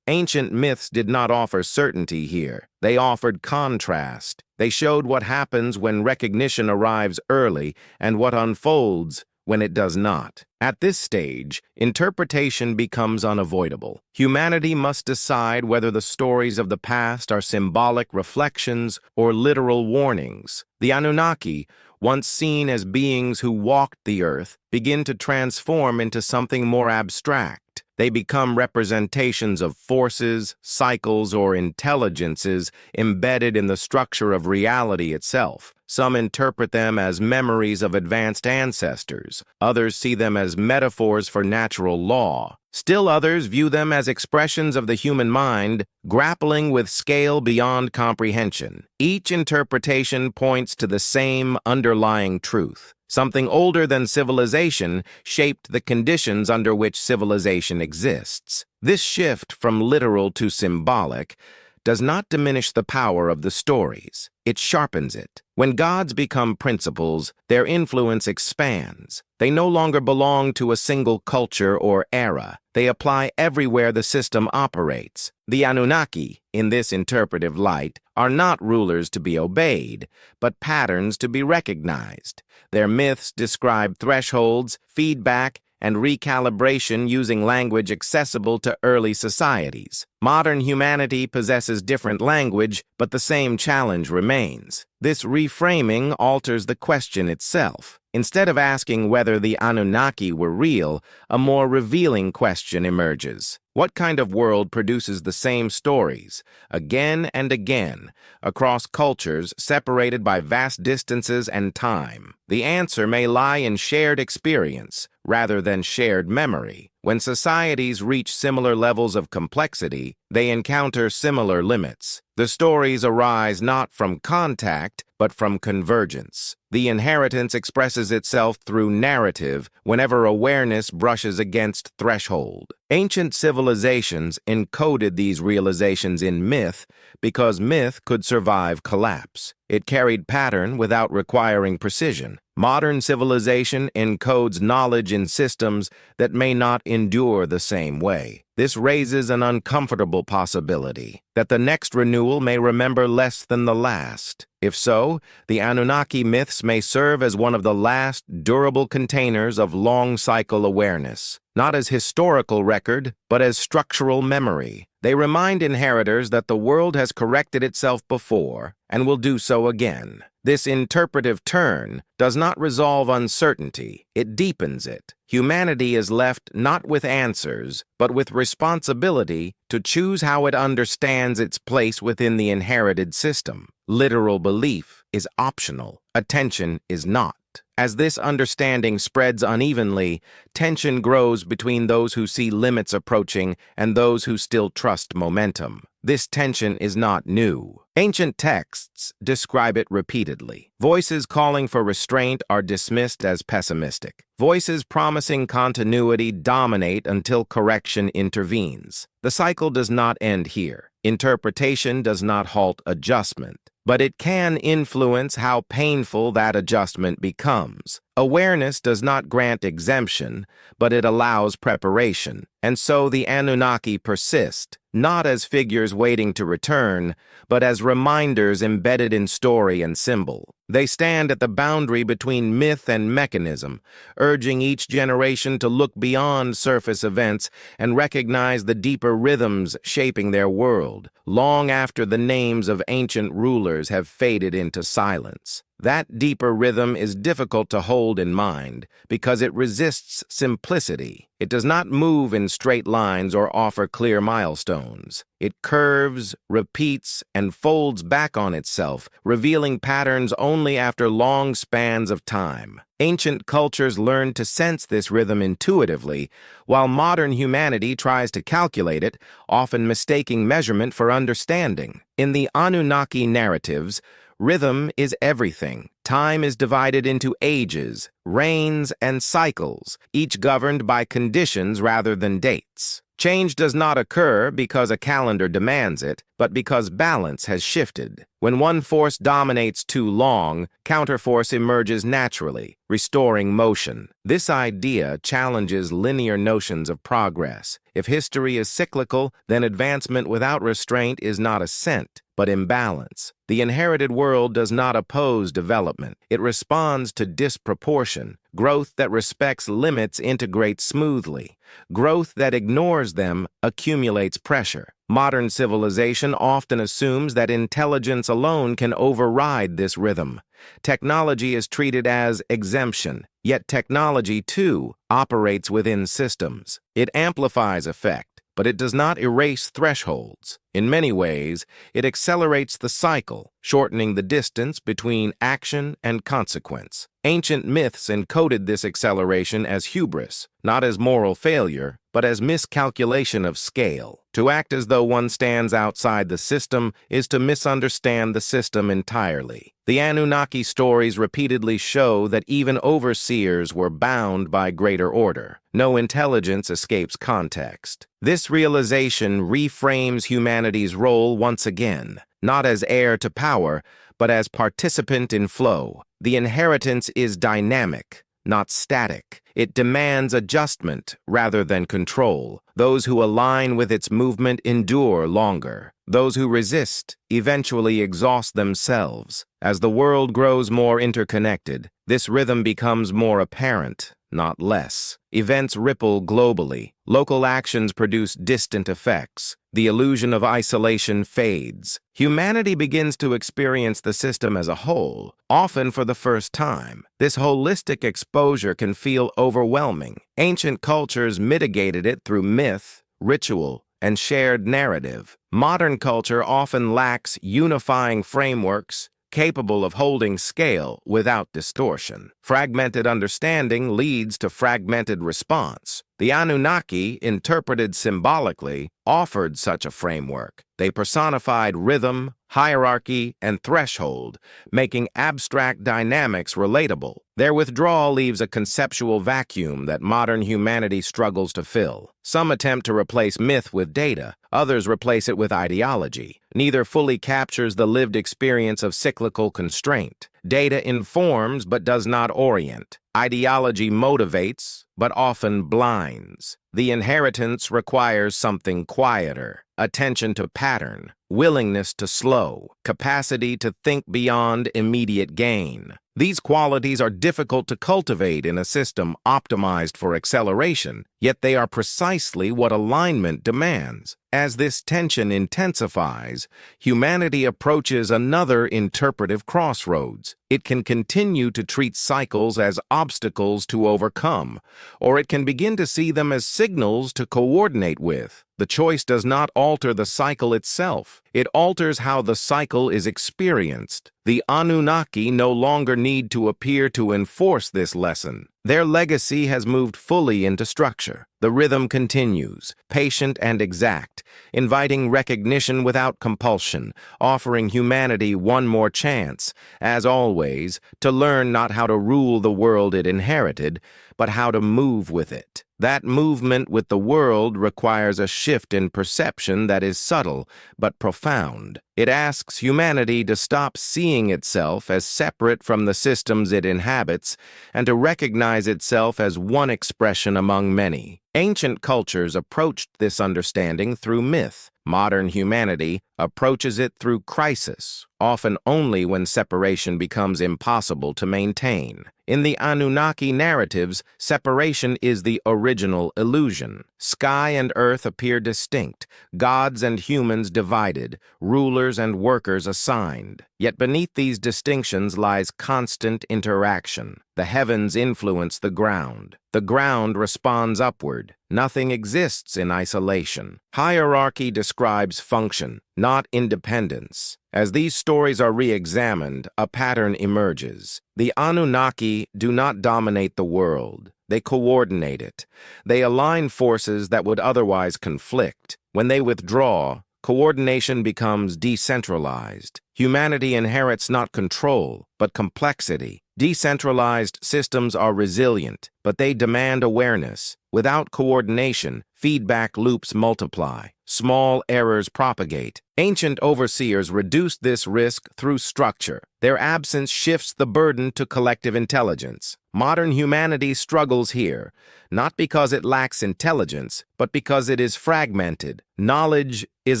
Ancient myths did not offer certainty here. They offered contrast. They showed what happens when recognition arrives early and what unfolds when it does not. At this stage, interpretation becomes unavoidable. Humanity must decide whether the stories of the past are symbolic reflections or literal warnings. The Anunnaki, once seen as beings who walked the earth, begin to transform into something more abstract. They become representations of forces, cycles, or intelligences embedded in the structure of reality itself. Some interpret them as memories of advanced ancestors. Others see them as metaphors for natural law. Still others view them as expressions of the human mind, grappling with scale beyond comprehension. Each interpretation points to the same underlying truth. Something older than civilization shaped the conditions under which civilization exists. This shift from literal to symbolic does not diminish the power of the stories. It sharpens it. When gods become principles, their influence expands. They no longer belong to a single culture or era. They apply everywhere the system operates. The Anunnaki, in this interpretive light, are not rulers to be obeyed, but patterns to be recognized. Their myths describe thresholds, feedback, and recalibration using language accessible to early societies. Modern humanity possesses different language, but the same challenge remains. This reframing alters the question itself. Instead of asking whether the Anunnaki were real, a more revealing question emerges. What kind of world produces the same stories, again and again, across cultures separated by vast distances and time? The answer may lie in shared experience, rather than shared memory. When societies reach similar levels of complexity, they encounter similar limits. The stories arise not from contact, but from convergence. The inheritance expresses itself through narrative whenever awareness brushes against threshold. Ancient civilizations encoded these realizations in myth because myth could survive collapse. It carried pattern without requiring precision. Modern civilization encodes knowledge in systems that may not endure the same way. This raises an uncomfortable possibility that the next renewal may remember less than the last. If so, the Anunnaki myths may serve as one of the last durable containers of long-cycle awareness, not as historical record, but as structural memory. They remind inheritors that the world has corrected itself before and will do so again. This interpretive turn does not resolve uncertainty, it deepens it. Humanity is left not with answers, but with responsibility to choose how it understands its place within the inherited system. Literal belief is optional, attention is not. As this understanding spreads unevenly, tension grows between those who see limits approaching and those who still trust momentum. This tension is not new. Ancient texts describe it repeatedly. Voices calling for restraint are dismissed as pessimistic. Voices promising continuity dominate until correction intervenes. The cycle does not end here. Interpretation does not halt adjustment, but it can influence how painful that adjustment becomes. Awareness does not grant exemption, but it allows preparation. And so the Anunnaki persist. not as figures waiting to return, but as reminders embedded in story and symbol. They stand at the boundary between myth and mechanism, urging each generation to look beyond surface events and recognize the deeper rhythms shaping their world, long after the names of ancient rulers have faded into silence. That deeper rhythm is difficult to hold in mind because it resists simplicity. It does not move in straight lines or offer clear milestones. It curves, repeats, and folds back on itself, revealing patterns only after long spans of time. Ancient cultures learned to sense this rhythm intuitively, while modern humanity tries to calculate it, often mistaking measurement for understanding. In the Anunnaki narratives, rhythm is everything. Time is divided into ages, reigns, and cycles, each governed by conditions rather than dates. Change does not occur because a calendar demands it, but because balance has shifted. When one force dominates too long, counterforce emerges naturally, restoring motion. This idea challenges linear notions of progress. If history is cyclical, then advancement without restraint is not ascent, but imbalance. The inherited world does not oppose development. It responds to disproportion. Growth that respects limits integrates smoothly. Growth that ignores them accumulates pressure. Modern civilization often assumes that intelligence alone can override this rhythm. Technology is treated as exemption, yet technology, too, operates within systems. It amplifies effect, but it does not erase thresholds. In many ways, it accelerates the cycle, shortening the distance between action and consequence. Ancient myths encoded this acceleration as hubris, not as moral failure, but as miscalculation of scale. To act as though one stands outside the system is to misunderstand the system entirely. The Anunnaki stories repeatedly show that even overseers were bound by greater order. No intelligence escapes context. This realization reframes humanity's role once again, not as heir to power, but as participant in flow. The inheritance is dynamic, not static. It demands adjustment rather than control. Those who align with its movement endure longer. Those who resist eventually exhaust themselves. As the world grows more interconnected, this rhythm becomes more apparent, not less. Events ripple globally. Local actions produce distant effects. The illusion of isolation fades. Humanity begins to experience the system as a whole, often for the first time. This holistic exposure can feel overwhelming. Ancient cultures mitigated it through myth, ritual, and shared narrative. Modern culture often lacks unifying frameworks capable of holding scale without distortion. Fragmented understanding leads to fragmented response. The Anunnaki, interpreted symbolically, offered such a framework. They personified rhythm, hierarchy, and threshold, making abstract dynamics relatable. Their withdrawal leaves a conceptual vacuum that modern humanity struggles to fill. Some attempt to replace myth with data, others replace it with ideology. Neither fully captures the lived experience of cyclical constraint. Data informs but does not orient. Ideology motivates but often blinds. The inheritance requires something quieter: attention to pattern, willingness to slow, capacity to think beyond immediate gain. These qualities are difficult to cultivate in a system optimized for acceleration, yet they are precisely what alignment demands. As this tension intensifies, humanity approaches another interpretive crossroads. It can continue to treat cycles as obstacles to overcome, or it can begin to see them as signals to coordinate with. The choice does not alter the cycle itself. It alters how the cycle is experienced. The Anunnaki no longer need to appear to enforce this lesson. Their legacy has moved fully into structure. The rhythm continues, patient and exact, inviting recognition without compulsion, offering humanity one more chance, as always, to learn not how to rule the world it inherited, but how to move with it. That movement with the world requires a shift in perception that is subtle but profound. It asks humanity to stop seeing itself as separate from the systems it inhabits and to recognize itself as one expression among many. Ancient cultures approached this understanding through myth. Modern humanity approaches it through crisis, often only when separation becomes impossible to maintain. In the Anunnaki narratives, separation is the original illusion. Sky and earth appear distinct, gods and humans divided, rulers and workers assigned. Yet beneath these distinctions lies constant interaction. The heavens influence the ground. The ground responds upward. Nothing exists in isolation. Hierarchy describes function, not independence. As these stories are re-examined, a pattern emerges. The Anunnaki do not dominate the world. They coordinate it. They align forces that would otherwise conflict. When they withdraw, coordination becomes decentralized. Humanity inherits not control, but complexity. Decentralized systems are resilient, but they demand awareness. Without coordination, feedback loops multiply. Small errors propagate. Ancient overseers reduced this risk through structure. Their absence shifts the burden to collective intelligence. Modern humanity struggles here, not because it lacks intelligence, but because it is fragmented. Knowledge is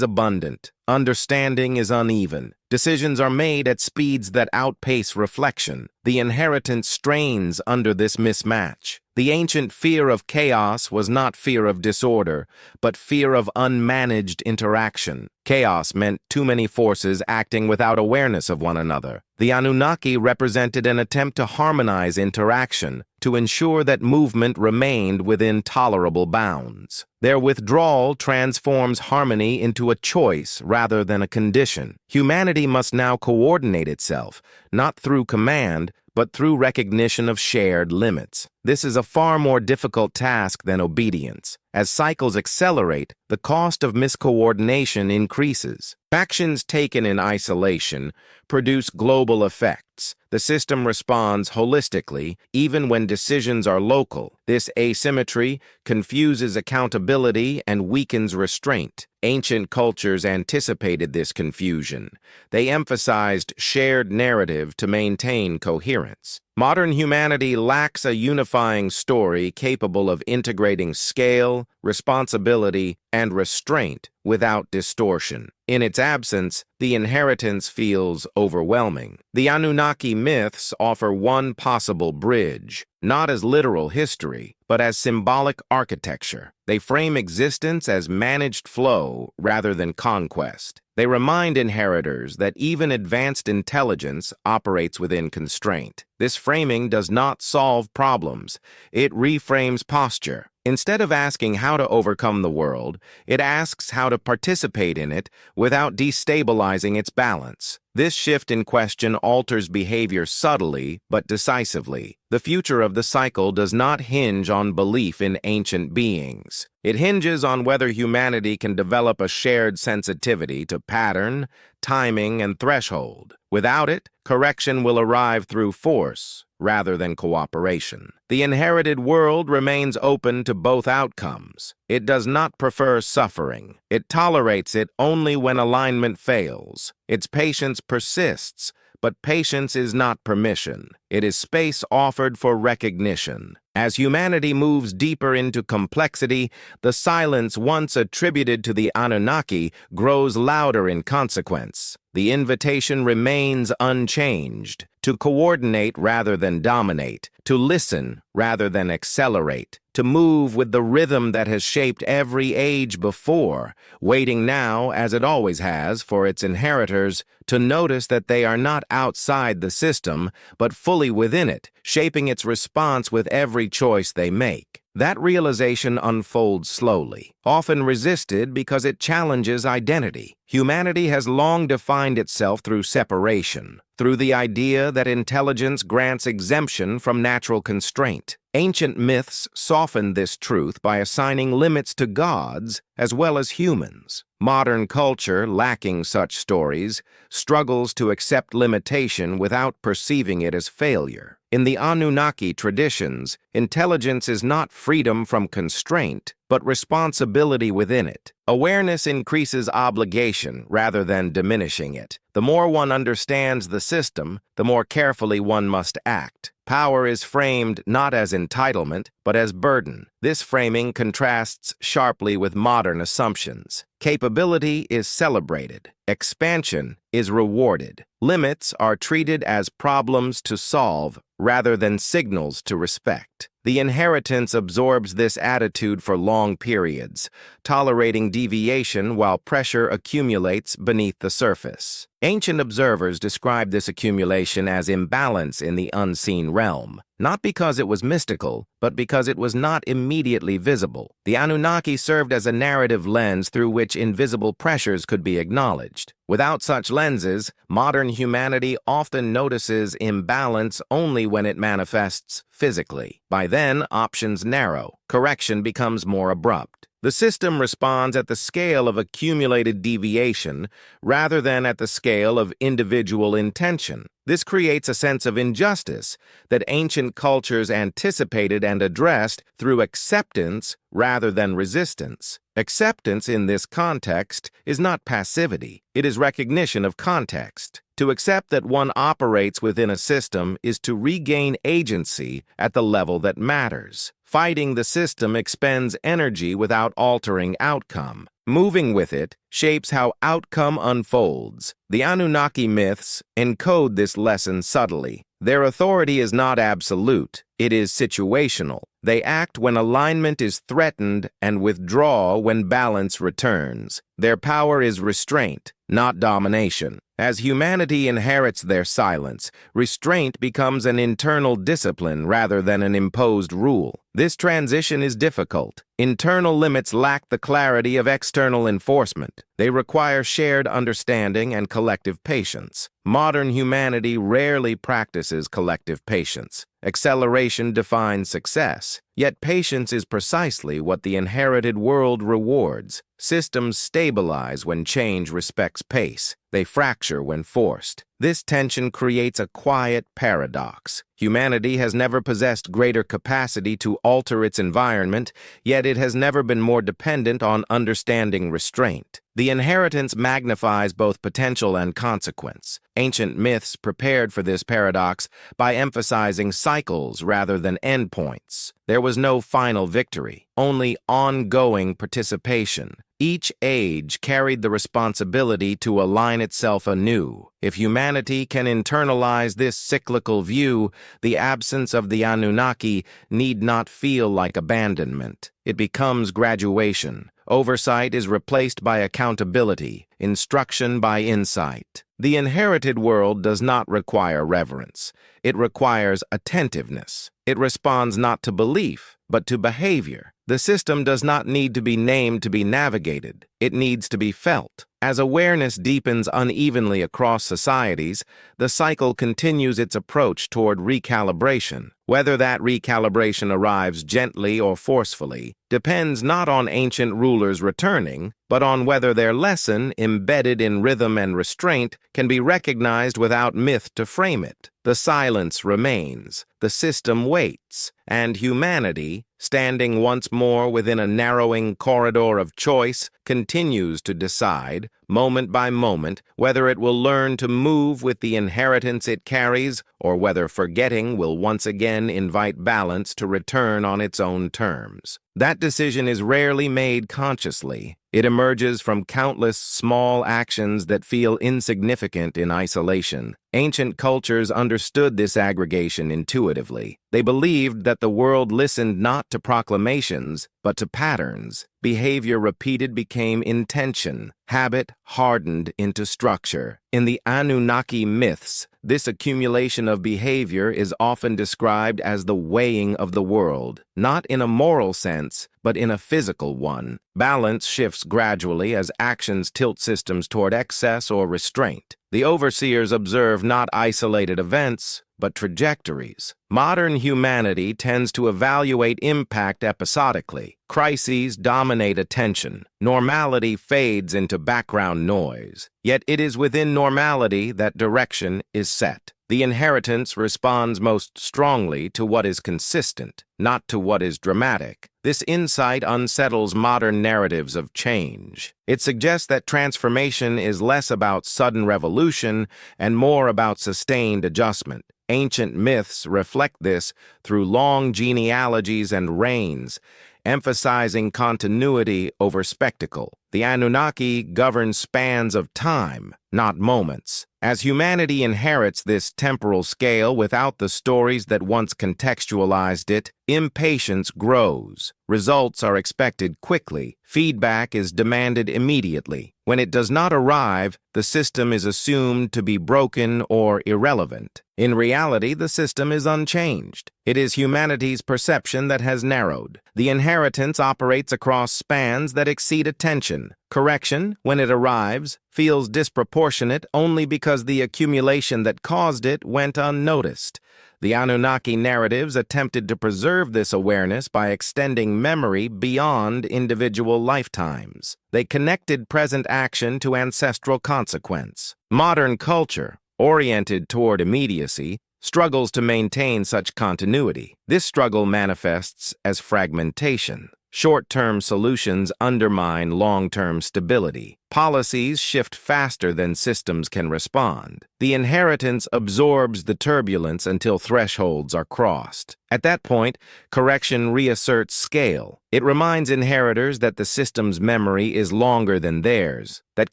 abundant. Understanding is uneven. Decisions are made at speeds that outpace reflection. The inheritance strains under this mismatch. The ancient fear of chaos was not fear of disorder, but fear of unmanaged interaction. Chaos meant too many forces acting without awareness of one another. The Anunnaki represented an attempt to harmonize interaction, to ensure that movement remained within tolerable bounds. Their withdrawal transforms harmony into a choice rather than a condition. Humanity must now coordinate itself, not through command, but through recognition of shared limits. This is a far more difficult task than obedience. As cycles accelerate, the cost of miscoordination increases. Actions taken in isolation produce global effects. The system responds holistically, even when decisions are local. This asymmetry confuses accountability and weakens restraint. Ancient cultures anticipated this confusion. They emphasized shared narrative to maintain coherence. Modern humanity lacks a unifying story capable of integrating scale, responsibility, and restraint without distortion. In its absence, the inheritance feels overwhelming. The Anunnaki myths offer one possible bridge, not as literal history, but as symbolic architecture. They frame existence as managed flow rather than conquest. They remind inheritors that even advanced intelligence operates within constraint. This framing does not solve problems. It reframes posture. Instead of asking how to overcome the world, it asks how to participate in it without destabilizing its balance. This shift in question alters behavior subtly but decisively. The future of the cycle does not hinge on belief in ancient beings. It hinges on whether humanity can develop a shared sensitivity to pattern, timing, and threshold. Without it, correction will arrive through force rather than cooperation. The inherited world remains open to both outcomes. It does not prefer suffering. It tolerates it only when alignment fails. Its patience persists, but patience is not permission. It is space offered for recognition. As humanity moves deeper into complexity, the silence once attributed to the Anunnaki grows louder in consequence. The invitation remains unchanged, to coordinate rather than dominate, to listen rather than accelerate, to move with the rhythm that has shaped every age before, waiting now, as it always has, for its inheritors to notice that they are not outside the system, but fully within it, shaping its response with every choice they make. That realization unfolds slowly, often resisted because it challenges identity. Humanity has long defined itself through separation, through the idea that intelligence grants exemption from natural constraint. Ancient myths softened this truth by assigning limits to gods as well as humans. Modern culture, lacking such stories, struggles to accept limitation without perceiving it as failure. In the Anunnaki traditions, intelligence is not freedom from constraint, but responsibility within it. Awareness increases obligation rather than diminishing it. The more one understands the system, the more carefully one must act. Power is framed not as entitlement, but as burden. This framing contrasts sharply with modern assumptions. Capability is celebrated. Expansion is rewarded. Limits are treated as problems to solve rather than signals to respect. The inheritance absorbs this attitude for long periods, tolerating deviation while pressure accumulates beneath the surface. Ancient observers describe this accumulation as imbalance in the unseen realm, not because it was mystical, but because it was not immediately visible. The Anunnaki served as a narrative lens through which invisible pressures could be acknowledged. Without such lenses, modern humanity often notices imbalance only when it manifests physically. By then, options narrow. Correction becomes more abrupt. The system responds at the scale of accumulated deviation rather than at the scale of individual intention. This creates a sense of injustice that ancient cultures anticipated and addressed through acceptance rather than resistance. Acceptance in this context is not passivity, it is recognition of context. To accept that one operates within a system is to regain agency at the level that matters. Fighting the system expends energy without altering outcome. Moving with it shapes how outcome unfolds. The Anunnaki myths encode this lesson subtly. Their authority is not absolute, it is situational. They act when alignment is threatened and withdraw when balance returns. Their power is restraint, not domination. As humanity inherits their silence, restraint becomes an internal discipline rather than an imposed rule. This transition is difficult. Internal limits lack the clarity of external enforcement. They require shared understanding and collective patience. Modern humanity rarely practices collective patience. Acceleration defines success, yet patience is precisely what the inherited world rewards. Systems stabilize when change respects pace. They fracture when forced. This tension creates a quiet paradox. Humanity has never possessed greater capacity to alter its environment, yet it has never been more dependent on understanding restraint. The inheritance magnifies both potential and consequence. Ancient myths prepared for this paradox by emphasizing cycles rather than endpoints. There was no final victory, only ongoing participation. Each age carried the responsibility to align itself anew. If humanity can internalize this cyclical view, the absence of the Anunnaki need not feel like abandonment. It becomes graduation. Oversight is replaced by accountability, instruction by insight. The inherited world does not require reverence. It requires attentiveness. It responds not to belief, but to behavior. The system does not need to be named to be navigated. It needs to be felt. As awareness deepens unevenly across societies, the cycle continues its approach toward recalibration. Whether that recalibration arrives gently or forcefully depends not on ancient rulers returning, but on whether their lesson, embedded in rhythm and restraint, can be recognized without myth to frame it. The silence remains, the system waits, and humanity, standing once more within a narrowing corridor of choice, continues to decide, moment by moment, whether it will learn to move with the inheritance it carries, or whether forgetting will once again invite balance to return on its own terms. That decision is rarely made consciously. It emerges from countless small actions that feel insignificant in isolation. Ancient cultures understood this aggregation intuitively. They believed that the world listened not to proclamations, but to patterns. Behavior repeated became intention. Habit hardened into structure. In the Anunnaki myths, this accumulation of behavior is often described as the weighing of the world, not in a moral sense, but in a physical one. Balance shifts gradually as actions tilt systems toward excess or restraint. The overseers observe not isolated events, but trajectories. Modern humanity tends to evaluate impact episodically. Crises dominate attention. Normality fades into background noise. Yet it is within normality that direction is set. The inheritance responds most strongly to what is consistent, not to what is dramatic. This insight unsettles modern narratives of change. It suggests that transformation is less about sudden revolution and more about sustained adjustment. Ancient myths reflect reflect this through long genealogies and reigns, emphasizing continuity over spectacle. The Anunnaki govern spans of time, not moments. As humanity inherits this temporal scale without the stories that once contextualized it, impatience grows. Results are expected quickly. Feedback is demanded immediately. When it does not arrive, the system is assumed to be broken or irrelevant. In reality, the system is unchanged. It is humanity's perception that has narrowed. The inheritance operates across spans that exceed attention. Correction, when it arrives, feels disproportionate only because the accumulation that caused it went unnoticed. The Anunnaki narratives attempted to preserve this awareness by extending memory beyond individual lifetimes. They connected present action to ancestral consequence. Modern culture, oriented toward immediacy, struggles to maintain such continuity. This struggle manifests as fragmentation. Short-term solutions undermine long-term stability. Policies shift faster than systems can respond. The inheritance absorbs the turbulence until thresholds are crossed. At that point, correction reasserts scale. It reminds inheritors that the system's memory is longer than theirs, that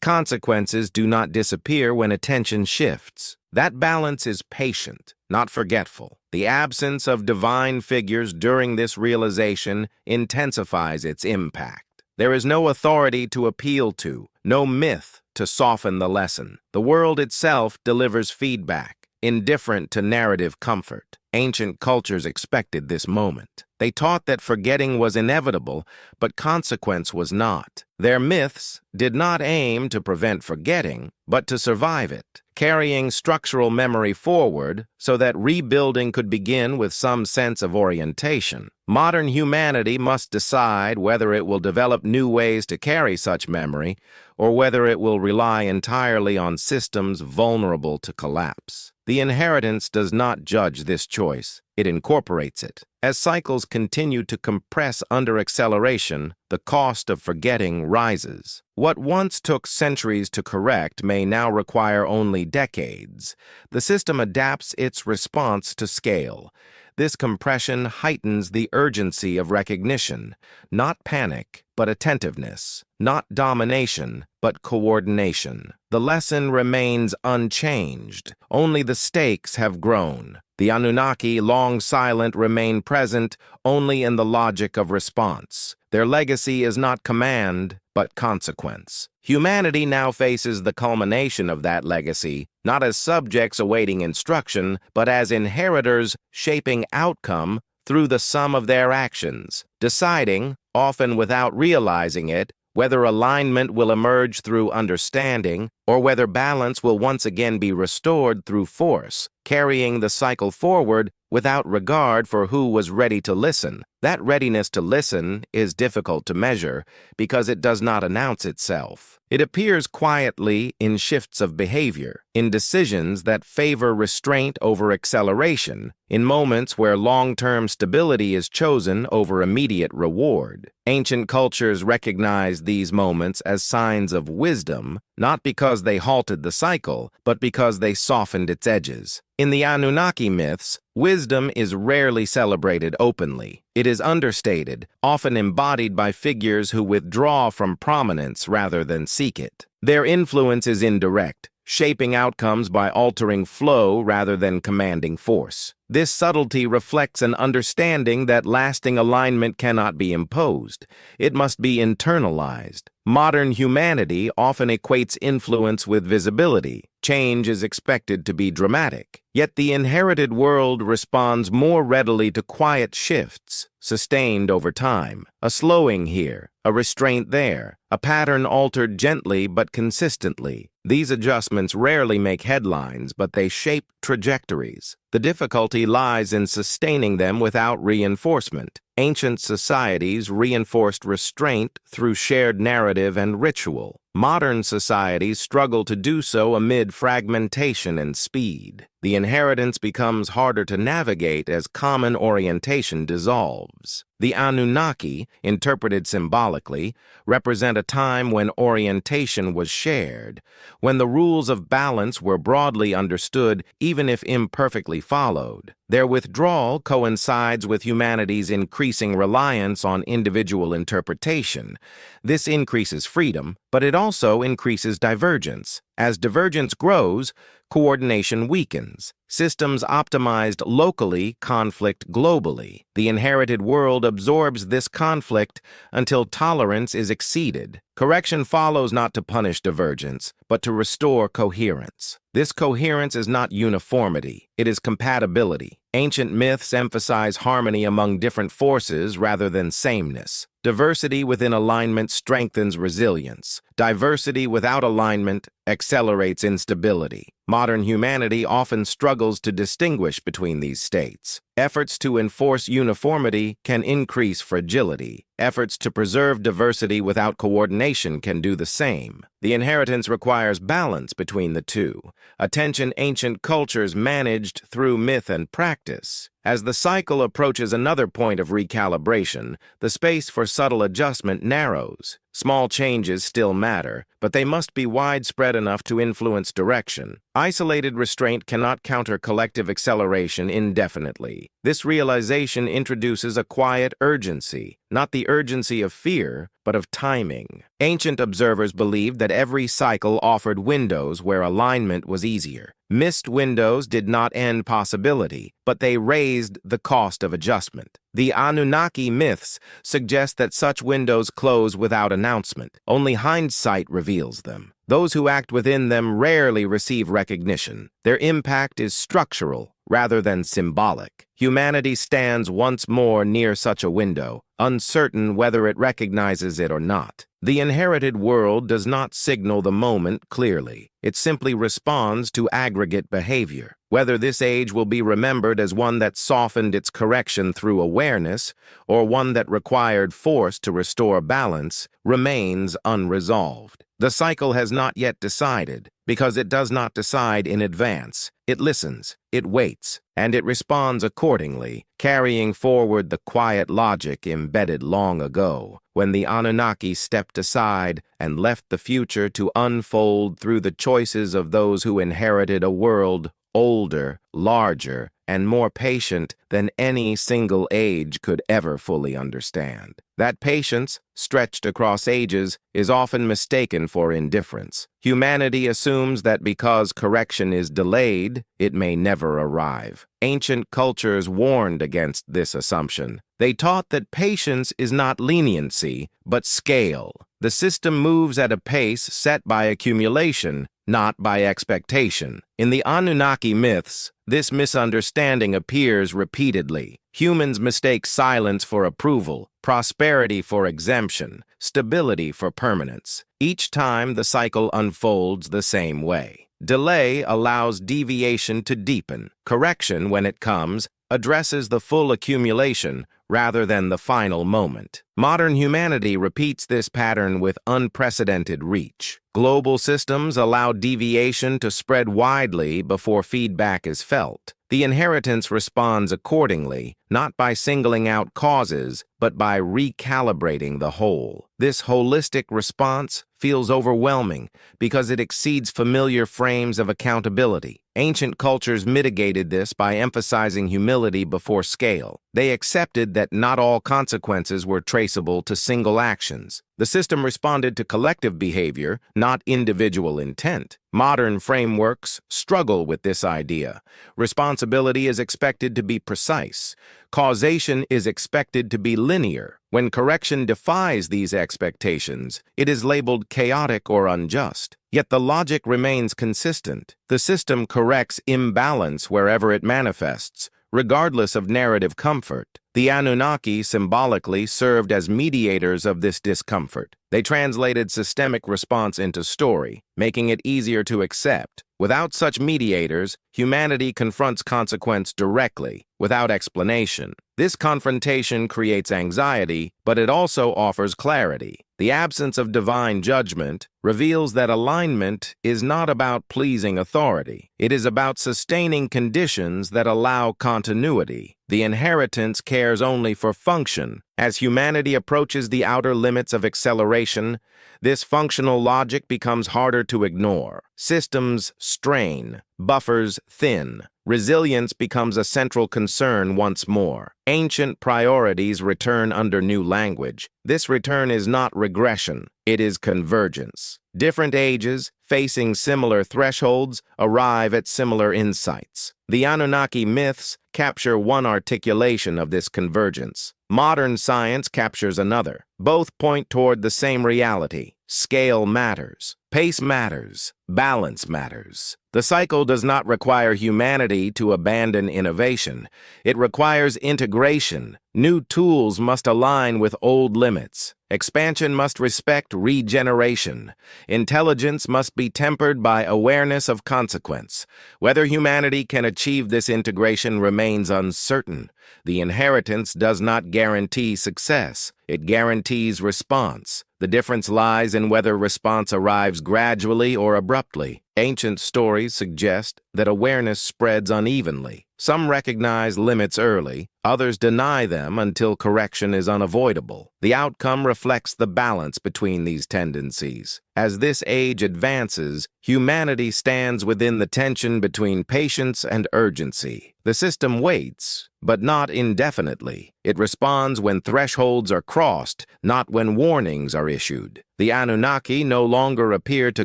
consequences do not disappear when attention shifts. That balance is patient, not forgetful. The absence of divine figures during this realization intensifies its impact. There is no authority to appeal to, no myth to soften the lesson. The world itself delivers feedback, indifferent to narrative comfort. Ancient cultures expected this moment. They taught that forgetting was inevitable, but consequence was not. Their myths did not aim to prevent forgetting, but to survive it, carrying structural memory forward so that rebuilding could begin with some sense of orientation. Modern humanity must decide whether it will develop new ways to carry such memory or whether it will rely entirely on systems vulnerable to collapse. The inheritance does not judge this choice. It incorporates it. As cycles continue to compress under acceleration, the cost of forgetting rises. What once took centuries to correct may now require only decades. The system adapts its response to scale. This compression heightens the urgency of recognition, not panic, but attentiveness, not domination, but coordination. The lesson remains unchanged. Only the stakes have grown. The Anunnaki, long silent, remain present only in the logic of response. Their legacy is not command, but consequence. Humanity now faces the culmination of that legacy, not as subjects awaiting instruction, but as inheritors shaping outcome through the sum of their actions, deciding, often without realizing it, whether alignment will emerge through understanding or whether balance will once again be restored through force, carrying the cycle forward without regard for who was ready to listen. That readiness to listen is difficult to measure because it does not announce itself. It appears quietly in shifts of behavior, in decisions that favor restraint over acceleration, in moments where long-term stability is chosen over immediate reward. Ancient cultures recognized these moments as signs of wisdom, not because they halted the cycle, but because they softened its edges. In the Anunnaki myths, wisdom is rarely celebrated openly. It is understated, often embodied by figures who withdraw from prominence rather than seek it. Their influence is indirect, shaping outcomes by altering flow rather than commanding force. This subtlety reflects an understanding that lasting alignment cannot be imposed. It must be internalized. Modern humanity often equates influence with visibility. Change is expected to be dramatic. Yet the inherited world responds more readily to quiet shifts, sustained over time. A slowing here, a restraint there, a pattern altered gently but consistently. These adjustments rarely make headlines, but they shape trajectories. The difficulty lies in sustaining them without reinforcement. Ancient societies reinforced restraint through shared narrative and ritual. Modern societies struggle to do so amid fragmentation and speed. The inheritance becomes harder to navigate as common orientation dissolves. The Anunnaki, interpreted symbolically, represent a time when orientation was shared, when the rules of balance were broadly understood even if imperfectly followed. Their withdrawal coincides with humanity's increasing reliance on individual interpretation. This increases freedom, but it also increases divergence. As divergence grows, coordination weakens. Systems optimized locally conflict globally. The inherited world absorbs this conflict until tolerance is exceeded. Correction follows not to punish divergence, but to restore coherence. This coherence is not uniformity, it is compatibility. Ancient myths emphasize harmony among different forces rather than sameness. Diversity within alignment strengthens resilience. Diversity without alignment accelerates instability. Modern humanity often struggles to distinguish between these states. Efforts to enforce uniformity can increase fragility. Efforts to preserve diversity without coordination can do the same. The inheritance requires balance between the two, a tension ancient cultures managed through myth and practice. As the cycle approaches another point of recalibration, the space for subtle adjustment narrows. Small changes still matter, but they must be widespread enough to influence direction. Isolated restraint cannot counter collective acceleration indefinitely. This realization introduces a quiet urgency, not the urgency of fear, but of timing. Ancient observers believed that every cycle offered windows where alignment was easier. Missed windows did not end possibility, but they raised the cost of adjustment. The Anunnaki myths suggest that such windows close without announcement. Only hindsight reveals them. Those who act within them rarely receive recognition. Their impact is structural rather than symbolic. Humanity stands once more near such a window, uncertain whether it recognizes it or not. The inherited world does not signal the moment clearly. It simply responds to aggregate behavior. Whether this age will be remembered as one that softened its correction through awareness, or one that required force to restore balance, remains unresolved. The cycle has not yet decided, because it does not decide in advance. It listens, it waits, and it responds accordingly, carrying forward the quiet logic embedded long ago, when the Anunnaki stepped aside and left the future to unfold through the choices of those who inherited a world older, larger, and more patient than any single age could ever fully understand. That patience, stretched across ages, is often mistaken for indifference. Humanity assumes that because correction is delayed, it may never arrive. Ancient cultures warned against this assumption. They taught that patience is not leniency, but scale. The system moves at a pace set by accumulation, not by expectation. In the Anunnaki myths, this misunderstanding appears repeatedly. Humans mistake silence for approval, prosperity for exemption, stability for permanence. Each time the cycle unfolds the same way. Delay allows deviation to deepen. Correction, when it comes, addresses the full accumulation rather than the final moment. Modern humanity repeats this pattern with unprecedented reach. Global systems allow deviation to spread widely before feedback is felt. The inheritance responds accordingly, not by singling out causes, but by recalibrating the whole. This holistic response feels overwhelming because it exceeds familiar frames of accountability. Ancient cultures mitigated this by emphasizing humility before scale. They accepted that not all consequences were traceable to single actions. The system responded to collective behavior, not individual intent. Modern frameworks struggle with this idea. Responsibility is expected to be precise. Causation is expected to be linear. When correction defies these expectations, it is labeled chaotic or unjust. Yet the logic remains consistent. The system corrects imbalance wherever it manifests, regardless of narrative comfort. The Anunnaki symbolically served as mediators of this discomfort. They translated systemic response into story, making it easier to accept. Without such mediators, humanity confronts consequence directly. without explanation. This confrontation creates anxiety, but it also offers clarity. The absence of divine judgment reveals that alignment is not about pleasing authority. It is about sustaining conditions that allow continuity. The inheritance cares only for function. As humanity approaches the outer limits of acceleration, this functional logic becomes harder to ignore. Systems strain, buffers thin. Resilience becomes a central concern once more. Ancient priorities return under new language. This return is not regression, it is convergence. Different ages, facing similar thresholds, arrive at similar insights. The Anunnaki myths capture one articulation of this convergence. Modern science captures another. Both point toward the same reality. Scale matters. Pace matters. Balance matters. The cycle does not require humanity to abandon innovation. It requires integration. New tools must align with old limits. Expansion must respect regeneration. Intelligence must be tempered by awareness of consequence. Whether humanity can achieve this integration remains uncertain. The inheritance does not guarantee success. It guarantees response. The difference lies in whether response arrives gradually or abruptly. Ancient stories suggest that awareness spreads unevenly. Some recognize limits early, others deny them until correction is unavoidable. The outcome reflects the balance between these tendencies. As this age advances, humanity stands within the tension between patience and urgency. The system waits, but not indefinitely. It responds when thresholds are crossed, not when warnings are issued. The Anunnaki no longer appear to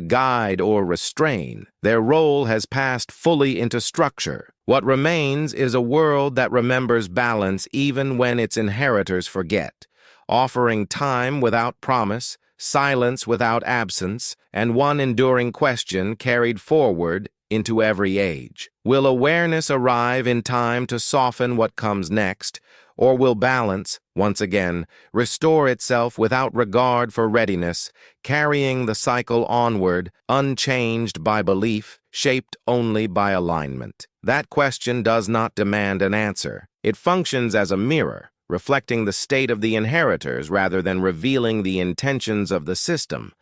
guide or restrain. Their role has passed fully into structure. What remains is a world that remembers balance even when its inheritors forget, offering time without promise, silence without absence, and one enduring question carried forward into every age. Will awareness arrive in time to soften what comes next, or will balance, once again, restore itself without regard for readiness, carrying the cycle onward, unchanged by belief, shaped only by alignment? That question does not demand an answer. It functions as a mirror, reflecting the state of the inheritors rather than revealing the intentions of the system.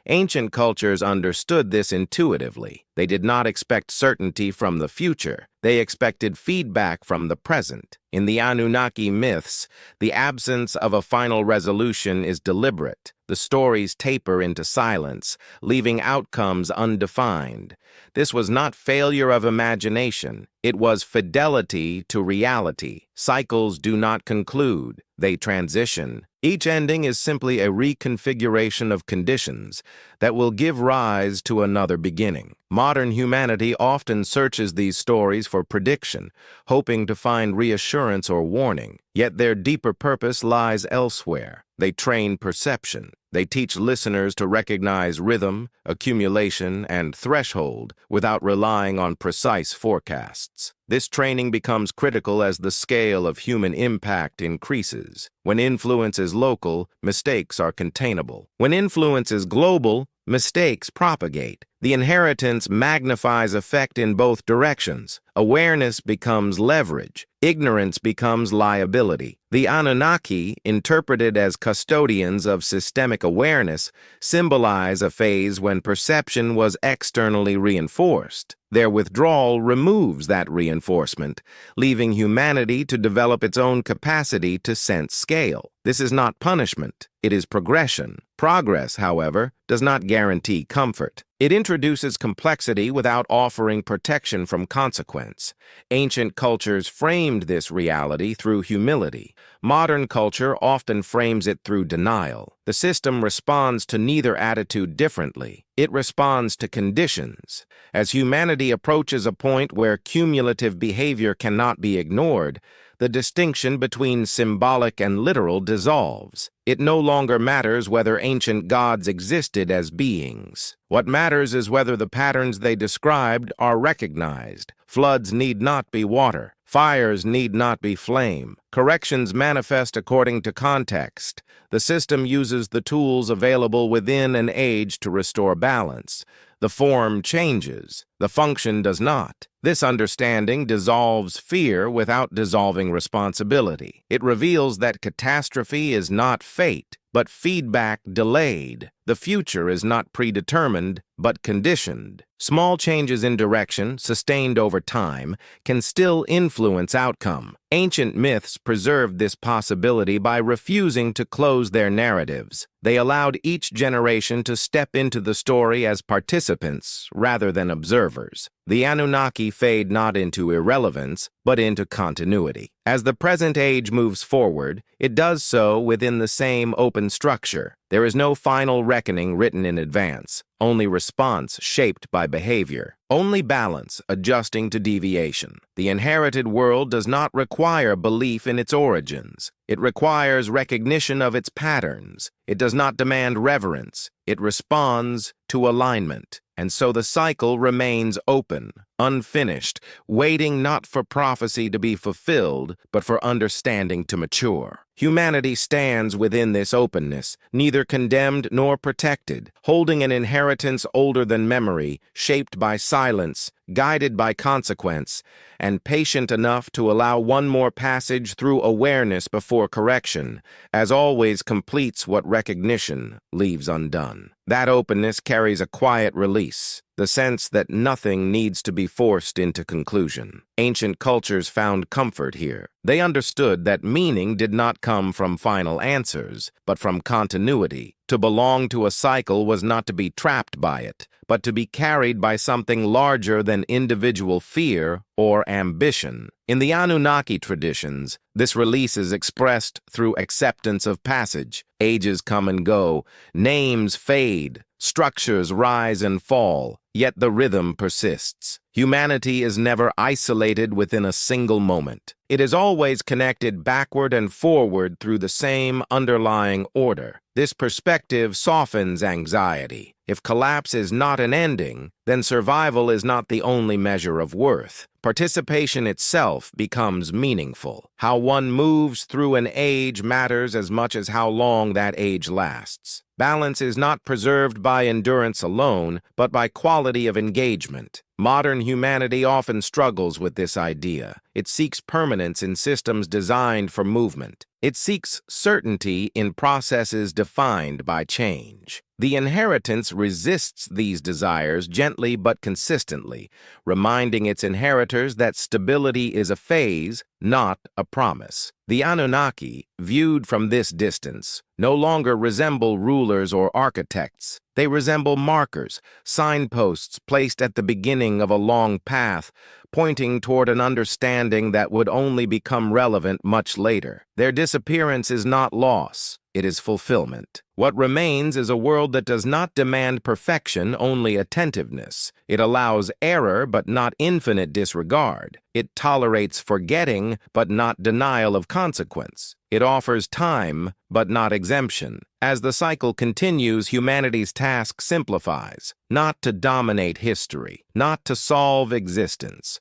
Ancient cultures understood this intuitively. They did not expect certainty from the future. They expected feedback from the present. In the Anunnaki myths, the absence of a final resolution is deliberate. The stories taper into silence, leaving outcomes undefined. This was not failure of imagination. It was fidelity to reality. Cycles do not conclude. They transition. Each ending is simply a reconfiguration of conditions that will give rise to another beginning. Modern humanity often searches these stories for prediction, hoping to find reassurance or warning. Yet their deeper purpose lies elsewhere. They train perception. They teach listeners to recognize rhythm, accumulation, and threshold without relying on precise forecasts. This training becomes critical as the scale of human impact increases. When influence is local, mistakes are containable. When influence is global, mistakes propagate. The inheritance magnifies effect in both directions. Awareness becomes leverage. Ignorance becomes liability. The Anunnaki, interpreted as custodians of systemic awareness, symbolize a phase when perception was externally reinforced. Their withdrawal removes that reinforcement, leaving humanity to develop its own capacity to sense scale. This is not punishment, it is progression. Progress, however, does not guarantee comfort. It introduces complexity without offering protection from consequence. Ancient cultures framed this reality through humility. Modern culture often frames it through denial. The system responds to neither attitude differently. It responds to conditions. As humanity approaches a point where cumulative behavior cannot be ignored, the distinction between symbolic and literal dissolves. It no longer matters whether ancient gods existed as beings. What matters is whether the patterns they described are recognized. Floods need not be water. Fires need not be flame. Corrections manifest according to context. The system uses the tools available within an age to restore balance. The form changes, The function does not. This understanding dissolves fear without dissolving responsibility. It reveals that catastrophe is not fate, but feedback delayed. The future is not predetermined, but conditioned. Small changes in direction, sustained over time, can still influence outcome. Ancient myths preserved this possibility by refusing to close their narratives. They allowed each generation to step into the story as participants rather than observers. The Anunnaki fade not into irrelevance, but into continuity. As the present age moves forward, it does so within the same open structure. There is no final reckoning written in advance, only response shaped by behavior, only balance adjusting to deviation. The inherited world does not require belief in its origins. It requires recognition of its patterns. It does not demand reverence. It responds to alignment. And so the cycle remains open, unfinished, waiting not for prophecy to be fulfilled, but for understanding to mature. Humanity stands within this openness, neither condemned nor protected, holding an inheritance older than memory, shaped by silence, guided by consequence, and patient enough to allow one more passage through awareness before correction, as always completes what recognition leaves undone. That openness carries a quiet release, the sense that nothing needs to be forced into conclusion. Ancient cultures found comfort here. They understood that meaning did not come from final answers, but from continuity. To belong to a cycle was not to be trapped by it, but to be carried by something larger than individual fear or ambition. In the Anunnaki traditions, this release is expressed through acceptance of passage. Ages come and go, names fade, structures rise and fall, yet the rhythm persists. Humanity is never isolated within a single moment. It is always connected backward and forward through the same underlying order. This perspective softens anxiety. If collapse is not an ending, then survival is not the only measure of worth. Participation itself becomes meaningful. How one moves through an age matters as much as how long that age lasts. Balance is not preserved by endurance alone, but by quality of engagement. Modern humanity often struggles with this idea. It seeks permanence in systems designed for movement. It seeks certainty in processes defined by change. The inheritance resists these desires gently but consistently, reminding its inheritors that stability is a phase, not a promise. The Anunnaki, viewed from this distance, no longer resemble rulers or architects. They resemble markers, signposts placed at the beginning of a long path, pointing toward an understanding that would only become relevant much later. Their disappearance is not loss, it is fulfillment. What remains is a world that does not demand perfection, only attentiveness. It allows error, but not infinite disregard. It tolerates forgetting, but not denial of consequence. It offers time, but not exemption. As the cycle continues, humanity's task simplifies, not to dominate history, not to solve existence,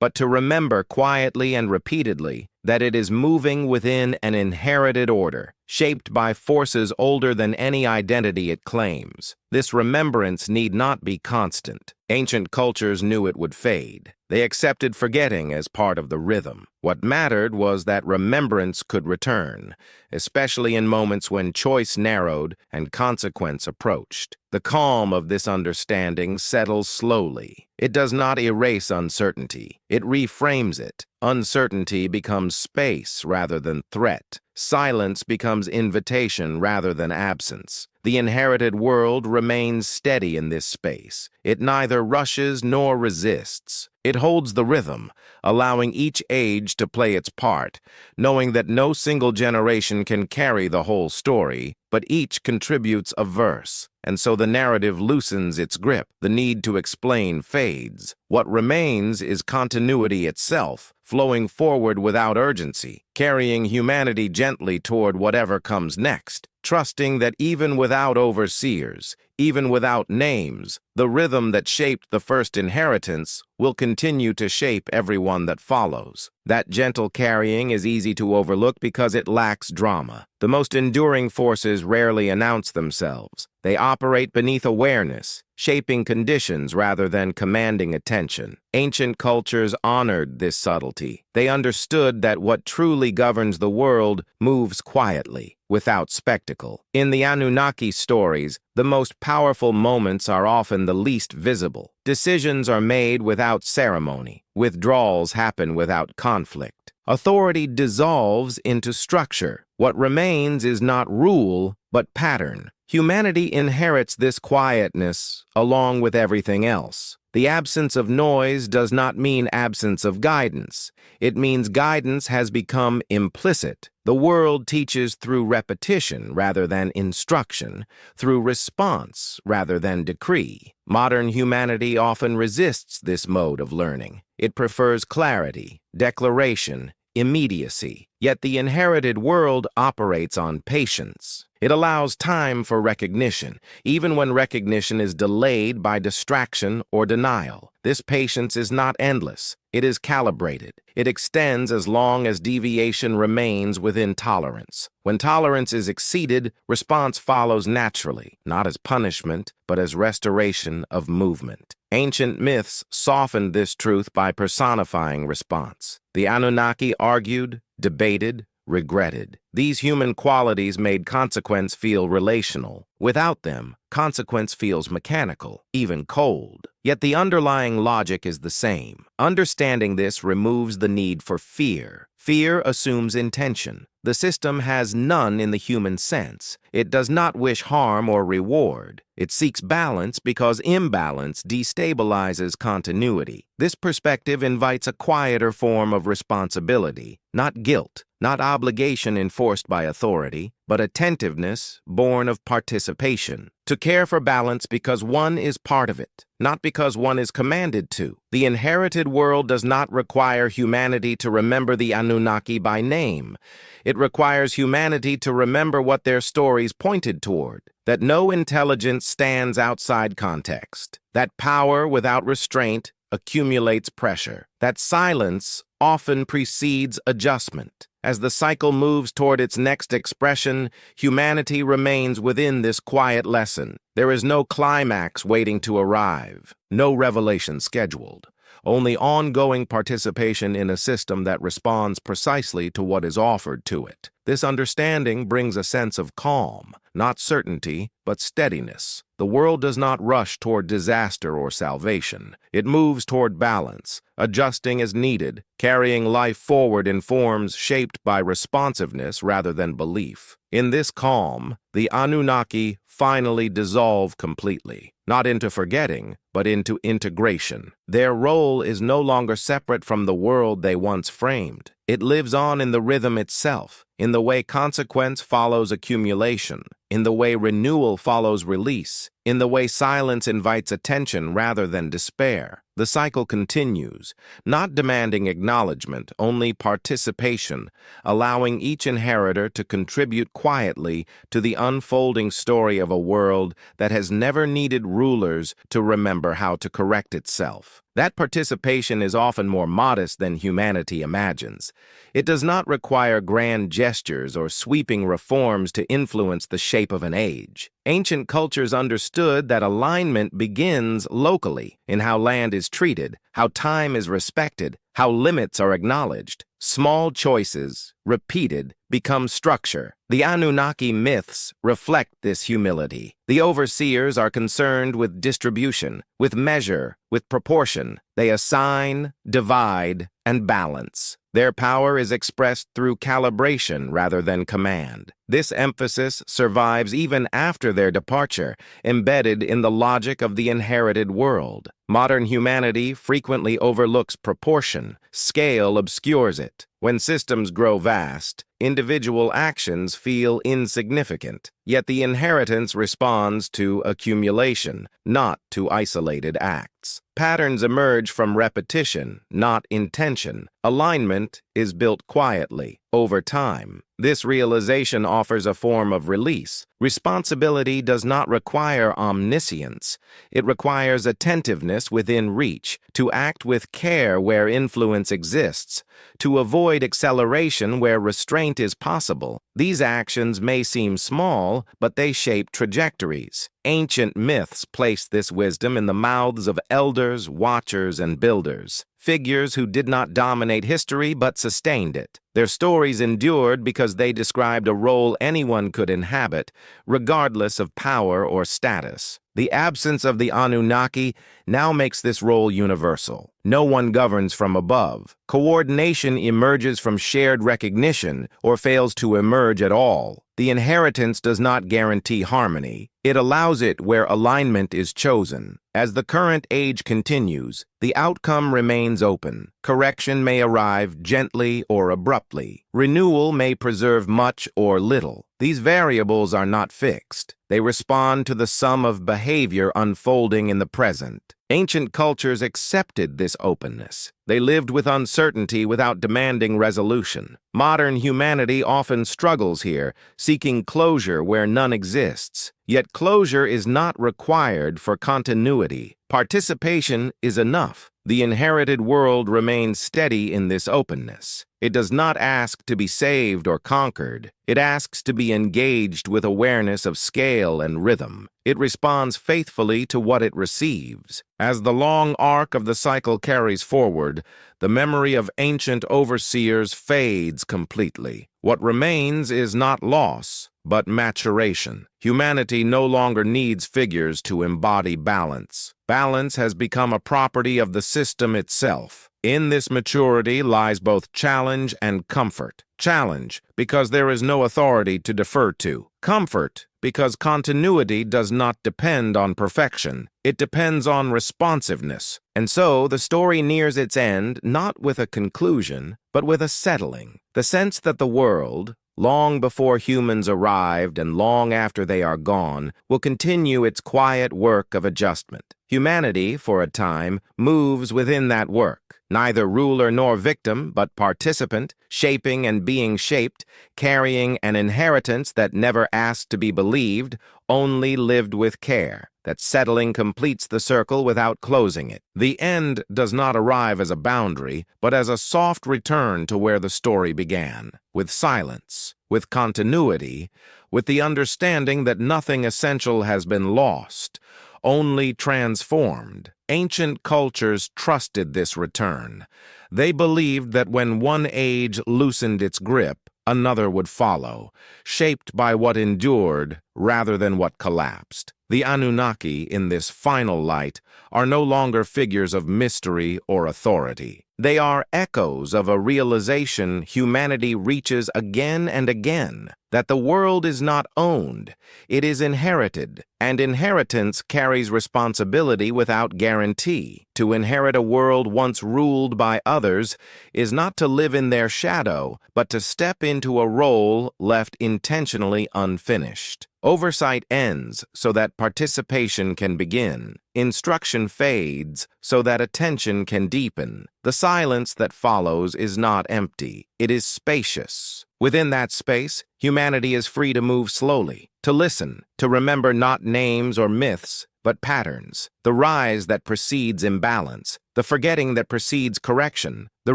but to remember quietly and repeatedly that it is moving within an inherited order, shaped by forces older than any identity it claims. This remembrance need not be constant. Ancient cultures knew it would fade. They accepted forgetting as part of the rhythm. What mattered was that remembrance could return, especially in moments when choice narrowed and consequence approached. The calm of this understanding settles slowly. It does not erase uncertainty. It reframes it. Uncertainty becomes space rather than threat. Silence becomes invitation rather than absence. The inherited world remains steady in this space. It neither rushes nor resists. It holds the rhythm, allowing each age to play its part, knowing that no single generation can carry the whole story, but each contributes a verse. And so the narrative loosens its grip. The need to explain fades. What remains is continuity itself, flowing forward without urgency, carrying humanity gently toward whatever comes next, trusting that even without overseers, Even without names, the rhythm that shaped the first inheritance will continue to shape everyone that follows. That gentle carrying is easy to overlook because it lacks drama. The most enduring forces rarely announce themselves. They operate beneath awareness, shaping conditions rather than commanding attention. Ancient cultures honored this subtlety. They understood that what truly governs the world moves quietly, without spectacle. In the Anunnaki stories, the most powerful moments are often the least visible. Decisions are made without ceremony. Withdrawals happen without conflict. Authority dissolves into structure. What remains is not rule, but pattern. Humanity inherits this quietness along with everything else. The absence of noise does not mean absence of guidance. It means guidance has become implicit. The world teaches through repetition rather than instruction, through response rather than decree. Modern humanity often resists this mode of learning. It prefers clarity, declaration, immediacy. Yet the inherited world operates on patience. It allows time for recognition, even when recognition is delayed by distraction or denial. This patience is not endless. It is calibrated. It extends as long as deviation remains within tolerance. When tolerance is exceeded, response follows naturally, not as punishment, but as restoration of movement. Ancient myths softened this truth by personifying response. The Anunnaki argued, debated, regretted. These human qualities made consequence feel relational. Without them, consequence feels mechanical, even cold. Yet the underlying logic is the same. Understanding this removes the need for fear. Fear assumes intention. The system has none in the human sense. It does not wish harm or reward. It seeks balance because imbalance destabilizes continuity. This perspective invites a quieter form of responsibility, not guilt, not obligation enforced by authority, but attentiveness born of participation. To care for balance because one is part of it, not because one is commanded to. The inherited world does not require humanity to remember the Anunnaki by name. It requires humanity to remember what their stories pointed toward, that no intelligence stands outside context, that power without restraint accumulates pressure, that silence often precedes adjustment. As the cycle moves toward its next expression, humanity remains within this quiet lesson. There is no climax waiting to arrive, no revelation scheduled, only ongoing participation in a system that responds precisely to what is offered to it. This understanding brings a sense of calm, not certainty, but steadiness. The world does not rush toward disaster or salvation. It moves toward balance, adjusting as needed, carrying life forward in forms shaped by responsiveness rather than belief. In this calm, the Anunnaki finally dissolve completely, not into forgetting, but into integration. Their role is no longer separate from the world they once framed. It lives on in the rhythm itself, in the way consequence follows accumulation, in the way renewal follows release, in the way silence invites attention rather than despair. The cycle continues, not demanding acknowledgement, only participation, allowing each inheritor to contribute quietly to the unfolding story of a world that has never needed rulers to remember how to correct itself. That participation is often more modest than humanity imagines. It does not require grand gestures or sweeping reforms to influence the shape of an age. Ancient cultures understood that alignment begins locally, in how land is treated, how time is respected, how limits are acknowledged. Small choices, repeated, become structure. The Anunnaki myths reflect this humility. The overseers are concerned with distribution, with measure, with proportion. They assign, divide, and balance. Their power is expressed through calibration rather than command. This emphasis survives even after their departure, embedded in the logic of the inherited world. Modern humanity frequently overlooks proportion. Scale obscures it. When systems grow vast, individual actions feel insignificant. Yet the inheritance responds to accumulation, not to isolated acts. balance. Patterns emerge from repetition, not intention. Alignment is built quietly, over time. This realization offers a form of release. Responsibility does not require omniscience. It requires attentiveness within reach, to act with care where influence exists, to avoid acceleration where restraint is possible. These actions may seem small, but they shape trajectories. Ancient myths placed this wisdom in the mouths of elders, watchers, and builders, figures who did not dominate history but sustained it. Their stories endured because they described a role anyone could inhabit, regardless of power or status. The absence of the Anunnaki now makes this role universal. No one governs from above. Coordination emerges from shared recognition or fails to emerge at all. The inheritance does not guarantee harmony. It allows it where alignment is chosen. As the current age continues, the outcome remains open. Correction may arrive gently or abruptly. Renewal may preserve much or little. These variables are not fixed. They respond to the sum of behavior unfolding in the present. Ancient cultures accepted this openness. They lived with uncertainty without demanding resolution. Modern humanity often struggles here, seeking closure where none exists. Yet closure is not required for continuity. Participation is enough. The inherited world remains steady in this openness. It does not ask to be saved or conquered. It asks to be engaged with awareness of scale and rhythm. It responds faithfully to what it receives. As the long arc of the cycle carries forward, the memory of ancient overseers fades completely. What remains is not loss, but maturation. Humanity no longer needs figures to embody balance. Balance has become a property of the system itself. In this maturity lies both challenge and comfort. Challenge, because there is no authority to defer to. Comfort, because continuity does not depend on perfection. It depends on responsiveness. And so the story nears its end not with a conclusion, but with a settling. The sense that the world, long before humans arrived and long after they are gone, will continue its quiet work of adjustment. Humanity, for a time, moves within that work, neither ruler nor victim, but participant, shaping and being shaped, carrying an inheritance that never asked to be believed, only lived with care. That settling completes the circle without closing it. The end does not arrive as a boundary, but as a soft return to where the story began, with silence, with continuity, with the understanding that nothing essential has been lost, only transformed. Ancient cultures trusted this return. They believed that when one age loosened its grip, another would follow, shaped by what endured rather than what collapsed. The Anunnaki, in this final light, are no longer figures of mystery or authority. They are echoes of a realization humanity reaches again and again, that the world is not owned, it is inherited, and inheritance carries responsibility without guarantee. To inherit a world once ruled by others is not to live in their shadow, but to step into a role left intentionally unfinished. Oversight ends so that participation can begin. Instruction fades so that attention can deepen. The silence that follows is not empty. It is spacious. Within that space, humanity is free to move slowly, to listen, to remember not names or myths, but patterns. The rise that precedes imbalance, the forgetting that precedes correction, the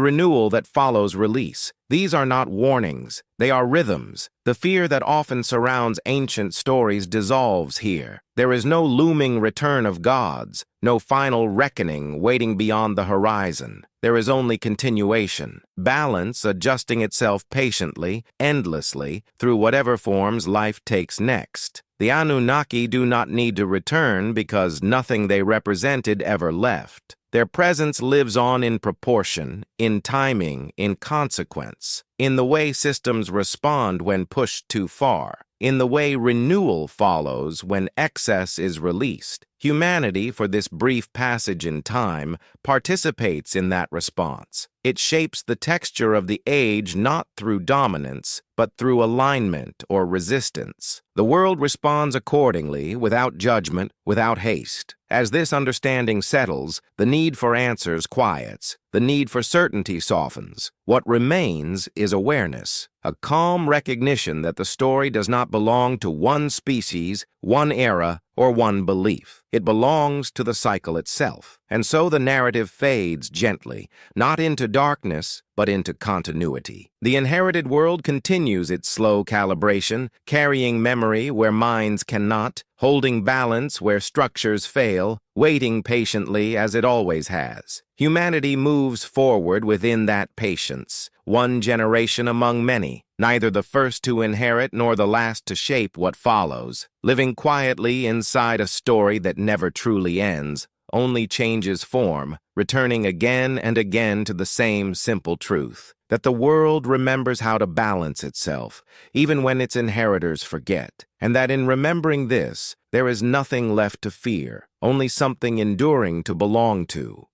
renewal that follows release. These are not warnings, they are rhythms. The fear that often surrounds ancient stories dissolves here. There is no looming return of gods, no final reckoning waiting beyond the horizon. There is only continuation, balance adjusting itself patiently, endlessly, through whatever forms life takes next. The Anunnaki do not need to return because nothing they represented ever left. Their presence lives on in proportion, in timing, in consequence, in the way systems respond when pushed too far, in the way renewal follows when excess is released. Humanity, for this brief passage in time, participates in that response. It shapes the texture of the age not through dominance, but through alignment or resistance. The world responds accordingly, without judgment, without haste. As this understanding settles, the need for answers quiets. The need for certainty softens. What remains is awareness, a calm recognition that the story does not belong to one species, one era, or one belief. It belongs to the cycle itself. And so the narrative fades gently, not into darkness, but into continuity. The inherited world continues its slow calibration, carrying memory where minds cannot, holding balance where structures fail, waiting patiently as it always has. Humanity moves forward within that patience, one generation among many, neither the first to inherit nor the last to shape what follows, living quietly inside a story that never truly ends, only changes form, returning again and again to the same simple truth, that the world remembers how to balance itself, even when its inheritors forget, and that in remembering this, there is nothing left to fear, only something enduring to belong to.